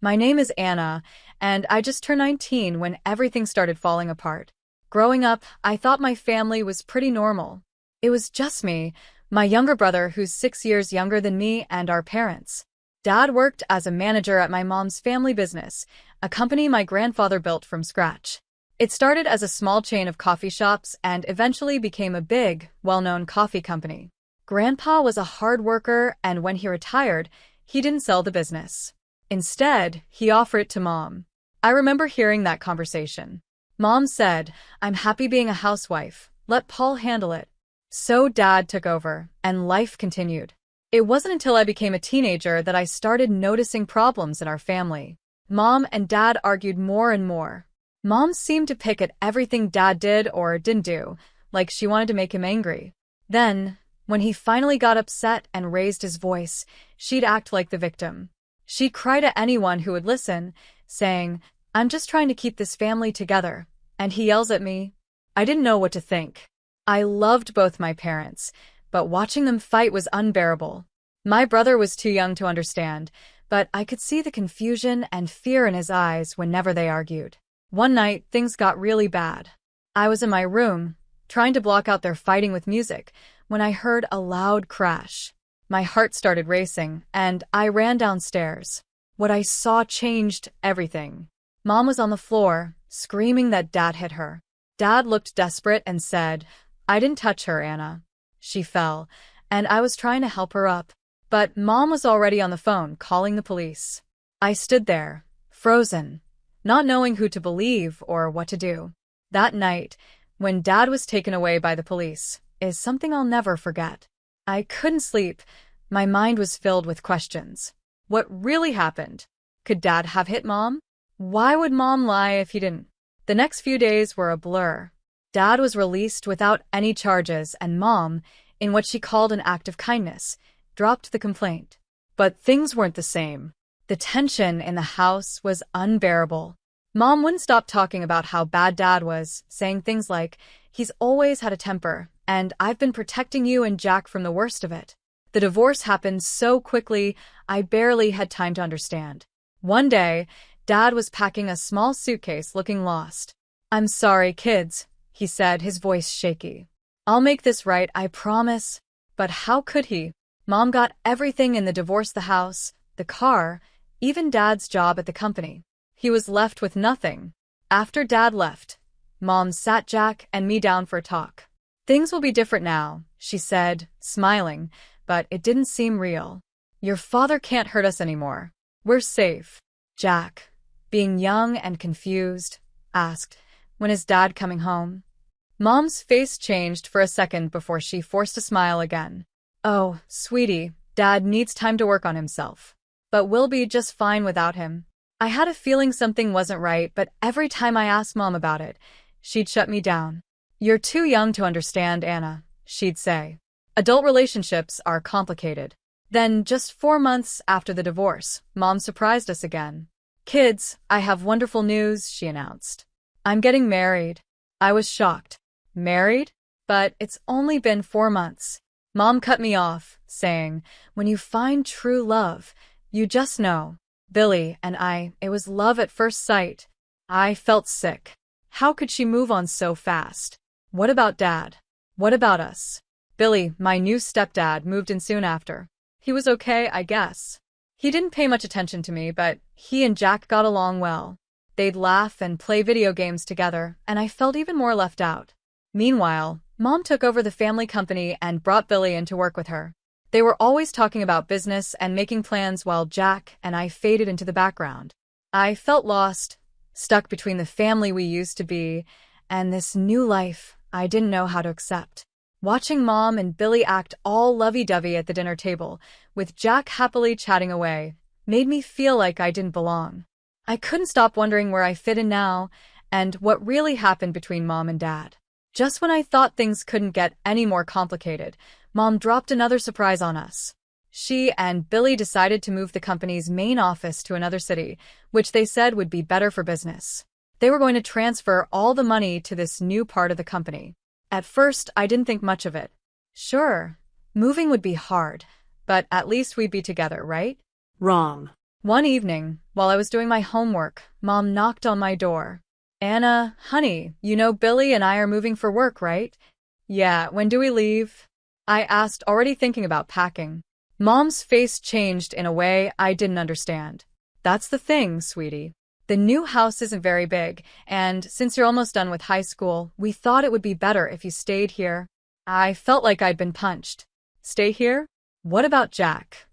My name is Anna, and I just turned 19 when everything started falling apart. Growing up, I thought my family was pretty normal. It was just me, my younger brother who's 6 years younger than me, and our parents. Dad worked as a manager at my mom's family business, a company my grandfather built from scratch. It started as a small chain of coffee shops and eventually became a big, well-known coffee company. Grandpa was a hard worker, and when he retired, he didn't sell the business. Instead, he offered it to Mom. I remember hearing that conversation. Mom said, "I'm happy being a housewife. Let Paul handle it." So Dad took over, and life continued. It wasn't until I became a teenager that I started noticing problems in our family. Mom and Dad argued more and more. Mom seemed to pick at everything Dad did or didn't do, like she wanted to make him angry. Then, when he finally got upset and raised his voice, she'd act like the victim. She'd cry to anyone who would listen, saying, "I'm just trying to keep this family together," and he yells at me. I didn't know what to think. I loved both my parents, but watching them fight was unbearable. My brother was too young to understand, but I could see the confusion and fear in his eyes whenever they argued. One night, things got really bad. I was in my room, trying to block out their fighting with music, when I heard a loud crash. My heart started racing, and I ran downstairs. What I saw changed everything. Mom was on the floor, screaming that Dad hit her. Dad looked desperate and said, "I didn't touch her, Anna. She fell, and I was trying to help her up." But Mom was already on the phone, calling the police. I stood there, frozen, not knowing who to believe or what to do. That night, when Dad was taken away by the police, is something I'll never forget. I couldn't sleep. My mind was filled with questions. What really happened? Could Dad have hit Mom? Why would Mom lie if he didn't? The next few days were a blur. Dad was released without any charges, and Mom, in what she called an act of kindness, dropped the complaint. But things weren't the same. The tension in the house was unbearable. Mom wouldn't stop talking about how bad Dad was, saying things like, "He's always had a temper, and I've been protecting you and Jack from the worst of it." The divorce happened so quickly, I barely had time to understand. One day, Dad was packing a small suitcase looking lost. "I'm sorry, kids," he said, his voice shaky. "I'll make this right, I promise." But how could he? Mom got everything in the divorce, the house, the car, even Dad's job at the company. He was left with nothing. After Dad left, Mom sat Jack and me down for a talk. "Things will be different now," she said, smiling, but it didn't seem real. "Your father can't hurt us anymore. We're safe." Jack, being young and confused, asked, "When is Dad coming home?" Mom's face changed for a second before she forced a smile again. "Oh, sweetie, Dad needs time to work on himself. But we'll be just fine without him." I had a feeling something wasn't right, but every time I asked Mom about it, she'd shut me down. "You're too young to understand, Anna," she'd say. "Adult relationships are complicated." Then, just 4 months after the divorce, Mom surprised us again. "Kids, I have wonderful news," she announced. "I'm getting married." I was shocked. "Married? But it's only been 4 months. Mom cut me off, saying, "When you find true love, you just know." Billy and I, it was love at first sight. I felt sick. How could she move on so fast? What about Dad? What about us? Billy, my new stepdad, moved in soon after. He was okay, I guess. He didn't pay much attention to me, but he and Jack got along well. They'd laugh and play video games together, and I felt even more left out. Meanwhile, Mom took over the family company and brought Billy in to work with her. They were always talking about business and making plans while Jack and I faded into the background. I felt lost, stuck between the family we used to be and this new life I didn't know how to accept. Watching Mom and Billy act all lovey-dovey at the dinner table, with Jack happily chatting away, made me feel like I didn't belong. I couldn't stop wondering where I fit in now and what really happened between Mom and Dad. Just when I thought things couldn't get any more complicated, Mom dropped another surprise on us. She and Billy decided to move the company's main office to another city, which they said would be better for business. They were going to transfer all the money to this new part of the company. At first, I didn't think much of it. Sure, moving would be hard, but at least we'd be together, right? Wrong. One evening, while I was doing my homework, Mom knocked on my door. "Anna, honey, you know Billy and I are moving for work, right?" "Yeah, when do we leave?" I asked, already thinking about packing. Mom's face changed in a way I didn't understand. "That's the thing, sweetie. The new house isn't very big, and since you're almost done with high school, we thought it would be better if you stayed here." I felt like I'd been punched. "Stay here? What about Jack?"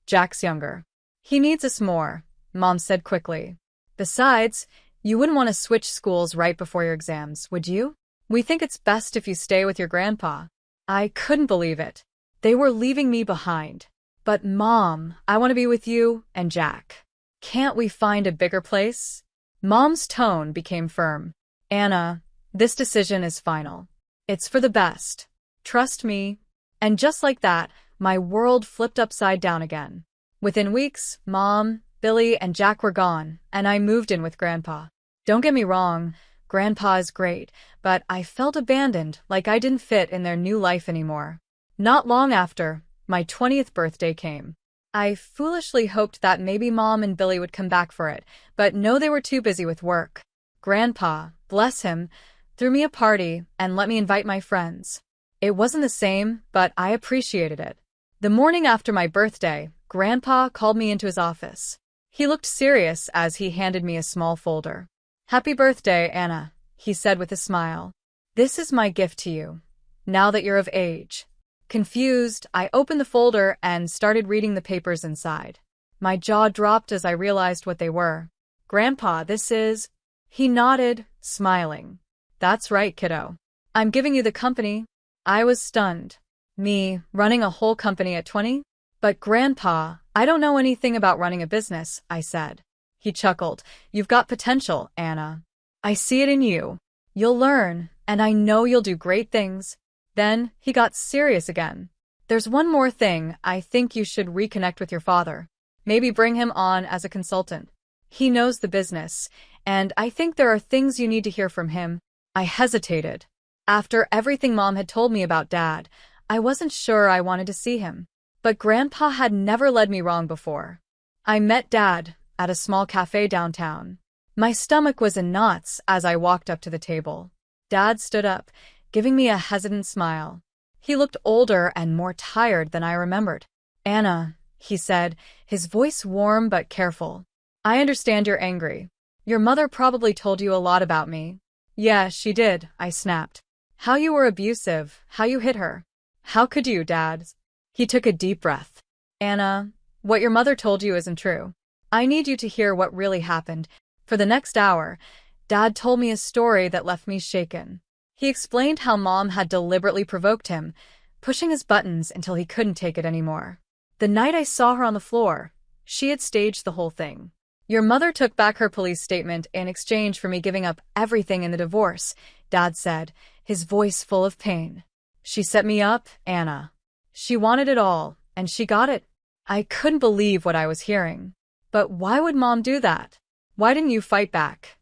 "Jack's younger. He needs us more," Mom said quickly. "Besides, you wouldn't want to switch schools right before your exams, would you? We think it's best if you stay with your grandpa." I couldn't believe it. They were leaving me behind. "But Mom, I want to be with you and Jack. Can't we find a bigger place?" Mom's tone became firm. "Anna, this decision is final. It's for the best. Trust me." And just like that, my world flipped upside down again. Within weeks, Mom, Billy, and Jack were gone, and I moved in with Grandpa. Don't get me wrong, Grandpa is great, but I felt abandoned, like I didn't fit in their new life anymore. Not long after, my 20th birthday came. I foolishly hoped that maybe Mom and Billy would come back for it, but no, they were too busy with work. Grandpa, bless him, threw me a party and let me invite my friends. It wasn't the same, but I appreciated it. The morning after my birthday, Grandpa called me into his office. He looked serious as he handed me a small folder. "Happy birthday, Anna," he said with a smile. "This is my gift to you, now that you're of age." Confused, I opened the folder and started reading the papers inside. My jaw dropped as I realized what they were. "Grandpa, this is..." He nodded, smiling. "That's right, kiddo. I'm giving you the company." I was stunned. Me, running a whole company at 20? But Grandpa, I don't know anything about running a business, I said. He chuckled. You've got potential, Anna. I see it in you. You'll learn, and I know you'll do great things. Then he got serious again. There's one more thing. I think you should reconnect with your father. Maybe bring him on as a consultant. He knows the business, and I think there are things you need to hear from him. I hesitated. After everything Mom had told me about Dad, I wasn't sure I wanted to see him. But Grandpa had never led me wrong before. I met Dad at a small cafe downtown. My stomach was in knots as I walked up to the table. Dad stood up, giving me a hesitant smile. He looked older and more tired than I remembered. Anna, he said, his voice warm but careful. I understand you're angry. Your mother probably told you a lot about me. Yeah, she did, I snapped. How you were abusive, how you hit her. How could you, Dad? He took a deep breath. Anna, what your mother told you isn't true. I need you to hear what really happened. For the next hour, Dad told me a story that left me shaken. He explained how Mom had deliberately provoked him, pushing his buttons until he couldn't take it anymore. The night I saw her on the floor, she had staged the whole thing. Your mother took back her police statement in exchange for me giving up everything in the divorce, Dad said, his voice full of pain. She set me up, Anna. She wanted it all, and she got it. I couldn't believe what I was hearing. But why would Mom do that? Why didn't you fight back?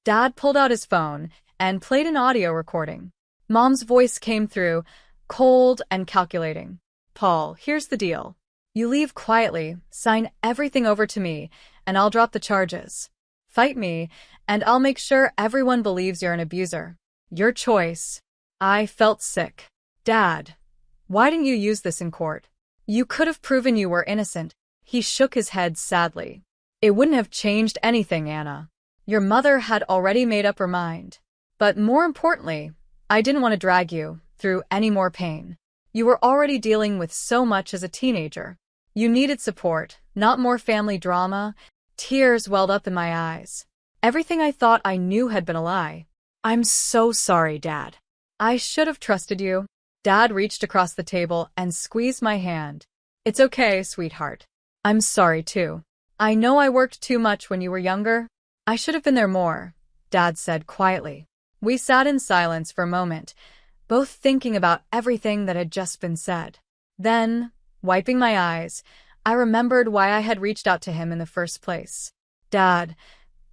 Dad pulled out his phone and played an audio recording. Mom's voice came through, cold and calculating. Paul, here's the deal. You leave quietly, sign everything over to me, and I'll drop the charges. Fight me, and I'll make sure everyone believes you're an abuser. Your choice. I felt sick. Dad, why didn't you use this in court? You could have proven you were innocent. He shook his head sadly. It wouldn't have changed anything, Anna. Your mother had already made up her mind. But more importantly, I didn't want to drag you through any more pain. You were already dealing with so much as a teenager. You needed support, not more family drama. Tears welled up in my eyes. Everything I thought I knew had been a lie. I'm so sorry, Dad. I should have trusted you. Dad reached across the table and squeezed my hand. It's okay, sweetheart. I'm sorry, too. I know I worked too much when you were younger. I should have been there more, Dad said quietly. We sat in silence for a moment, both thinking about everything that had just been said. Then, wiping my eyes, I remembered why I had reached out to him in the first place. Dad,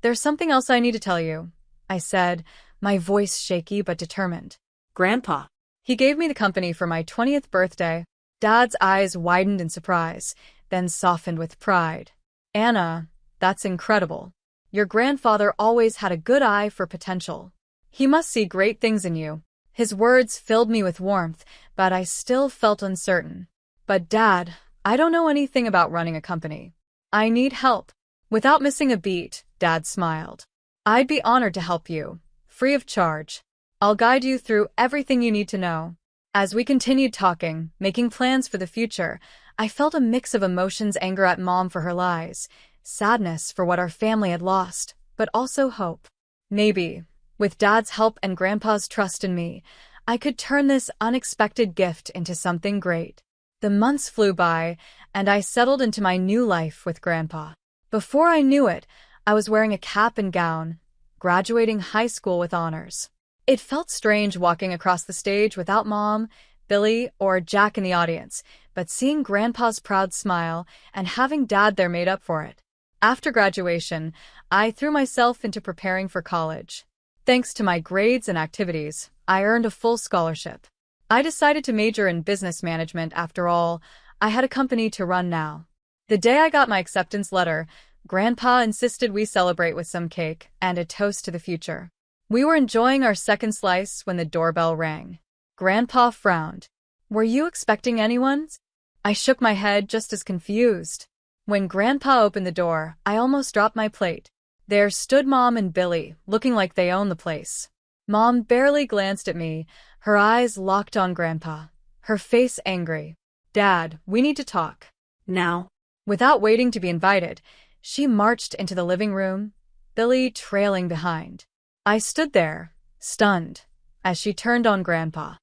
there's something else I need to tell you, I said, my voice shaky but determined. Grandpa. He gave me the company for my 20th birthday. Dad's eyes widened in surprise, then softened with pride. Anna, that's incredible. Your grandfather always had a good eye for potential. He must see great things in you. His words filled me with warmth, but I still felt uncertain. But Dad, I don't know anything about running a company. I need help. Without missing a beat, Dad smiled. I'd be honored to help you, free of charge. I'll guide you through everything you need to know. As we continued talking, making plans for the future, I felt a mix of emotions: anger at Mom for her lies, sadness for what our family had lost, but also hope. Maybe, with Dad's help and Grandpa's trust in me, I could turn this unexpected gift into something great. The months flew by, and I settled into my new life with Grandpa. Before I knew it, I was wearing a cap and gown, graduating high school with honors. It felt strange walking across the stage without Mom, Billy, or Jack in the audience, but seeing Grandpa's proud smile and having Dad there made up for it. After graduation, I threw myself into preparing for college. Thanks to my grades and activities, I earned a full scholarship. I decided to major in business management. After all, I had a company to run now. The day I got my acceptance letter, Grandpa insisted we celebrate with some cake and a toast to the future. We were enjoying our second slice when the doorbell rang. Grandpa frowned. Were you expecting anyone? I shook my head, just as confused. When Grandpa opened the door, I almost dropped my plate. There stood Mom and Billy, looking like they owned the place. Mom barely glanced at me, her eyes locked on Grandpa, her face angry. Dad, we need to talk. Now. Without waiting to be invited, she marched into the living room, Billy trailing behind. I stood there, stunned, as she turned on Grandpa.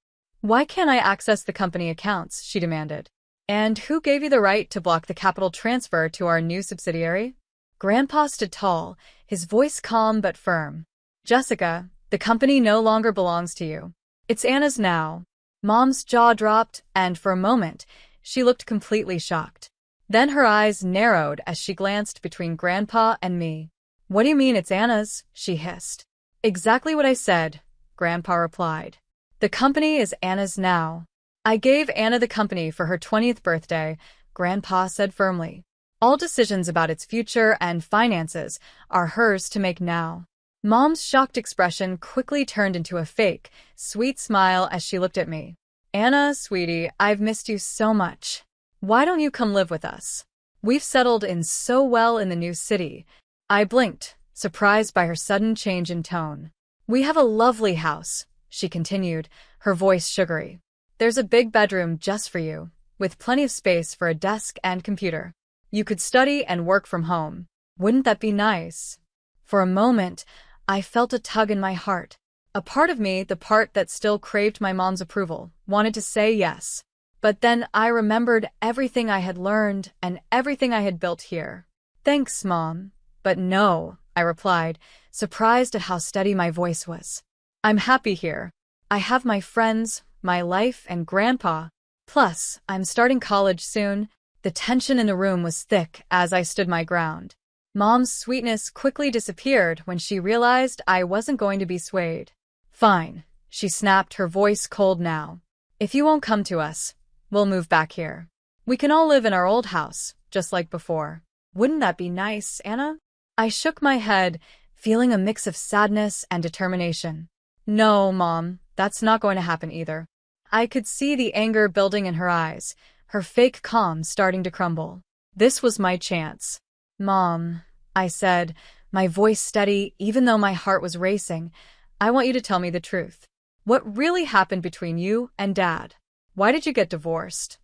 Why can't I access the company accounts? She demanded. And who gave you the right to block the capital transfer to our new subsidiary? Grandpa stood tall, his voice calm but firm. Jessica, the company no longer belongs to you. It's Anna's now. Mom's jaw dropped, and for a moment, she looked completely shocked. Then her eyes narrowed as she glanced between Grandpa and me. What do you mean it's Anna's? She hissed. Exactly what I said, Grandpa replied. The company is Anna's now. I gave Anna the company for her 20th birthday, Grandpa said firmly. All decisions about its future and finances are hers to make now. Mom's shocked expression quickly turned into a fake, sweet smile as she looked at me. Anna, sweetie, I've missed you so much. Why don't you come live with us? We've settled in so well in the new city. I blinked, surprised by her sudden change in tone. We have a lovely house, she continued, her voice sugary. There's a big bedroom just for you, with plenty of space for a desk and computer. You could study and work from home. Wouldn't that be nice? For a moment, I felt a tug in my heart. A part of me, the part that still craved my mom's approval, wanted to say yes. But then I remembered everything I had learned and everything I had built here. Thanks, Mom. But no, I replied, surprised at how steady my voice was. I'm happy here. I have my friends, my life, and Grandpa. Plus, I'm starting college soon. The tension in the room was thick as I stood my ground. Mom's sweetness quickly disappeared when she realized I wasn't going to be swayed. Fine, she snapped, her voice cold now. If you won't come to us, we'll move back here. We can all live in our old house, just like before. Wouldn't that be nice, Anna? I shook my head, feeling a mix of sadness and determination. No, Mom, that's not going to happen either. I could see the anger building in her eyes, her fake calm starting to crumble. This was my chance. Mom, I said, my voice steady even though my heart was racing, I want you to tell me the truth. What really happened between you and Dad? Why did you get divorced?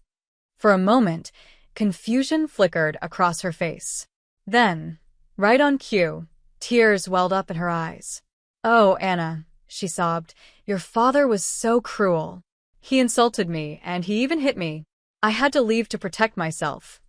For a moment, confusion flickered across her face. Then, right on cue, tears welled up in her eyes. Oh, Anna, she sobbed, your father was so cruel. He insulted me, and he even hit me. I had to leave to protect myself.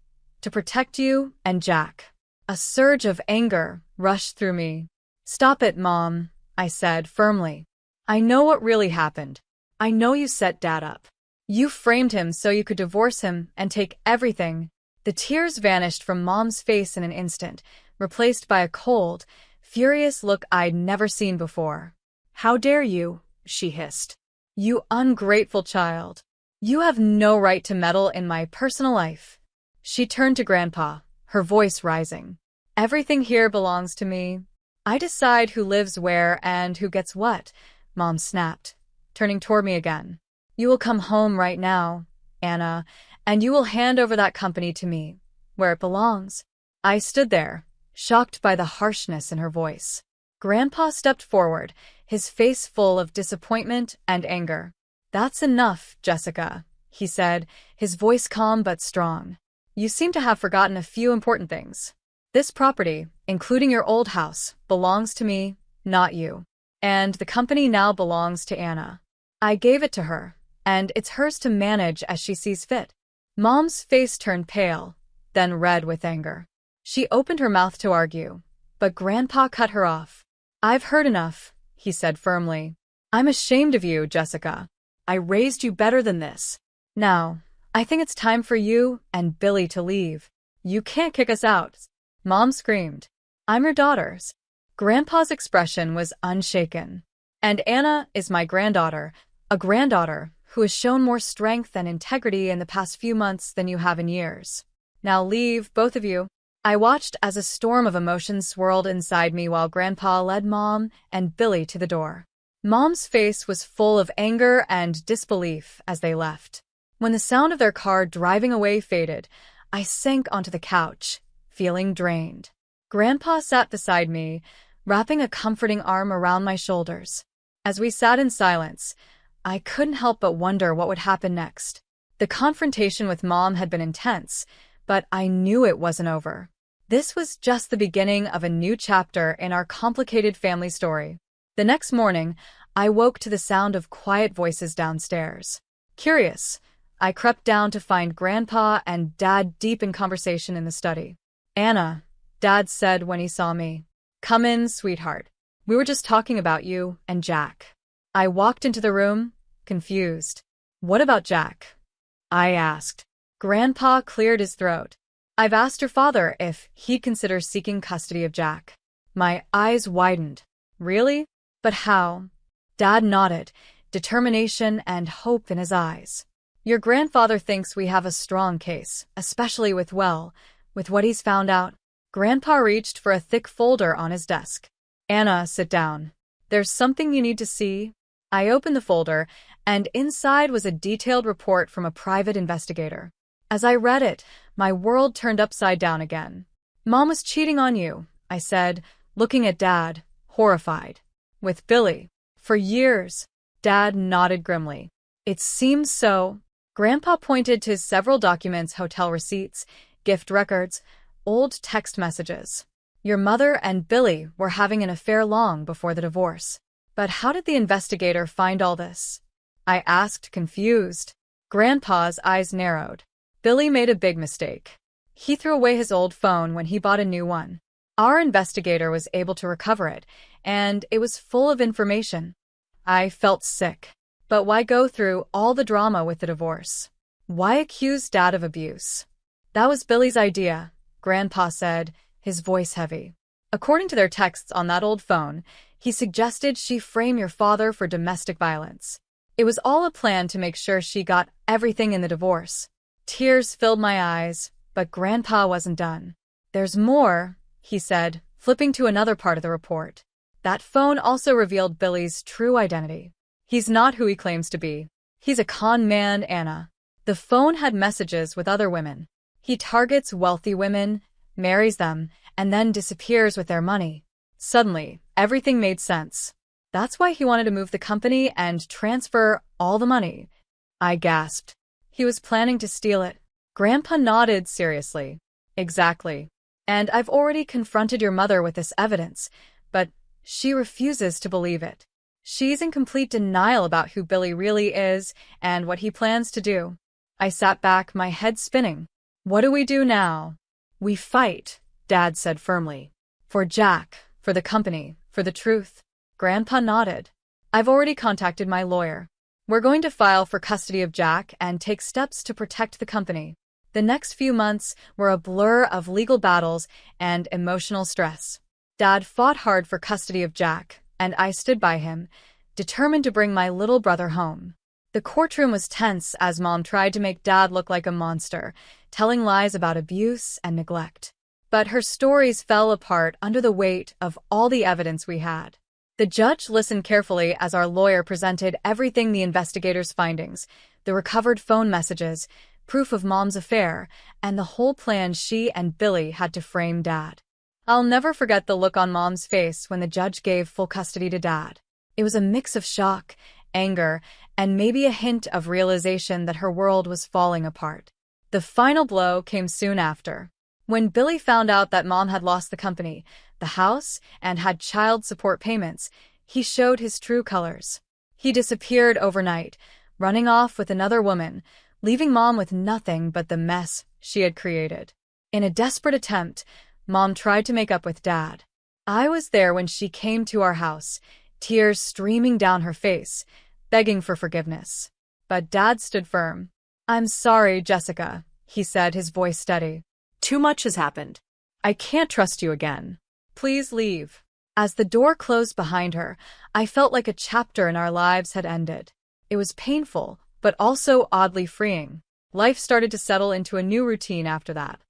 To protect you and Jack. A surge of anger rushed through me. Stop it, Mom, I said firmly. I know what really happened. I know you set Dad up. You framed him so you could divorce him and take everything. The tears vanished from Mom's face in an instant, replaced by a cold, furious look I'd never seen before. How dare you, she hissed. You ungrateful child. You have no right to meddle in my personal life. She turned to Grandpa, her voice rising. Everything here belongs to me. I decide who lives where and who gets what, Mom snapped, turning toward me again. You will come home right now, Anna, and you will hand over that company to me, where it belongs. I stood there, shocked by the harshness in her voice. Grandpa stepped forward, his face full of disappointment and anger. That's enough, Jessica, he said, his voice calm but strong. You seem to have forgotten a few important things. This property, including your old house, belongs to me, not you. And the company now belongs to Anna. I gave it to her, and it's hers to manage as she sees fit. Mom's face turned pale, then red with anger. She opened her mouth to argue, but Grandpa cut her off. I've heard enough, he said firmly. I'm ashamed of you, Jessica. I raised you better than this. Now, I think it's time for you and Billy to leave. You can't kick us out. Mom screamed. I'm your daughters. Grandpa's expression was unshaken. And Anna is my granddaughter, a granddaughter who has shown more strength and integrity in the past few months than you have in years. Now leave, both of you. I watched as a storm of emotions swirled inside me while Grandpa led Mom and Billy to the door. Mom's face was full of anger and disbelief as they left. When the sound of their car driving away faded, I sank onto the couch, feeling drained. Grandpa sat beside me, wrapping a comforting arm around my shoulders. As we sat in silence, I couldn't help but wonder what would happen next. The confrontation with Mom had been intense, but I knew it wasn't over. This was just the beginning of a new chapter in our complicated family story. The next morning, I woke to the sound of quiet voices downstairs. Curious, I crept down to find Grandpa and Dad deep in conversation in the study. "Anna," Dad said when he saw me. "Come in, sweetheart. We were just talking about you and Jack." I walked into the room, confused. "What about Jack?" I asked. Grandpa cleared his throat. "I've asked your father if he'd consider seeking custody of Jack." My eyes widened. "Really? But how?" Dad nodded, determination and hope in his eyes. "Your grandfather thinks we have a strong case, especially with what he's found out." Grandpa reached for a thick folder on his desk. "Anna, sit down. There's something you need to see." I opened the folder, and inside was a detailed report from a private investigator. As I read it, my world turned upside down again. "Mom was cheating on you," I said, looking at Dad, horrified. "With Billy. For years." Dad nodded grimly. "It seems so." Grandpa pointed to several documents, hotel receipts, gift records, old text messages. "Your mother and Billy were having an affair long before the divorce." "But how did the investigator find all this?" I asked, confused. Grandpa's eyes narrowed. "Billy made a big mistake. He threw away his old phone when he bought a new one. Our investigator was able to recover it, and it was full of information." I felt sick. But why go through all the drama with the divorce? Why accuse Dad of abuse? "That was Billy's idea," Grandpa said, his voice heavy. "According to their texts on that old phone, he suggested she frame your father for domestic violence. It was all a plan to make sure she got everything in the divorce." Tears filled my eyes, but Grandpa wasn't done. "There's more," he said, flipping to another part of the report. "That phone also revealed Billy's true identity. He's not who he claims to be. He's a con man, Anna. The phone had messages with other women. He targets wealthy women, marries them, and then disappears with their money." Suddenly, everything made sense. "That's why he wanted to move the company and transfer all the money." I gasped. "He was planning to steal it." Grandpa nodded seriously. "Exactly. And I've already confronted your mother with this evidence, but she refuses to believe it. She's in complete denial about who Billy really is and what he plans to do." I sat back, my head spinning. "What do we do now?" "We fight," Dad said firmly. "For Jack, for the company, for the truth." Grandpa nodded. "I've already contacted my lawyer. We're going to file for custody of Jack and take steps to protect the company." The next few months were a blur of legal battles and emotional stress. Dad fought hard for custody of Jack, and I stood by him, determined to bring my little brother home. The courtroom was tense as Mom tried to make Dad look like a monster, telling lies about abuse and neglect. But her stories fell apart under the weight of all the evidence we had. The judge listened carefully as our lawyer presented everything: the investigator's findings, the recovered phone messages, proof of Mom's affair, and the whole plan she and Billy had to frame Dad. I'll never forget the look on Mom's face when the judge gave full custody to Dad. It was a mix of shock, anger, and maybe a hint of realization that her world was falling apart. The final blow came soon after. When Billy found out that Mom had lost the company, the house, and had child support payments, he showed his true colors. He disappeared overnight, running off with another woman, leaving Mom with nothing but the mess she had created. In a desperate attempt, Mom tried to make up with Dad. I was there when she came to our house, tears streaming down her face, begging for forgiveness. But Dad stood firm. "I'm sorry, Jessica," he said, his voice steady. Too much has happened. "I can't trust you again. Please leave." As the door closed behind her, I felt like a chapter in our lives had ended. It was painful, but also oddly freeing. Life started to settle into a new routine after that.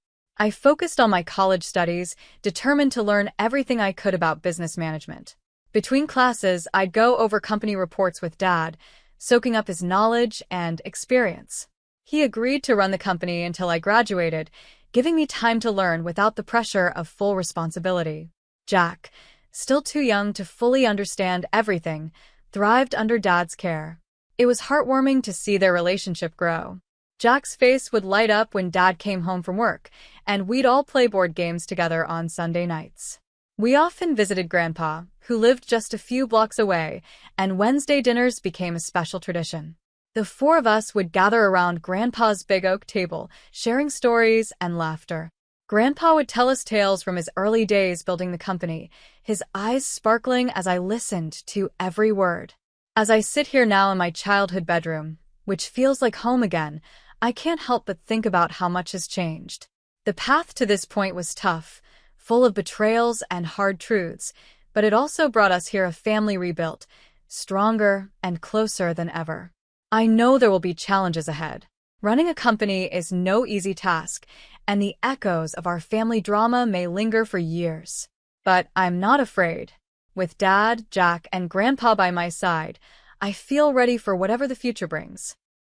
I focused on my college studies, determined to learn everything I could about business management. Between classes, I'd go over company reports with Dad, soaking up his knowledge and experience. He agreed to run the company until I graduated, giving me time to learn without the pressure of full responsibility. Jack, still too young to fully understand everything, thrived under Dad's care. It was heartwarming to see their relationship grow. Jack's face would light up when Dad came home from work, and we'd all play board games together on Sunday nights. We often visited Grandpa, who lived just a few blocks away, and Wednesday dinners became a special tradition. The four of us would gather around Grandpa's big oak table, sharing stories and laughter. Grandpa would tell us tales from his early days building the company, his eyes sparkling as I listened to every word. As I sit here now in my childhood bedroom, which feels like home again, I can't help but think about how much has changed. The path to this point was tough, full of betrayals and hard truths, but it also brought us here a family rebuilt, stronger and closer than ever. I know there will be challenges ahead. Running a company is no easy task, and the echoes of our family drama may linger for years. But I'm not afraid. With Dad, Jack, and Grandpa by my side, I feel ready for whatever the future brings.